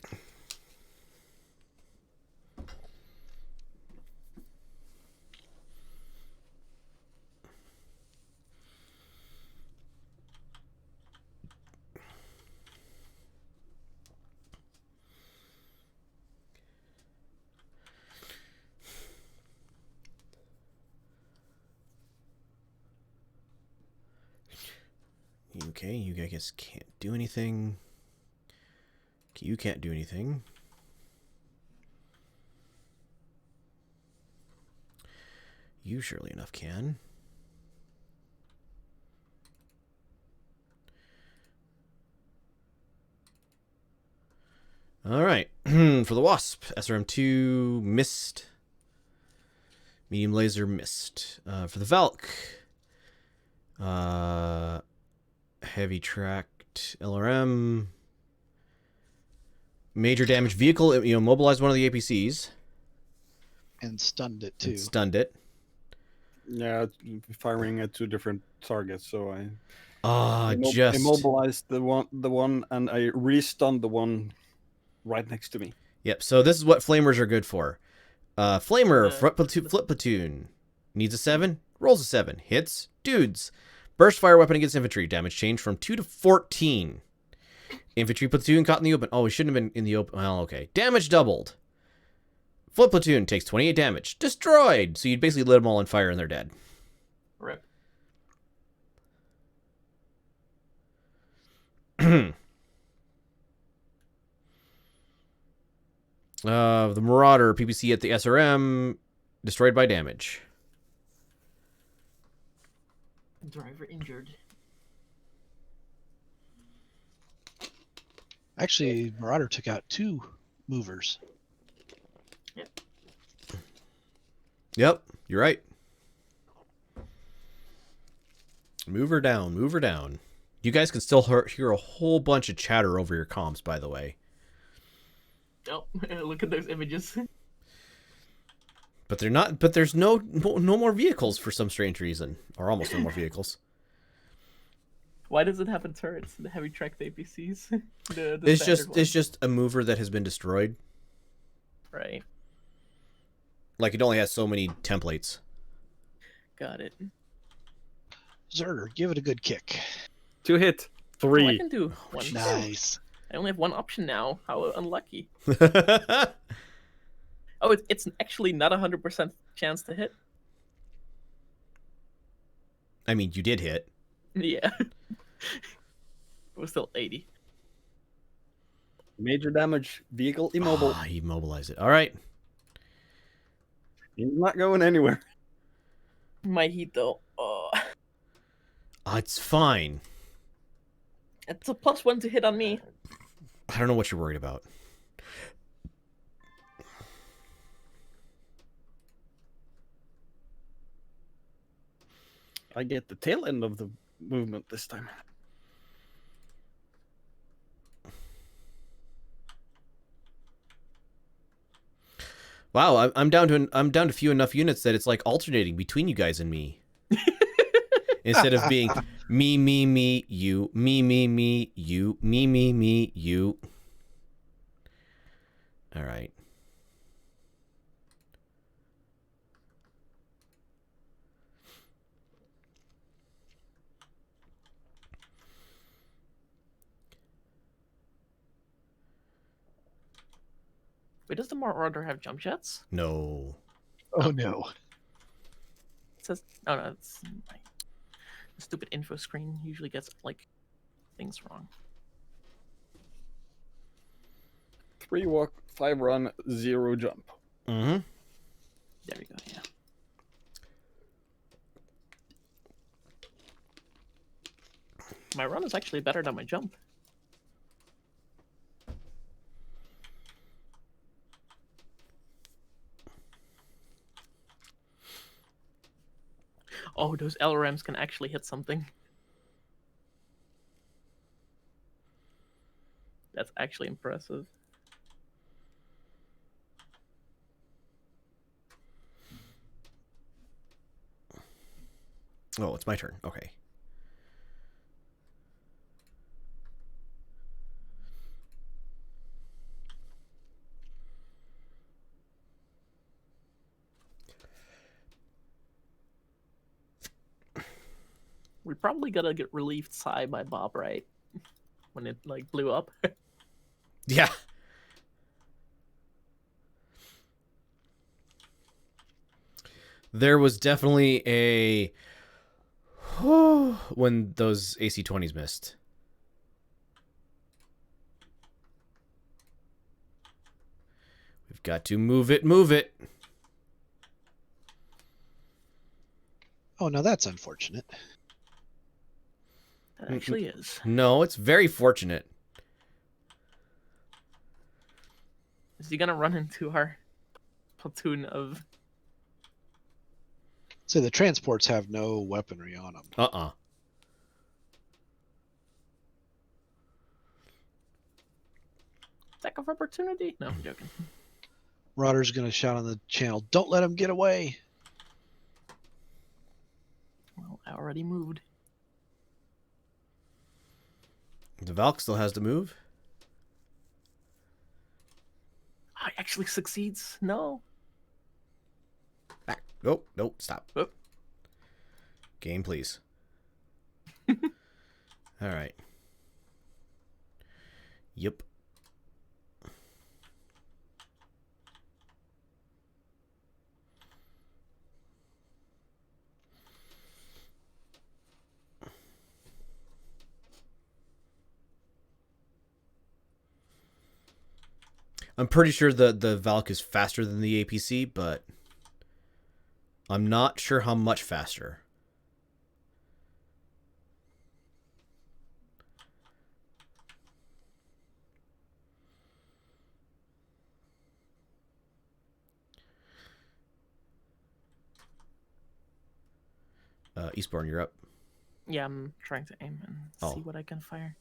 Okay, you guys can't do anything. You can't do anything. You surely enough can. All right. For the Wasp, SRM2 missed. Medium laser missed. For the Valk, heavy tracked LRM. Major damage vehicle. Mobilized one of the APCs. And stunned it too. And stunned it. Yeah, firing at 2 different targets, so I Just immobilized the one, and I re-stunned the one right next to me. Yep. So this is what flamers are good for. Flamer, flip platoon. Needs a 7, rolls a 7. Hits, dudes. Burst fire weapon against infantry. Damage changed from 2 to 14. Infantry platoon caught in the open. Oh, we shouldn't have been in the open. Well, okay. Damage doubled. Flip platoon takes 28 damage. Destroyed. So you'd basically lit them all on fire and they're dead. Rip. The Marauder PPC at the SRM destroyed by damage. Driver injured. Actually, Marauder took out 2 movers. Yep, you're right. Move her down, move her down. You guys can still hear a whole bunch of chatter over your comms, by the way. Oh, look at those images. But they're not. But there's no more vehicles for some strange reason, or almost no more vehicles. Why does it have in turrets? The heavy tracked APCs. the It's standard just a mover that has been destroyed. one. Right. Like it only has so many templates. Got it. Zerter, give it a good kick. 2 hit. Oh, 3. I can do one. Nice. I only have one option now. How unlucky. Oh, it's actually not 100% chance to hit. I mean, you did hit. Yeah. It was still 80. Major damage. Vehicle immobile. Ah, immobilize it. All right. He's not going anywhere. Might heat though. Oh. It's fine. It's a +1 to hit on me. I don't know what you're worried about. I get the tail end of the movement this time. Wow, I'm down to few enough units that it's like alternating between you guys and me. Instead of being me, you, me, you, me, you. All right. Wait, does the Marauder have jump jets? No. Oh no. It says, oh no, it's my stupid info screen usually gets like things wrong. 3 walk, 5 run, 0 jump. Mm-hmm. There we go. Yeah. My run is actually better than my jump. Oh, those LRMs can actually hit something. That's actually impressive. Oh, it's my turn. Okay. We probably gotta get relieved Psy by Bob, right? When it like blew up. Yeah. There was definitely a when those AC-20s missed. We've got to move it, move it. Oh, now that's unfortunate. That actually is. No, it's very fortunate. Is he gonna run into our platoon of? So the transports have no weaponry on them. Attack of opportunity? No, I'm joking. Rodder's going to shout on the channel, "Don't let him get away." Well, I already moved. The Valk still has to move. I actually succeeds. No. Back. Nope, nope, stop. Oh. Game, please. All right. Yep. I'm pretty sure the Valk is faster than the APC, but I'm not sure how much faster. Eastbourne, you're up. Yeah, I'm trying to aim and Oh. see what I can fire.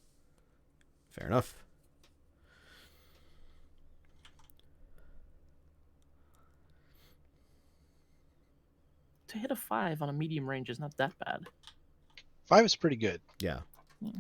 Fair enough. To hit a 5 on a medium range is not that bad. 5 is pretty good. Yeah. Yeah.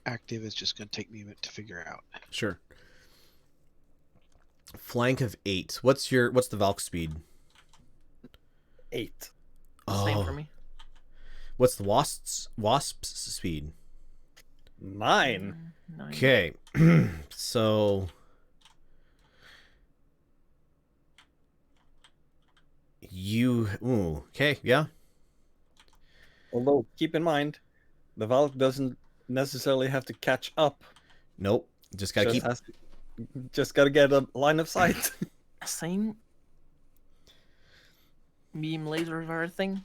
Active is just going to take me a minute to figure out. Sure. Flank of 8. What's the Valk speed? 8. Same for me. What's the wasp's speed? 9. 9. Okay. So okay, yeah. Although, keep in mind, the Valk doesn't necessarily have to catch up. Nope. Just gotta keep. Just gotta get a line of sight. Same medium laser of everything.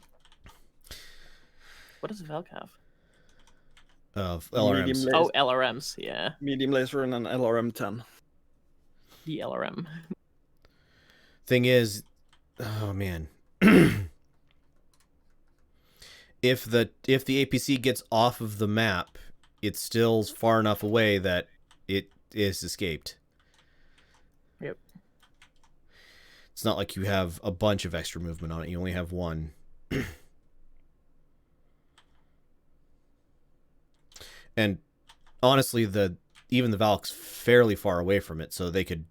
What does Valk have? LRMs. Medium Oh, LRMs, yeah. Medium laser and an LRM 10. The LRM. Thing is, oh man. If the APC gets off of the map, it's still far enough away that it is escaped. Yep. It's not like you have a bunch of extra movement on it. You only have one. And honestly, even the Valk's fairly far away from it, so they could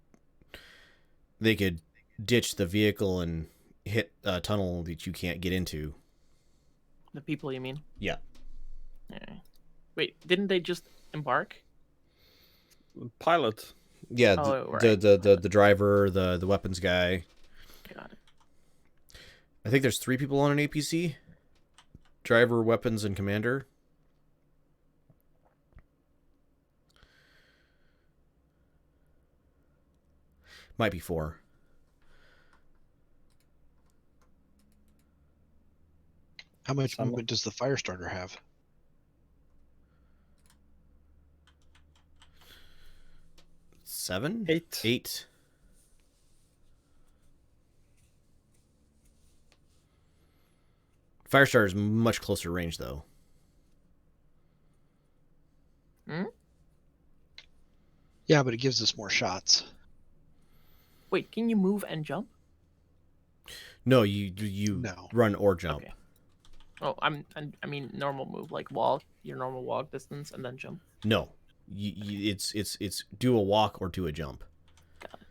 ditch the vehicle and hit a tunnel that you can't get into. The people, you mean? Yeah. Yeah. Wait, didn't they just embark? Pilot. Yeah, Oh, right. the driver, the weapons guy. Got it. I think there's 3 people on an APC. Driver, weapons, and commander. Might be 4. How much movement does the fire starter have? Seven? 8. 8. Firestarter is much closer range, though. Hmm? Yeah, but it gives us more shots. Wait, can you move and jump? No, you No. run or jump. Okay. Oh, I mean normal move, like walk, your normal walk distance, and then jump. No, it's do a walk or do a jump. Got it.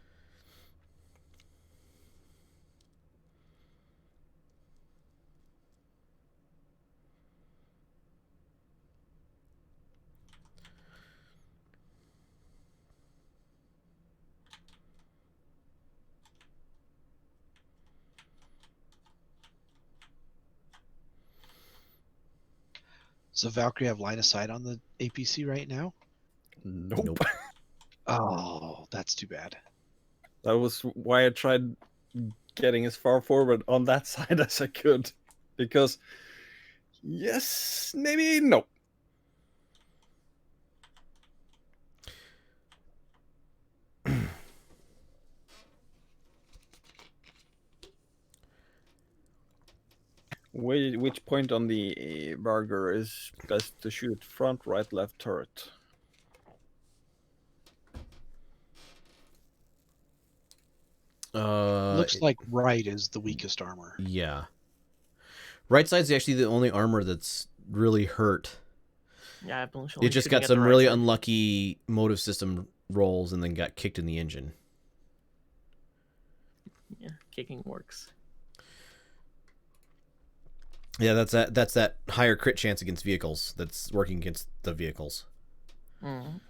So Valkyrie have line of sight on the APC right now? Nope. Oh, that's too bad. That was why I tried getting as far forward on that side as I could. Because, yes, maybe no. Which point on the burger is best to shoot? Front, right, left turret? Looks like right is the weakest armor. Yeah. Right side's actually the only armor that's really hurt. Yeah, I've been It just shooting got at some the right really side. unlucky motive system rolls and then got kicked in the engine. Yeah, kicking works. Yeah, that's that higher crit chance against vehicles that's working against the vehicles. Mm.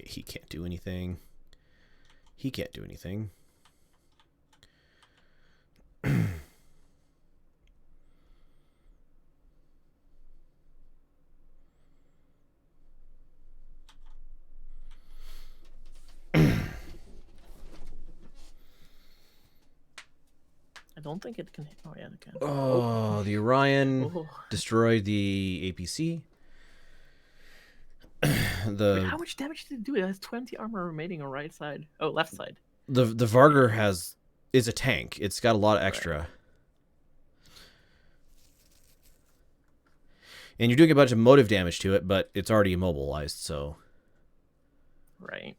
he can't do anything. He can't do anything. I don't think it can. Oh yeah, it can. Oh, the Orion Oh. destroyed the APC. Wait, how much damage did it do? It has 20 armor remaining on right side. Oh, left side. The Vargar is a tank. It's got a lot of extra. Right. And you're doing a bunch of motive damage to it, but it's already immobilized, so. Right.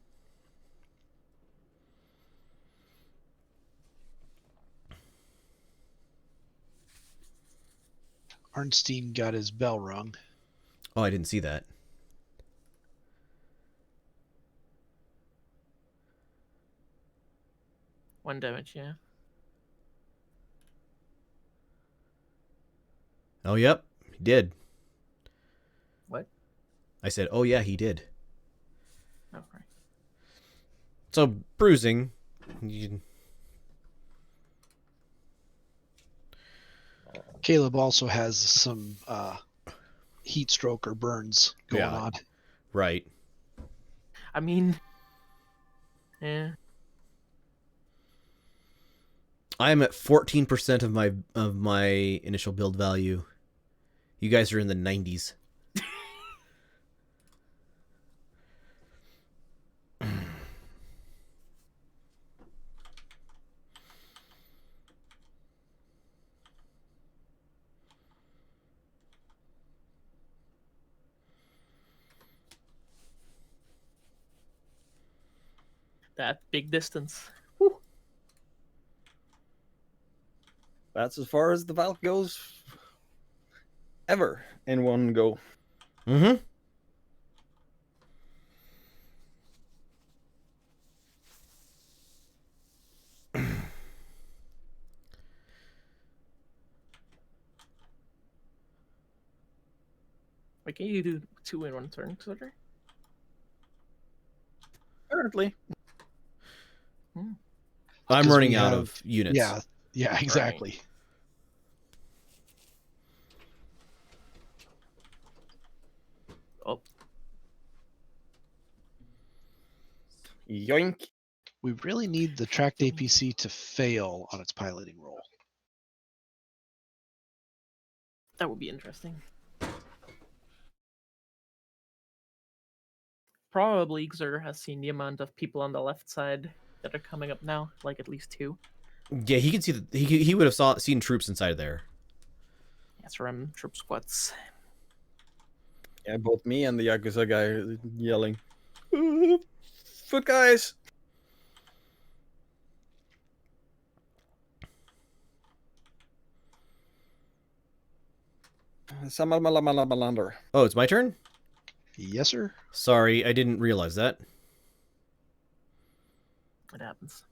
Arnstein got his bell rung. Oh, I didn't see that. One damage, yeah. Oh, yep, he did. What? I said, oh yeah, he did. Oh, right. So, bruising. You... Caleb also has some heat stroke or burns going Yeah. on. Right. I mean, yeah. I am at 14% of my initial build value. You guys are in the 90s. That big distance. That's as far as the Valk goes ever in one go. Mm-hmm. Wait, can you do 2 in 1 turn, Soldier? Apparently. I'm 'Cause running we out have- of units. Yeah, exactly. Oh, Yoink. We really need the tracked APC to fail on its piloting roll. that would be interesting. Probably Xur has seen the amount of people on the left side that are coming up now, like at least 2. Yeah, he can see he would have seen troops inside there. That's Rem troop squads. Yeah, both me and the Yakuza guy yelling, "Foot guys!" Samalmalamalander. Oh, it's my turn? Yes, sir. Sorry, I didn't realize that. It happens.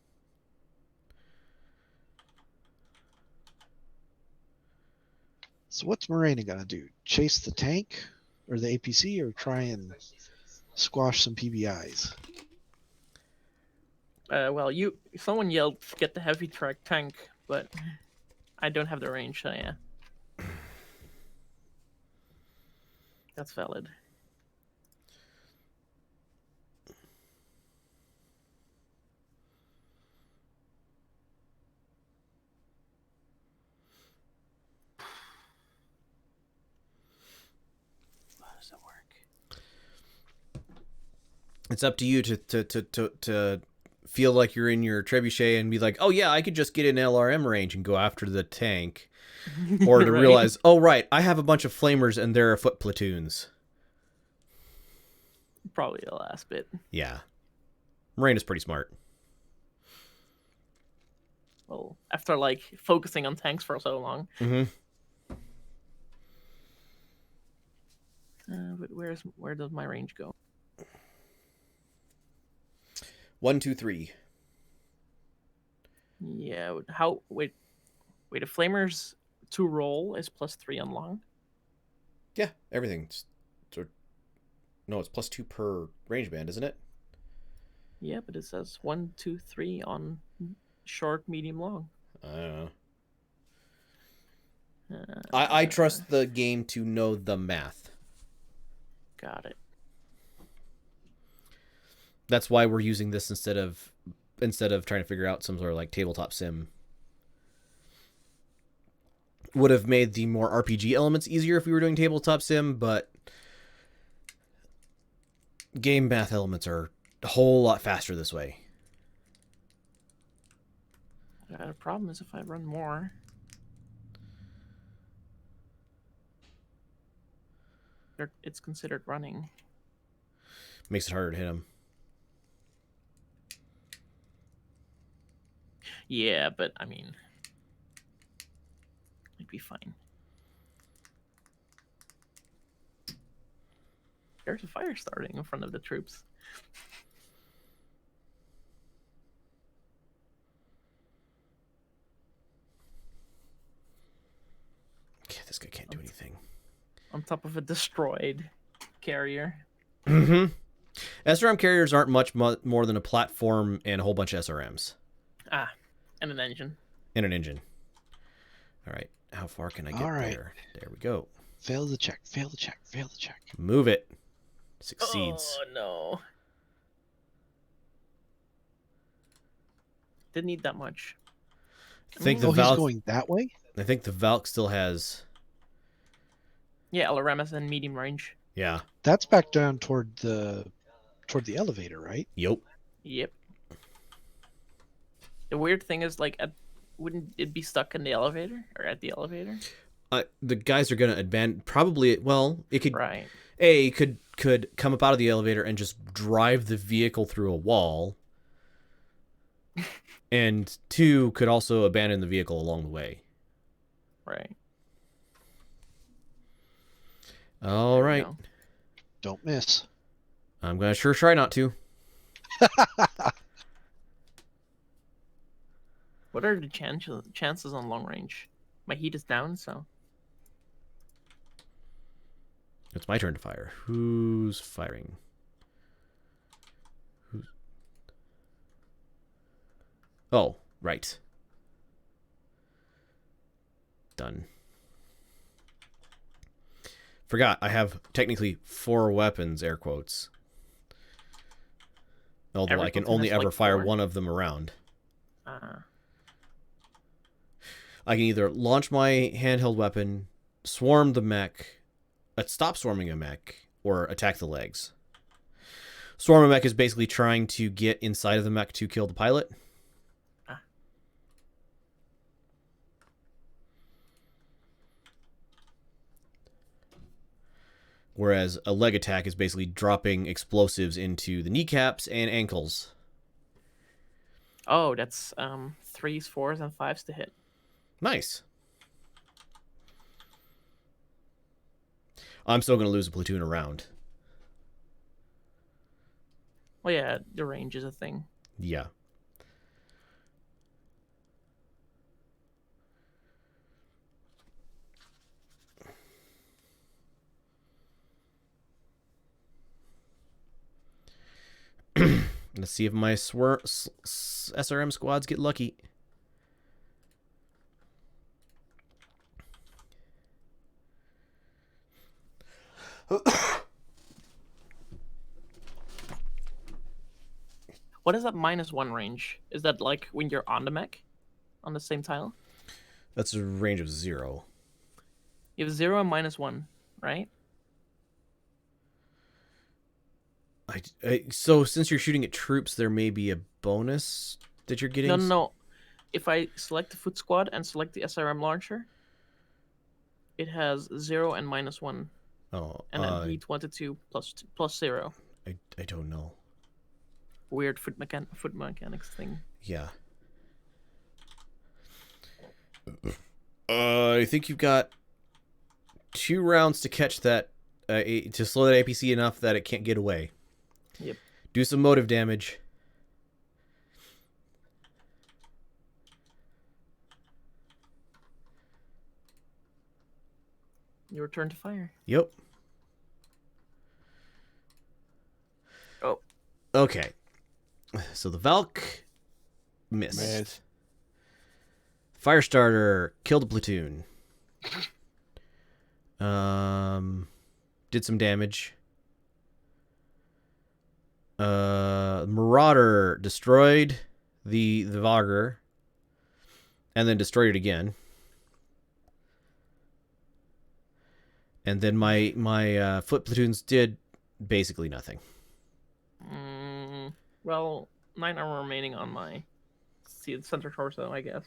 So what's Morena gonna do? Chase the tank or the APC, or try and squash some PBIs? Well, someone yelled, "Get the heavy track tank," but I don't have the range, so yeah. That's valid. How does that work? It's up to you to feel like you're in your trebuchet and be like, oh yeah, I could just get in LRM range and go after the tank. Or to Right? realize, oh right, I have a bunch of flamers and there are foot platoons. Probably the last bit. Yeah. Moraine is pretty smart. Well, after like focusing on tanks for so long. Mm-hmm. But where does my range go? 1, 2, 3. Yeah. How? Wait. A flamer's to roll is +3 on long. Yeah, everything's. No, it's +2 per range band, isn't it? Yeah, but it says 1, 2, 3 on short, medium, long. I don't know. I Uh, trust the game to know the math. Got it. That's why we're using this instead of trying to figure out some sort of like tabletop sim. Would have made the more RPG elements easier if we were doing tabletop sim, but game math elements are a whole lot faster this way. The problem is if I run more. It's considered running. Makes it harder to hit them. Yeah, but I mean, it'd be fine. There's a fire starting in front of the troops. Okay, this guy can't do anything. On top of a destroyed carrier. Mm-hmm. SRM carriers aren't much more than a platform and a whole bunch of SRMs. Ah, and an engine. And an engine. All right, how far can I get there? There we go. Fail the check. Fail the check. Fail the check. Move it. Succeeds. Oh no. Didn't need that much. I think the He's Valk. going that way. I think the Valk still has. Yeah, LRMS and medium range. Yeah. That's back down toward the elevator, right? Yep. Yep. The weird thing is, like, wouldn't it be stuck in the elevator or at the elevator? The guys are gonna abandon. Probably. Well, it could. Right. Could come up out of the elevator and just drive the vehicle through a wall. And 2 could also abandon the vehicle along the way. Right. All right. No. Don't miss. I'm gonna sure try not to. What are the chances on long range? My heat is down, so. It's my turn to fire. Who's firing? Oh, right. Done. Forgot, I have technically 4 weapons, air quotes. Although Every I can weapon only has, ever like, fire 4? one of them around. Uh, I can either launch my handheld weapon, swarm the mech, stop swarming a mech, or attack the legs. Swarm a mech is basically trying to get inside of the mech to kill the pilot. Whereas a leg attack is basically dropping explosives into the kneecaps and ankles. oh, that's 3s, 4s, and 5s to hit. Nice. I'm still going to lose a platoon around. Well, yeah, the range is a thing. Yeah. Let's see if my SRM squads get lucky. What is that -1 range? Is that like when you're on the mech? On the same tile? That's a range of 0. You have 0 and -1, right? So since you're shooting at troops, there may be a bonus that you're getting? No. If I select the foot squad and select the SRM launcher, it has 0 and -1. Oh, And then heat 1 to 2 plus 0. I don't know. Weird foot mechanics thing. Yeah. I think you've got 2 rounds to catch that, to slow that APC enough that it can't get away. Yep. Do some motive damage. Your turn to fire. Yep. Oh. Okay. So the Valk missed. Miss. Firestarter killed a platoon. Did some damage. Marauder destroyed the Vogger, and then destroyed it again. And then my foot platoons did basically nothing. Well, 9 armor remaining on my center torso, I guess.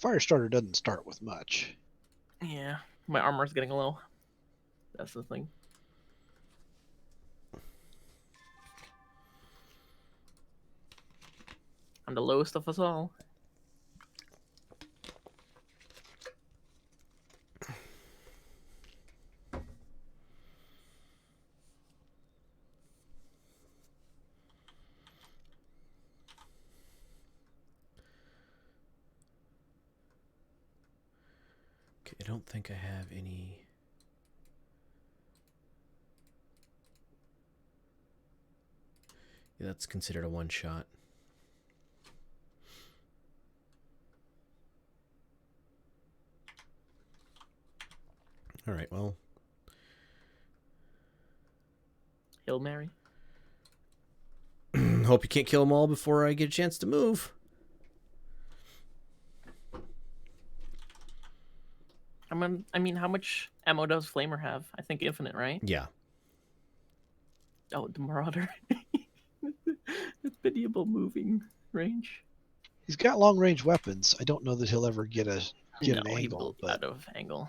Firestarter doesn't start with much. Yeah, my armor's getting low. That's the thing. I'm the lowest of us all. Okay, I don't think I have any. Yeah, that's considered a one shot. All right, well. Hail Mary. Hope you can't kill them all before I get a chance to move. I mean, how much ammo does Flamer have? I think infinite, right? Yeah. Oh, the Marauder. The pitiable moving range. He's got long range weapons. I don't know that he'll ever get No, an he angle, will but out of angle.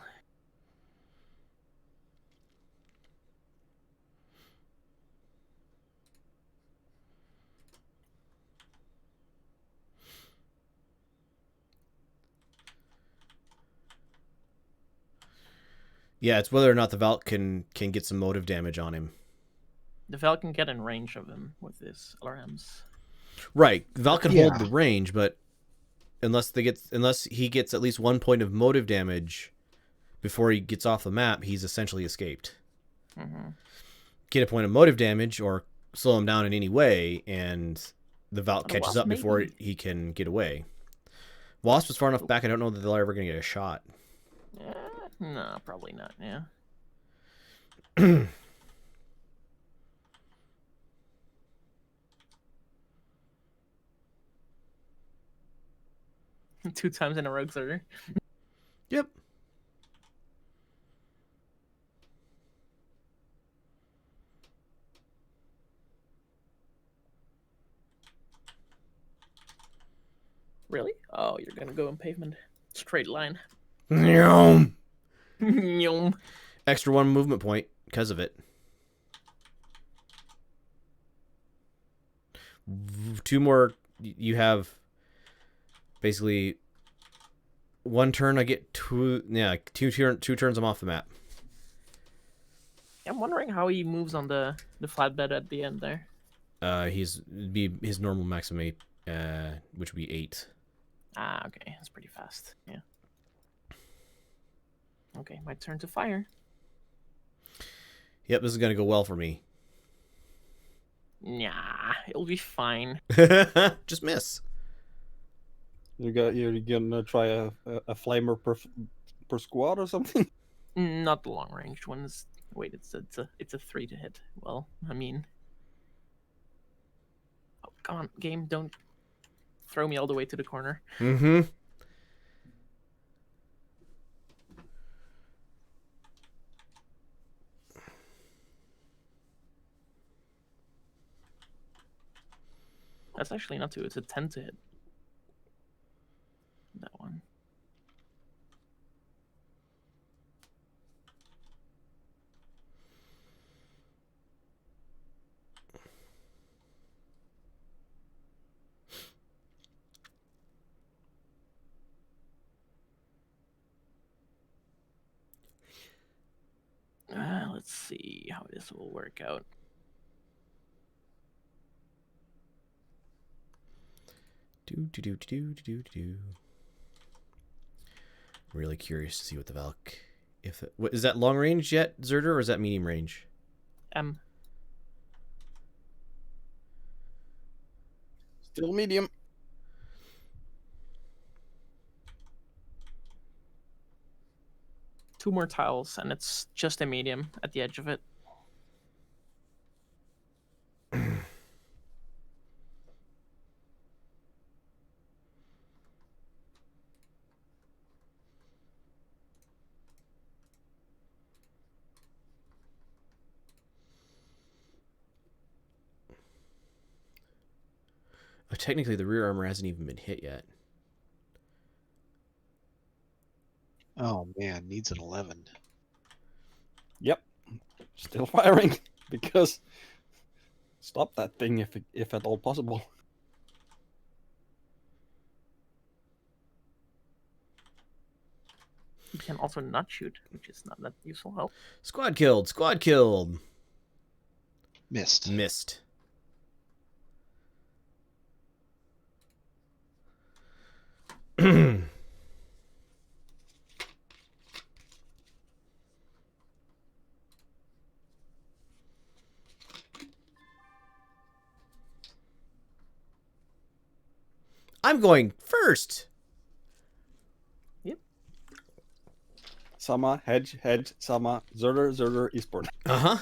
Yeah, it's whether or not the Valk can get some motive damage on him. The Val can get in range of him with his LRMs. Right. The Valk can Yeah. hold the range, but unless he gets at least 1 point of motive damage before he gets off the map, he's essentially escaped. Mm-hmm. Get a point of motive damage or slow him down in any way, and the Valk On a catches Wasp, up before maybe. he can get away. Wasp is far enough back, I don't know that they're ever going to get a shot. No, probably not, yeah. Two times in a rogue surge. Yep. Really? Oh, you're gonna go in pavement. Straight line. Nyom. Nyom. Extra 1 movement point because of it. 2 more. You have basically 1 turn. I get 2. Yeah, two turns. I'm off the map. I'm wondering how he moves on the flatbed at the end there. It'd be his normal maximum 8, which would be 8. Ah, okay. That's pretty fast. Yeah. Okay, my turn to fire. Yep, this is gonna go well for me. Nah, it'll be fine. Just miss. You're gonna try a flamer per squad or something? Not the long range ones. Wait, it's a 3 to hit. Well, I mean, oh, come on, game, don't throw me all the way to the corner. Mm-hmm. That's actually not 2. It's a 10 to hit. That one. Let's see how this will work out. Really curious to see what the Valk. Is that long range yet, Zerder, or is that medium range? Still medium. Two more tiles, and it's just a medium at the edge of it. Technically, the rear armor hasn't even been hit yet. Oh man, needs an 11. Yep. Still firing because stop that thing if at all possible. You can also not shoot, which is not that useful help. Squad killed. Squad killed. Missed. Missed. I'm going first. Yep. Sama, hedge, Sama, Zerder, Eastport. Uh-huh.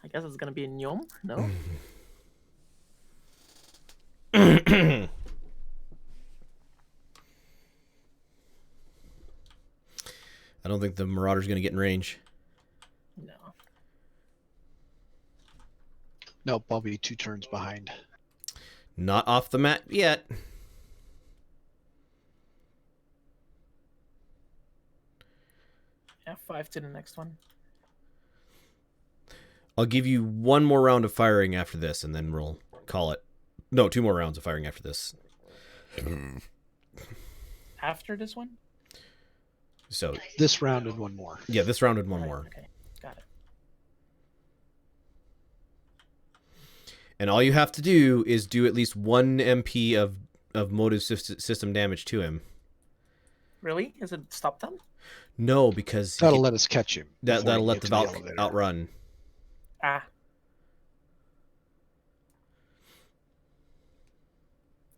I guess it's gonna be a Nyom, no? I don't think the Marauder's going to get in range. No. Nope, I'll be 2 turns behind. Not off the mat yet. Yeah, 5 to the next one. I'll give you 1 more round of firing after this, and then we'll call it. No, 2 more rounds of firing after this. After this one? So, This round and 1 more. yeah, this round and 1 Right, more. Okay, got it. And all you have to do is do at least 1 MP of motive system damage to him. Really? Has it stopped them? No, because That'll let us catch him. before that'll he let gets the to Valk elevator. outrun. Ah.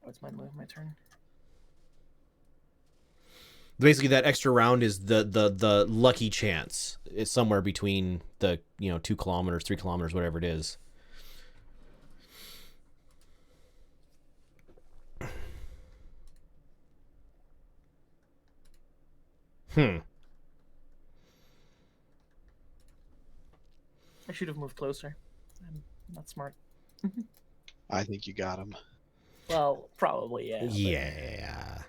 Oh, it's my turn. Basically, that extra round is the lucky chance. It's somewhere between the 2 kilometers, 3 kilometers, whatever it is. I should have moved closer. I'm not smart. I think you got him. Well, probably, yeah. but- Yeah.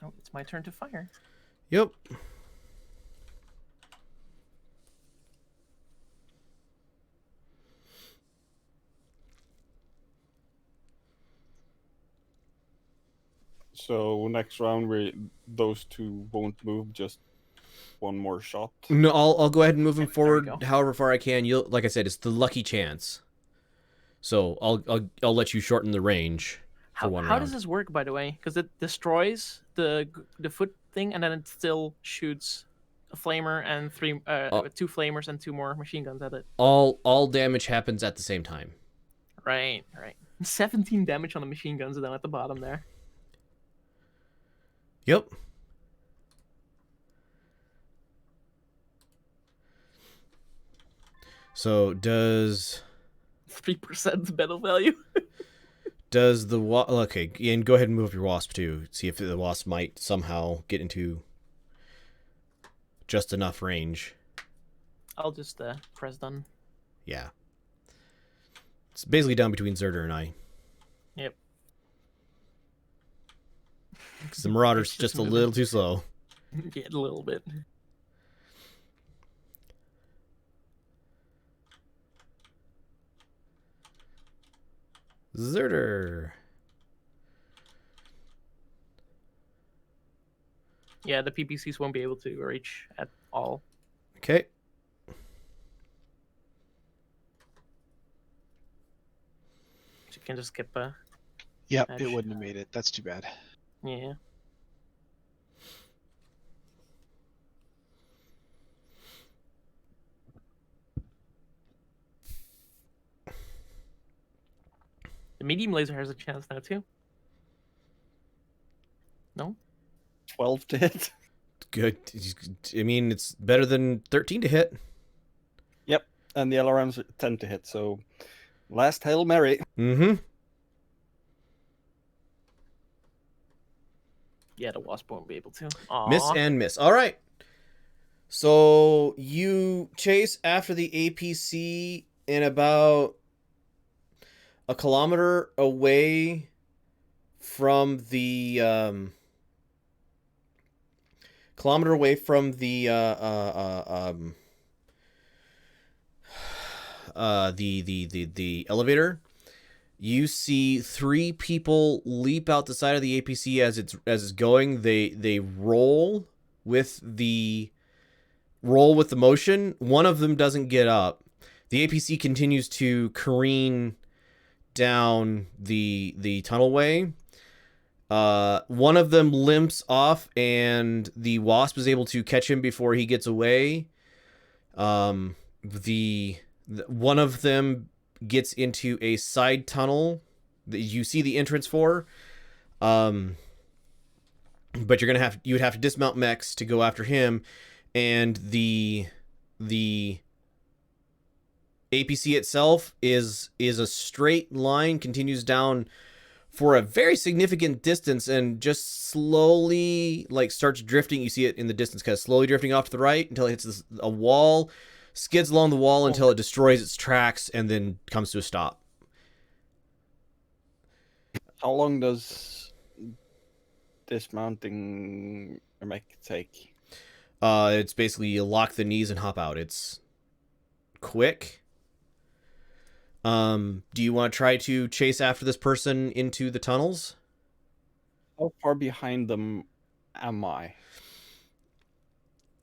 Oh, it's my turn to fire. Yep. So next round, those 2 won't move. Just 1 more shot. No, I'll go ahead and move him There we forward go. however far I can. Like I said, it's the lucky chance. So I'll let you shorten the range for 1 How round. does this work, by the way? Because it destroys the foot thing, and then it still shoots a flamer and 2 flamers and 2 more machine guns at it. All damage happens at the same time. Right. 17 damage on the machine guns down at the bottom there. Yep. So does 3% battle value. the okay, and go ahead and move up your wasp too. See if the wasp might somehow get into just enough range. I'll just press done. Yeah. It's basically down between Zerder and I. Yep. Because the Marauder's It's just a moving. little too slow. Yeah, a little bit. Zerter. Yeah, the PPCs won't be able to reach at all. Okay. So you can just skip a. Yep, Match. it wouldn't have made it. That's too bad. Yeah. The medium laser has a chance now too. No? 12 to hit. Good. I mean, it's better than 13 to hit. Yep. And the LRM's 10 to hit, so last Hail Mary. Mm-hmm. Yeah, the wasp won't be able to. Aww. Miss and miss. All right. So you chase after the APC in about a kilometer away from the the elevator. You see 3 people leap out the side of the APC as it's going. They roll with the motion. One of them doesn't get up. The APC continues to careen down the tunnelway. One of them limps off, and the wasp is able to catch him before he gets away. One of them gets into a side tunnel that you see the entrance for. But you would have to dismount mechs to go after him, and the APC itself is a straight line, continues down for a very significant distance, and just slowly starts drifting. You see it in the distance, kind of slowly drifting off to the right until it hits a wall, skids along the wall until it destroys its tracks, and then comes to a stop. How long does dismounting a mech take? It's basically you lock the knees and hop out. It's quick. Do you want to try to chase after this person into the tunnels? How far behind them am I?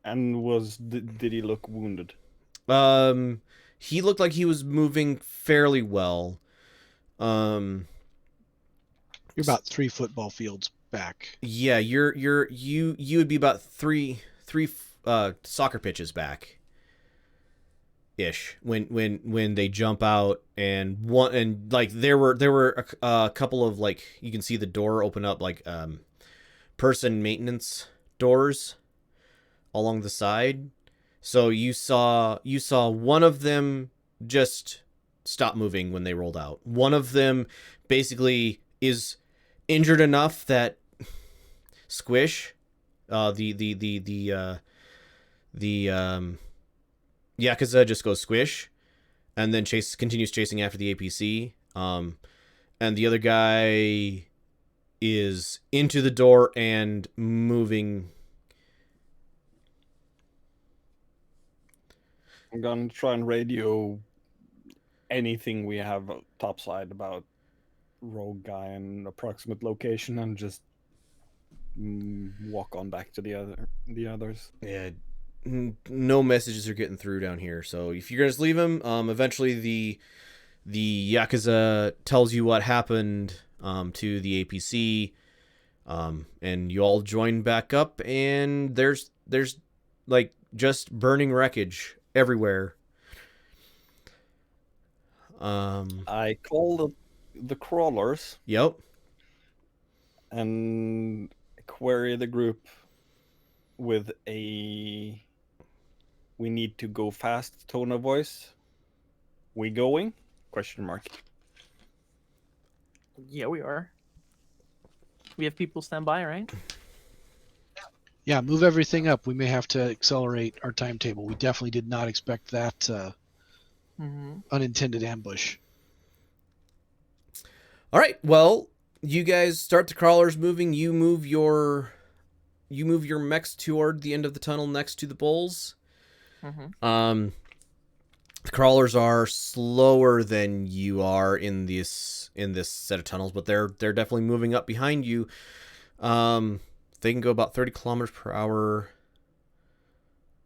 And did he look wounded? He looked like he was moving fairly well. You're about 3 football fields back. Yeah, you would be about three soccer pitches back. Ish when they jump out, and there were a couple of you can see the door open up person maintenance doors along the side. So you saw one of them just stop moving when they rolled out. One of them basically is injured enough that Squish, Yakuza just goes squish, and then continues chasing after the APC. And the other guy is into the door and moving. I'm gonna try and radio anything we have topside about rogue guy and approximate location, and just walk on back to the others. Yeah, no messages are getting through down here. So if you're gonna just leave him, eventually the Yakuza tells you what happened to the APC, and you all join back up, and there's just burning wreckage everywhere. I call the crawlers. Yep. And query the group with a "we need to go fast" tone of voice. We going? Question mark. Yeah, we are. We have people stand by, right? Yeah, move everything up. We may have to accelerate our timetable. We definitely did not expect that unintended ambush. All right. Well, you guys start the crawlers moving. You move your mechs toward the end of the tunnel next to the bulls. The crawlers are slower than you are in this set of tunnels, but they're definitely moving up behind you. They can go about 30 kilometers per hour.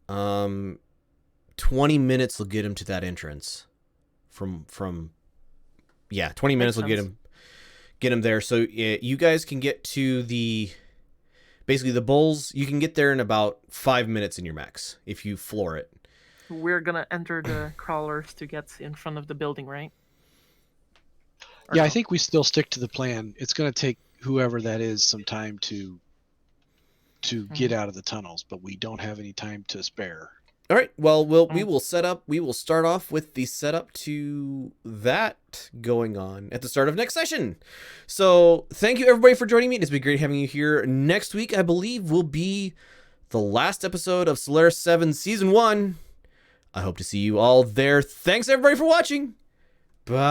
20 minutes will get them to that entrance. From 20 minutes will get them there. So you guys can get to the bulls. You can get there in about 5 minutes in your max if you floor it. We're gonna enter the crawlers to get in front of the building, right? Or Yeah, no? I think we still stick to the plan. It's going to take whoever that is some time to get out of the tunnels, but we don't have any time to spare. All right. Well, we will start off with the setup to that going on at the start of next session. So thank you everybody for joining me. It's been great having you here. Next week, I believe, will be the last episode of Solaris VII Season 1. I hope to see you all there. Thanks everybody for watching. Bye.